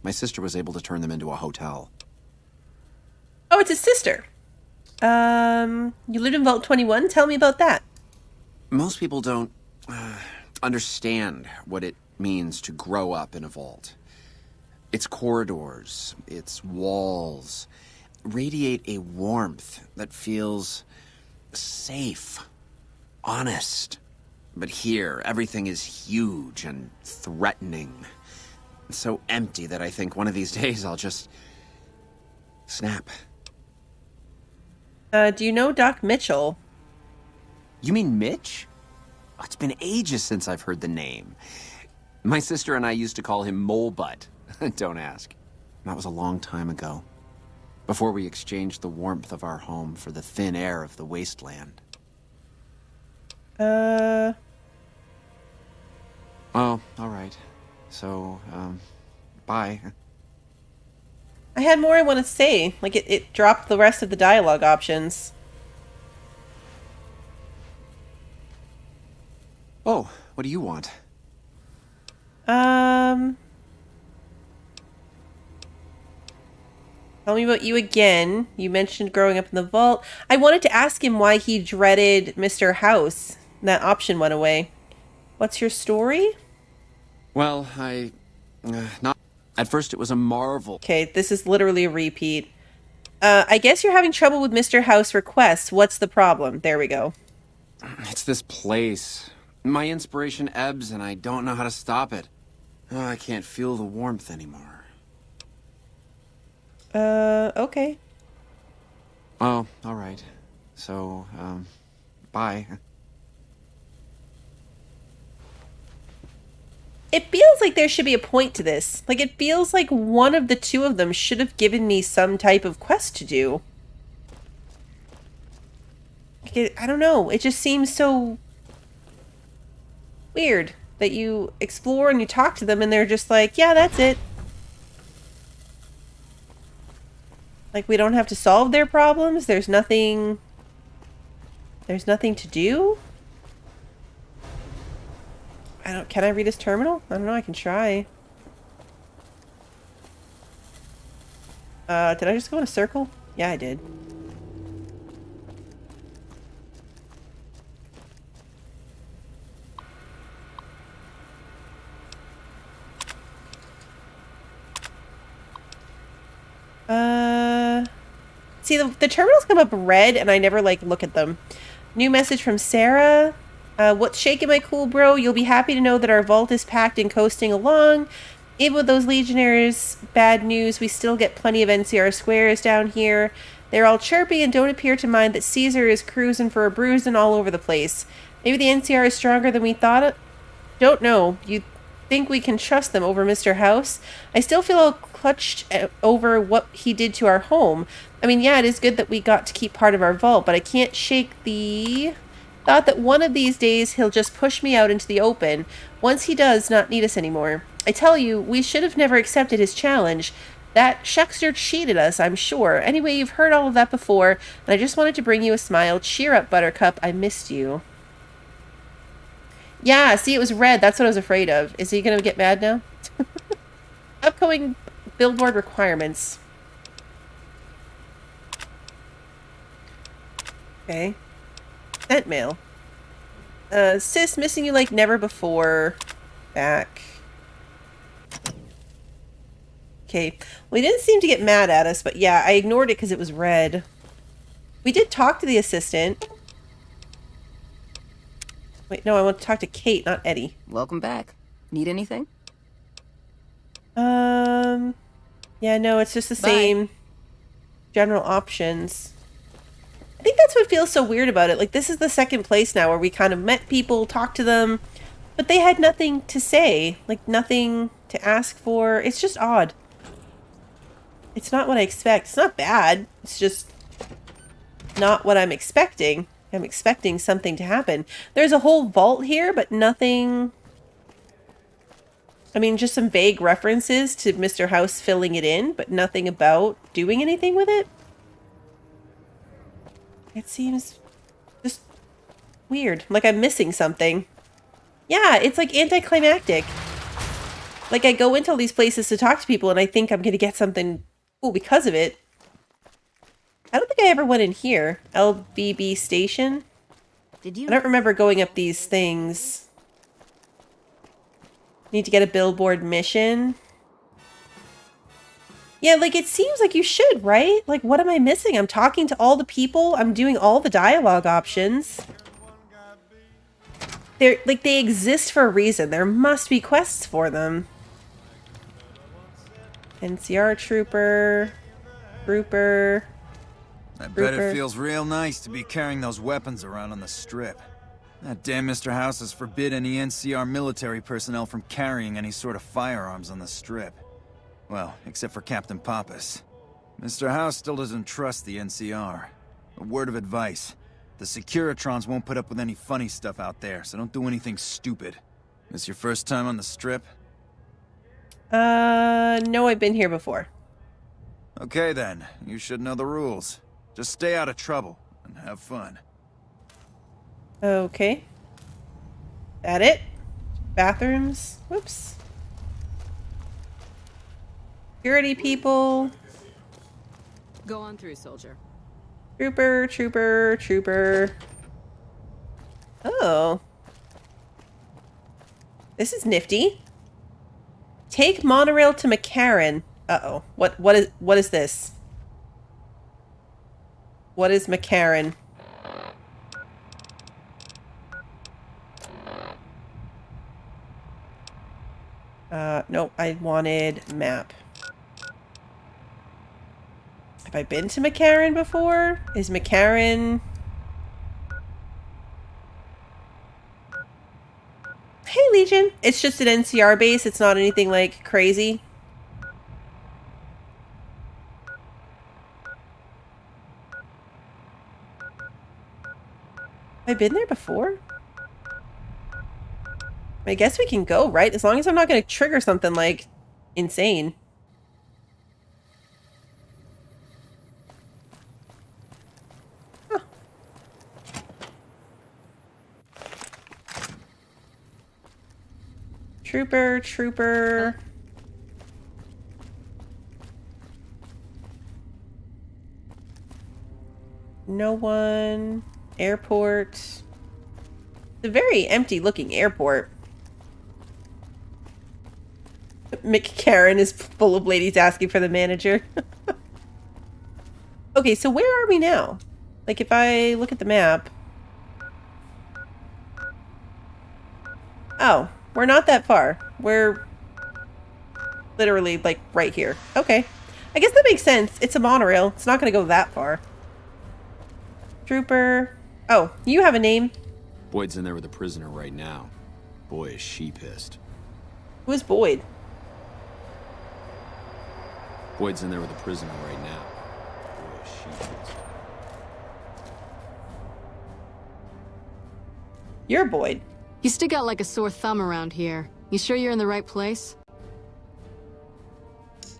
S12: My sister was able to turn them into a hotel.
S1: Oh, it's his sister. You lived in Vault 21? Tell me about that.
S12: Most people don't understand what it means to grow up in a vault. Its corridors, its walls, radiate a warmth that feels safe, honest. But here, everything is huge and threatening. So empty that I think one of these days I'll just snap.
S1: Do you know Doc Mitchell?
S12: You mean Mitch? Oh, it's been ages since I've heard the name. My sister and I used to call him Mole Butt. Don't ask. That was a long time ago. Before we exchanged the warmth of our home for the thin air of the wasteland.
S1: Oh,
S12: all right. So, bye.
S1: I had more I want to say. Like, it dropped the rest of the dialogue options.
S12: Oh, what do you want?
S1: Tell me about you again. You mentioned growing up in the vault. I wanted to ask him why he dreaded Mr. House. That option went away. What's your story?
S12: Well, not... At first it was a marvel.
S1: Okay, this is literally a repeat. I guess you're having trouble with Mr. House requests. What's the problem? There we go.
S12: It's this place. My inspiration ebbs and I don't know how to stop it. Oh, I can't feel the warmth anymore.
S1: Okay.
S12: Oh, all right. So, bye.
S1: It feels like there should be a point to this. Like, it feels like one of the two of them should have given me some type of quest to do. I don't know. It just seems so weird that you explore and you talk to them and they're just like, yeah, that's it. Like, we don't have to solve their problems. There's nothing to do. Can I read his terminal? I don't know, I can try. Did I just go in a circle? Yeah, I did. See, the terminals come up red and I never, like, look at them. New message from Sarah. What's shaking, my cool bro? You'll be happy to know that our vault is packed and coasting along. Even with those Legionnaires' bad news, we still get plenty of NCR squares down here. They're all chirpy and don't appear to mind that Caesar is cruising for a bruising all over the place. Maybe the NCR is stronger than we thought. Don't know. You think we can trust them over Mr. House? I still feel all clutched over what he did to our home. I mean, yeah, it is good that we got to keep part of our vault, but I can't shake the thought that one of these days he'll just push me out into the open once he does not need us anymore. I tell you, we should have never accepted his challenge. That Shuckster cheated us, I'm sure. Anyway, you've heard all of that before, and I just wanted to bring you a smile. Cheer up, Buttercup. I missed you. Yeah, see, it was red. That's what I was afraid of. Is he going to get mad now? Upcoming billboard requirements. Okay. Sent mail. Sis, missing you like never before. Back. Okay. Well, he didn't seem to get mad at us, but yeah, I ignored it because it was red. We did talk to the assistant. Wait, no, I want to talk to Kate, not Eddie.
S7: Welcome back. Need anything?
S1: Yeah, no, it's just the same general options. I think that's what feels so weird about it. Like, this is the second place now where we kind of met people, talked to them, but they had nothing to say. Like, nothing to ask for. It's just odd. It's not what I expect. It's not bad. It's just not what I'm expecting. I'm expecting something to happen. There's a whole vault here, but nothing... I mean, just some vague references to Mr. House filling it in, but nothing about doing anything with it. It seems just weird. Like I'm missing something. Yeah, it's like anticlimactic. Like I go into all these places to talk to people and I think I'm going to get something cool because of it. I don't think I ever went in here. LBB station? I don't remember going up these things. Need to get a billboard mission. Yeah, like it seems like you should, right? Like what am I missing? I'm talking to all the people. I'm doing all the dialogue options. They're like they exist for a reason. There must be quests for them. NCR trooper.
S8: I bet it feels real nice to be carrying those weapons around on the strip. That damn Mr. House has forbid any NCR military personnel from carrying any sort of firearms on the strip. Well, except for Captain Pappas. Mr. House still doesn't trust the NCR. A word of advice. The Securitrons won't put up with any funny stuff out there, so don't do anything stupid. This your first time on the strip?
S1: No, I've been here before.
S8: Okay then, you should know the rules. Just stay out of trouble and have fun.
S1: Okay. That it? Bathrooms? Whoops. Security people.
S21: Go on through, soldier.
S1: Trooper. Oh. This is nifty. Take monorail to McCarran. Uh-oh. What is this? What is McCarran? Nope, I wanted map. Have I been to McCarran before? Is McCarran... Hey, Legion! It's just an NCR base, it's not anything, like, crazy. Have I been there before? I guess we can go, right? As long as I'm not going to trigger something, like, insane. Huh. Trooper. No one. Airport. It's a very empty-looking airport. McCarran is full of ladies asking for the manager. Okay, so where are we now? Like, if I look at the map... Oh, we're not that far. We're literally, like, right here. Okay. I guess that makes sense. It's a monorail. It's not going to go that far. Trooper. Oh, you have a name?
S10: Boyd's in there with a prisoner right now. Boy, is she pissed.
S1: Who is Boyd?
S10: Boyd's in there with a prisoner right now. Boy, is she pissed.
S1: You're Boyd.
S14: You stick out like a sore thumb around here. You sure you're in the right place?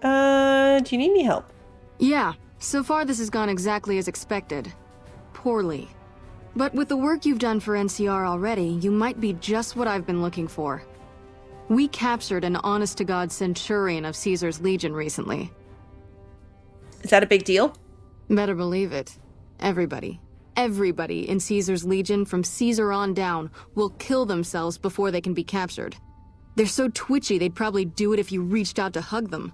S1: Do you need any help?
S14: Yeah. So far this has gone exactly as expected. Poorly. But with the work you've done for NCR already, you might be just what I've been looking for. We captured an honest-to-God centurion of Caesar's Legion recently.
S1: Is that a big deal?
S14: Better believe it. Everybody in Caesar's Legion, from Caesar on down, will kill themselves before they can be captured. They're so twitchy they'd probably do it if you reached out to hug them.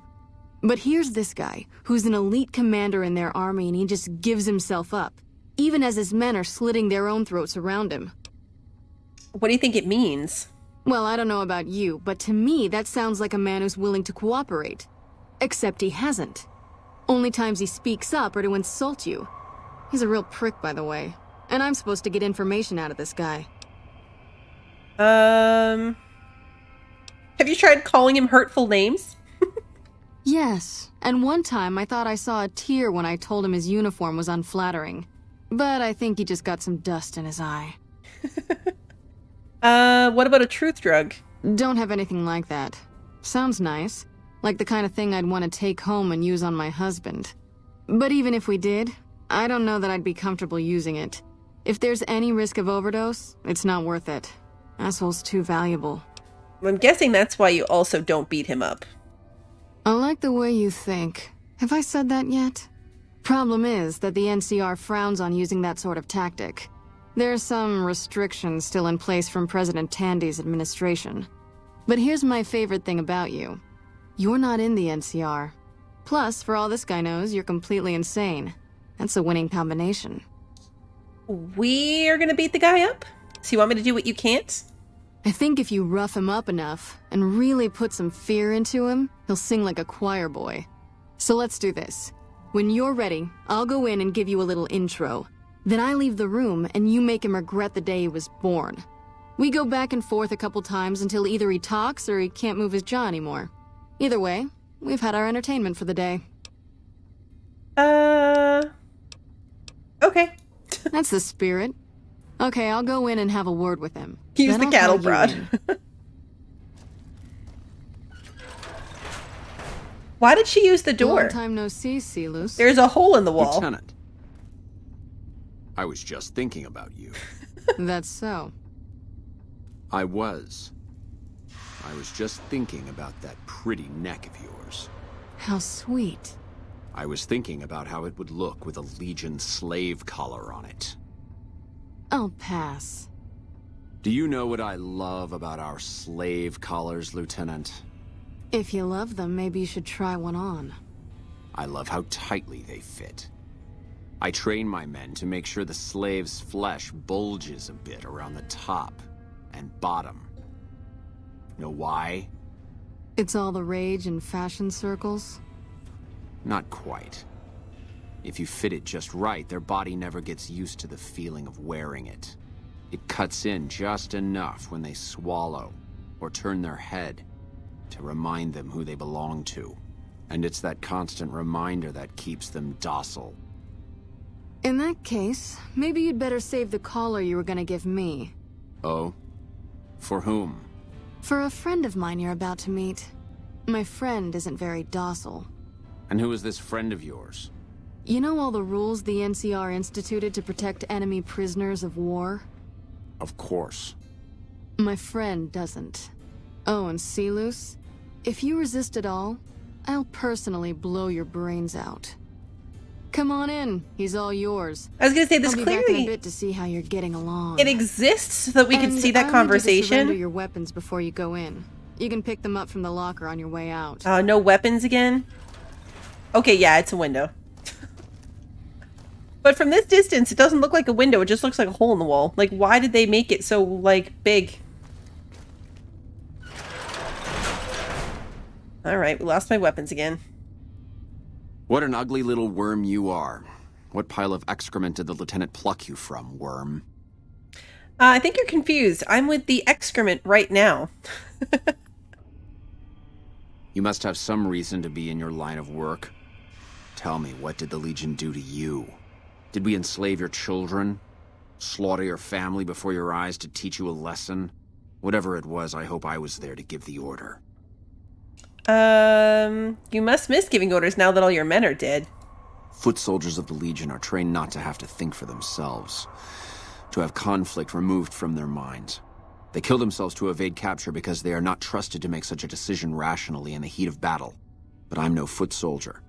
S14: But here's this guy, who's an elite commander in their army and he just gives himself up. even as his men are slitting their own throats around him.
S1: What do you think it means?
S14: Well, I don't know about you, but to me that sounds like a man who's willing to cooperate. Except he hasn't. Only times he speaks up are to insult you. He's a real prick, by the way. And I'm supposed to get information out of this guy.
S1: Have you tried calling him hurtful names?
S14: Yes, and one time I thought I saw a tear when I told him his uniform was unflattering. But I think he just got some dust in his eye.
S1: What about a truth drug?
S14: Don't have anything like that. Sounds nice. Like the kind of thing I'd want to take home and use on my husband. But even if we did, I don't know that I'd be comfortable using it. If there's any risk of overdose, it's not worth it. Asshole's too valuable.
S1: I'm guessing that's why you also don't beat him up.
S14: I like the way you think. Have I said that yet? Problem is that the NCR frowns on using that sort of tactic. There's some restrictions still in place from President Tandy's administration. But here's my favorite thing about you. You're not in the NCR. Plus, for all this guy knows, you're completely insane. That's a winning combination.
S1: We're gonna beat the guy up? So you want me to do what you can't?
S14: I think if you rough him up enough and really put some fear into him, he'll sing like a choir boy. So let's do this. When you're ready, I'll go in and give you a little intro. Then I leave the room and you make him regret the day he was born. We go back and forth a couple times until either he talks or he can't move his jaw anymore. Either way, we've had our entertainment for the day.
S1: Okay.
S14: That's the spirit. Okay, I'll go in and have a word with him.
S1: Use the cattle prod. Why did she use the door?
S14: Long time no see, Silus.
S1: There's a hole in the wall.
S10: Lieutenant, I was just thinking about you.
S14: That's so.
S10: I was just thinking about that pretty neck of yours.
S14: How sweet.
S10: I was thinking about how it would look with a Legion slave collar on it.
S14: I'll pass.
S10: Do you know what I love about our slave collars, Lieutenant?
S14: If you love them, maybe you should try one on.
S10: I love how tightly they fit. I train my men to make sure the slave's flesh bulges a bit around the top and bottom. Know why?
S14: It's all the rage in fashion circles?
S10: Not quite. If you fit it just right, their body never gets used to the feeling of wearing it. It cuts in just enough when they swallow or turn their head to remind them who they belong to. And it's that constant reminder that keeps them docile.
S14: In that case, maybe you'd better save the collar you were gonna give me.
S10: Oh? For whom?
S14: For a friend of mine you're about to meet. My friend isn't very docile.
S10: And who is this friend of yours?
S14: You know all the rules the NCR instituted to protect enemy prisoners of war?
S10: Of course.
S14: My friend doesn't. Oh, and Silus, if you resist at all, I'll personally blow your brains out. Come on in. He's all yours.
S1: I was gonna say, this
S14: I'll be back in
S1: clearly
S14: a bit to see how you're getting along.
S1: it exists so that we can see that
S14: I
S1: conversation.
S14: want you to surrender your weapons before you go in. You can pick them up from the locker on your way out.
S1: No weapons again? Okay, yeah, it's a window. But from this distance, it doesn't look like a window. It just looks like a hole in the wall. Like, why did they make it so, like, big? Alright, we lost my weapons again.
S10: What an ugly little worm you are. What pile of excrement did the lieutenant pluck you from, worm?
S1: I think you're confused. I'm with the excrement right now.
S10: You must have some reason to be in your line of work. Tell me, what did the Legion do to you? Did we enslave your children? Slaughter your family before your eyes to teach you a lesson? Whatever it was, I hope I was there to give the order.
S1: You must miss giving orders now that all your men are dead.
S10: Foot soldiers of the Legion are trained not to have to think for themselves, to have conflict removed from their minds. They kill themselves to evade capture because they are not trusted to make such a decision rationally in the heat of battle. But I'm no foot soldier.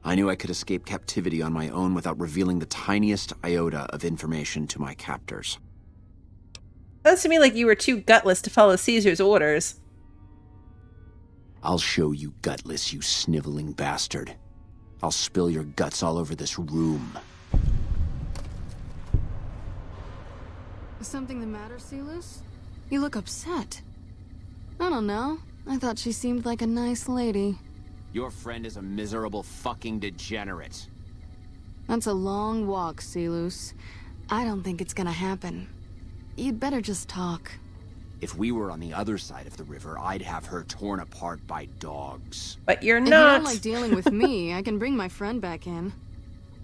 S10: I knew I could escape captivity on my own without revealing the tiniest iota of information to my captors.
S1: Sounds to me like you were too gutless to follow Caesar's orders.
S10: I'll show you gutless, you sniveling bastard. I'll spill your guts all over this room.
S14: Is something the matter, Celus? You look upset. I don't know. I thought she seemed like a nice lady.
S12: Your friend is a miserable fucking degenerate.
S14: That's a long walk, Celus. I don't think it's gonna happen. You'd better just talk.
S12: If we were on the other side of the river, I'd have her torn apart by dogs.
S1: But you're
S14: If
S1: not.
S14: you don't like dealing with me, I can bring my friend back in.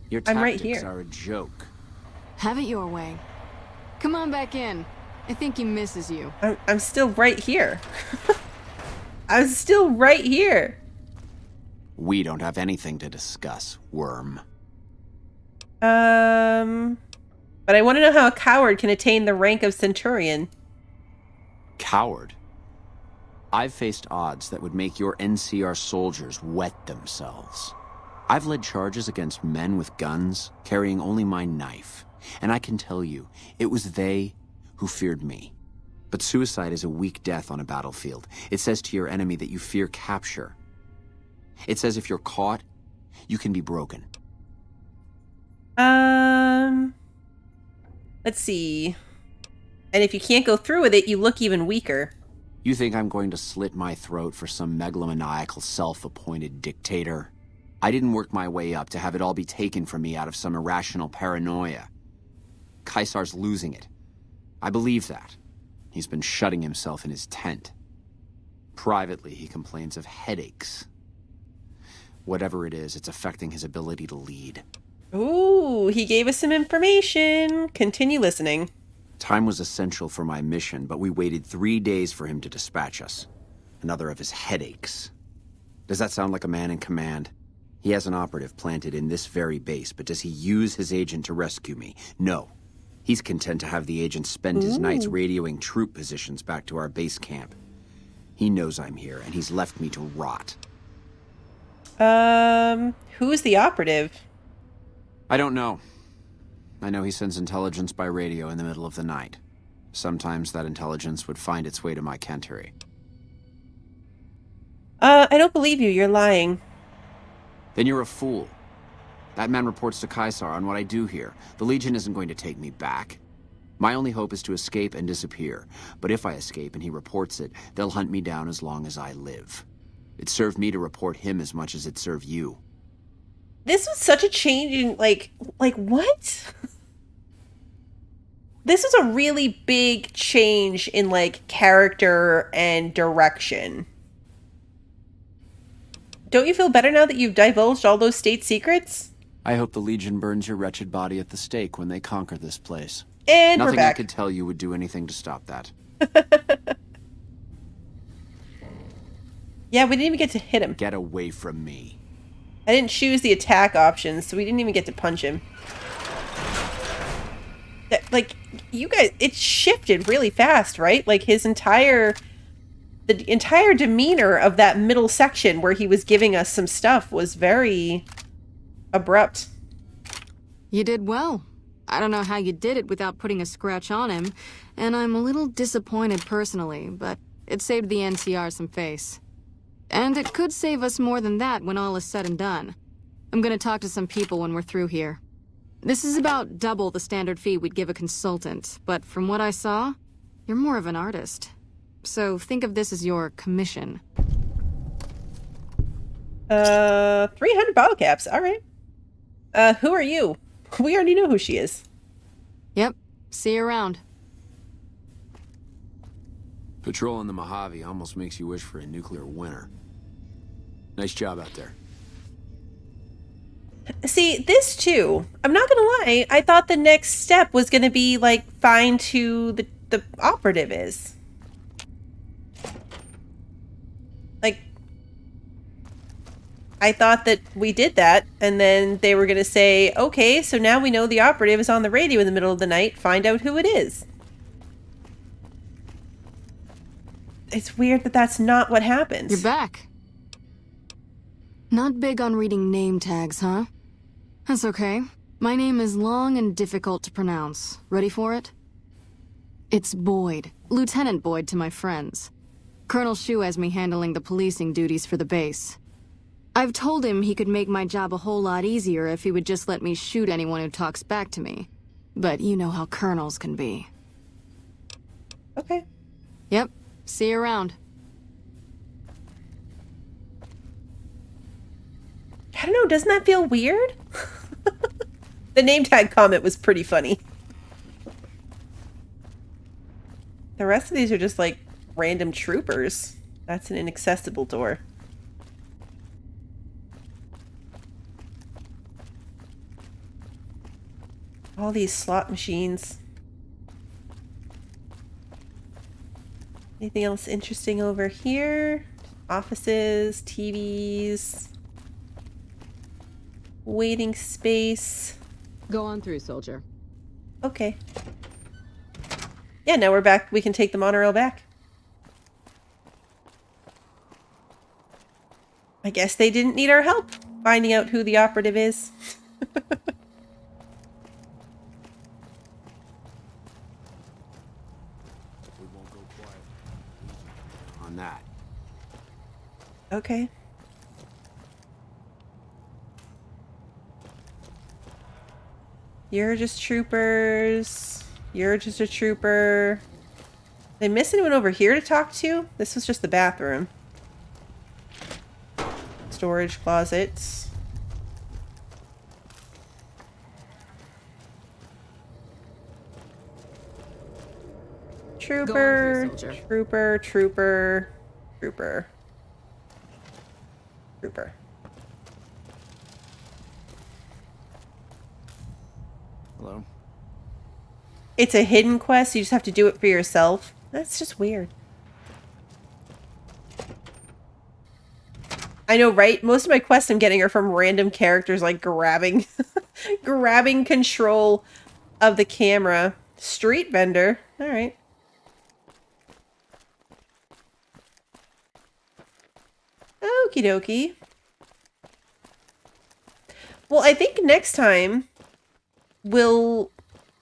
S12: Your
S1: I'm right
S12: tactics
S1: here.
S12: are a joke.
S14: Have it your way. Come on back in. I think he misses you.
S1: I'm still right here. I'm still right here.
S12: We don't have anything to discuss, worm.
S1: But I want to know how a coward can attain the rank of centurion.
S12: Coward? I've faced odds that would make your NCR soldiers wet themselves. I've led charges against men with guns, carrying only my knife. And I can tell you, it was they who feared me. But suicide is a weak death on a battlefield. It says to your enemy that you fear capture. It says if you're caught, you can be broken.
S1: Let's see. And if you can't go through with it, you look even weaker.
S12: You think I'm going to slit my throat for some megalomaniacal self-appointed dictator? I didn't work my way up to have it all be taken from me out of some irrational paranoia. Caesar's losing it. I believe that. He's been shutting himself in his tent. Privately, he complains of headaches. Whatever it is, it's affecting his ability to lead.
S1: Ooh, he gave us some information. Continue listening.
S12: Time was essential for my mission, but we waited 3 days for him to dispatch us. Another of his headaches. Does that sound like a man in command? He has an operative planted in this very base, but does he use his agent to rescue me? No. He's content to have the agent spend his nights radioing troop positions back to our base camp. He knows I'm here, and he's left me to rot.
S1: Who is the operative?
S12: I don't know. I know he sends intelligence by radio in the middle of the night. Sometimes that intelligence would find its way to my cantery.
S1: I don't believe you. You're lying.
S12: Then you're a fool. That man reports to Caesar on what I do here. The Legion isn't going to take me back. My only hope is to escape and disappear. But if I escape and he reports it, they'll hunt me down as long as I live. It served me to report him as much as it served you.
S1: This was such a change in, like what? This was a really big change in, like, character and direction. Don't you feel better now that you've divulged all those state secrets?
S12: I hope the Legion burns your wretched body at the stake when they conquer this place.
S1: And
S12: nothing
S1: we're back.
S12: I could tell you would do anything to stop that.
S1: Yeah, we didn't even get to hit him.
S12: Get away from me.
S1: I didn't choose the attack options, so we didn't even get to punch him. Like, you guys, it shifted really fast, right? Like, the entire demeanor of that middle section where he was giving us some stuff was very abrupt.
S14: You did well. I don't know how you did it without putting a scratch on him, and I'm a little disappointed personally, but it saved the NCR some face. And it could save us more than that when all is said and done. I'm gonna talk to some people when we're through here. This is about double the standard fee we'd give a consultant, but from what I saw, you're more of an artist. So think of this as your commission.
S1: 300 bottle caps, alright. Who are you? We already know who she is.
S14: Yep, see you around.
S12: Patrolling the Mojave almost makes you wish for a nuclear winter. Nice job out there.
S1: See, this too, I'm not gonna lie, I thought the next step was gonna be, like, find who the operative is. Like, I thought that we did that, and then they were gonna say, okay, so now we know the operative is on the radio in the middle of the night, find out who it is. It's weird that that's not what happens.
S14: You're back. Not big on reading name tags, huh? That's okay. My name is long and difficult to pronounce. Ready for it? It's Boyd. Lieutenant Boyd to my friends. Colonel Shu has me handling the policing duties for the base. I've told him he could make my job a whole lot easier if he would just let me shoot anyone who talks back to me. But you know how colonels can be.
S1: Okay.
S14: Yep. See you around.
S1: I don't know, doesn't that feel weird? The name tag comment was pretty funny. The rest of these are just like random troopers. That's an inaccessible door. All these slot machines. Anything else interesting over here? Offices, TVs. Waiting space.
S14: Go on through, soldier.
S1: Okay. Yeah, now we're back. We can take the monorail back. I guess they didn't need our help finding out who the operative is.
S12: We won't go quiet on that.
S1: Okay. You're just troopers. You're just a trooper. Did I miss anyone over here to talk to? This was just the bathroom. Storage closets. Trooper, trooper, trooper, trooper, trooper.
S12: Hello?
S1: It's a hidden quest, you just have to do it for yourself. That's just weird. I know, right? Most of my quests I'm getting are from random characters like grabbing grabbing control of the camera. Street vendor. Alright. Okie dokie. Well, I think next time we'll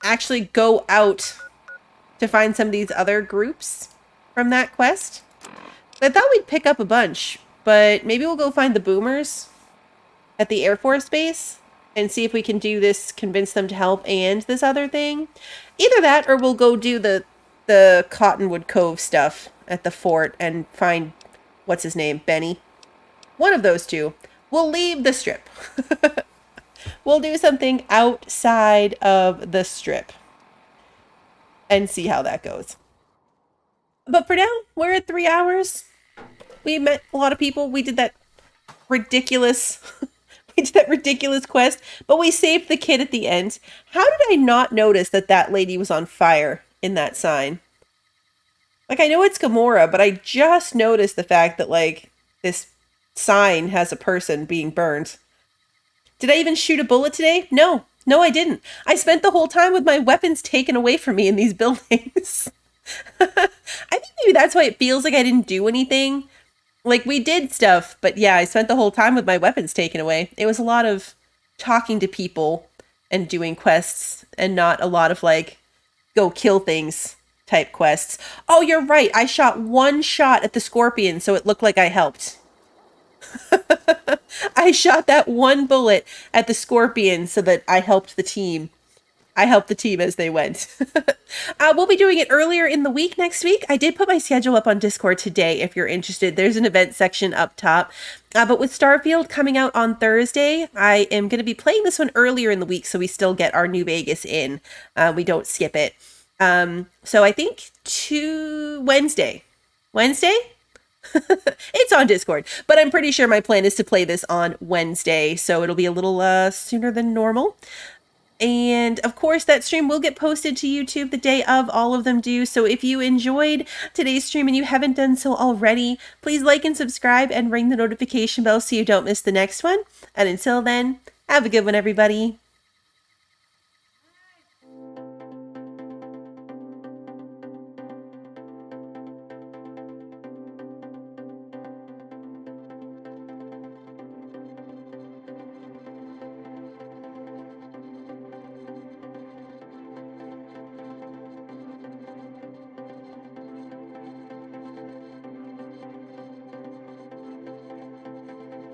S1: actually go out to find some of these other groups from that quest. I thought we'd pick up a bunch, but maybe we'll go find the boomers at the Air Force Base and see if we can do this, convince them to help, and this other thing. Either that, or we'll go do the Cottonwood Cove stuff at the fort and find, what's his name, Benny? One of those two. We'll leave the strip. We'll do something outside of the strip and see how that goes. But for now, we're at 3 hours. We met a lot of people. We did that ridiculous quest, but we saved the kid at the end. How did I not notice that that lady was on fire in that sign? Like, I know it's Gamora, but I just noticed the fact that, like, this sign has a person being burned. Did I even shoot a bullet today? No, I didn't. I spent the whole time with my weapons taken away from me in these buildings. I think maybe that's why it feels like I didn't do anything. Like, we did stuff, but yeah, I spent the whole time with my weapons taken away. It was a lot of talking to people and doing quests and not a lot of, like, go kill things type quests. Oh, you're right. I shot one shot at the scorpion, so it looked like I helped. I shot that one bullet at the scorpion so that I helped the team. I helped the team as they went. We'll be doing it earlier in the week next week. I did put my schedule up on Discord today if you're interested. There's an event section up top. But with Starfield coming out on Thursday, I am going to be playing this one earlier in the week so we still get our New Vegas in. We don't skip it. So I think Wednesday? It's on Discord, but I'm pretty sure my plan is to play this on Wednesday, so it'll be a little sooner than normal. And of course, that stream will get posted to YouTube the day of. All of them do. So if you enjoyed today's stream and you haven't done so already, please like and subscribe and ring the notification bell so you don't miss the next one. And until then, have a good one, everybody.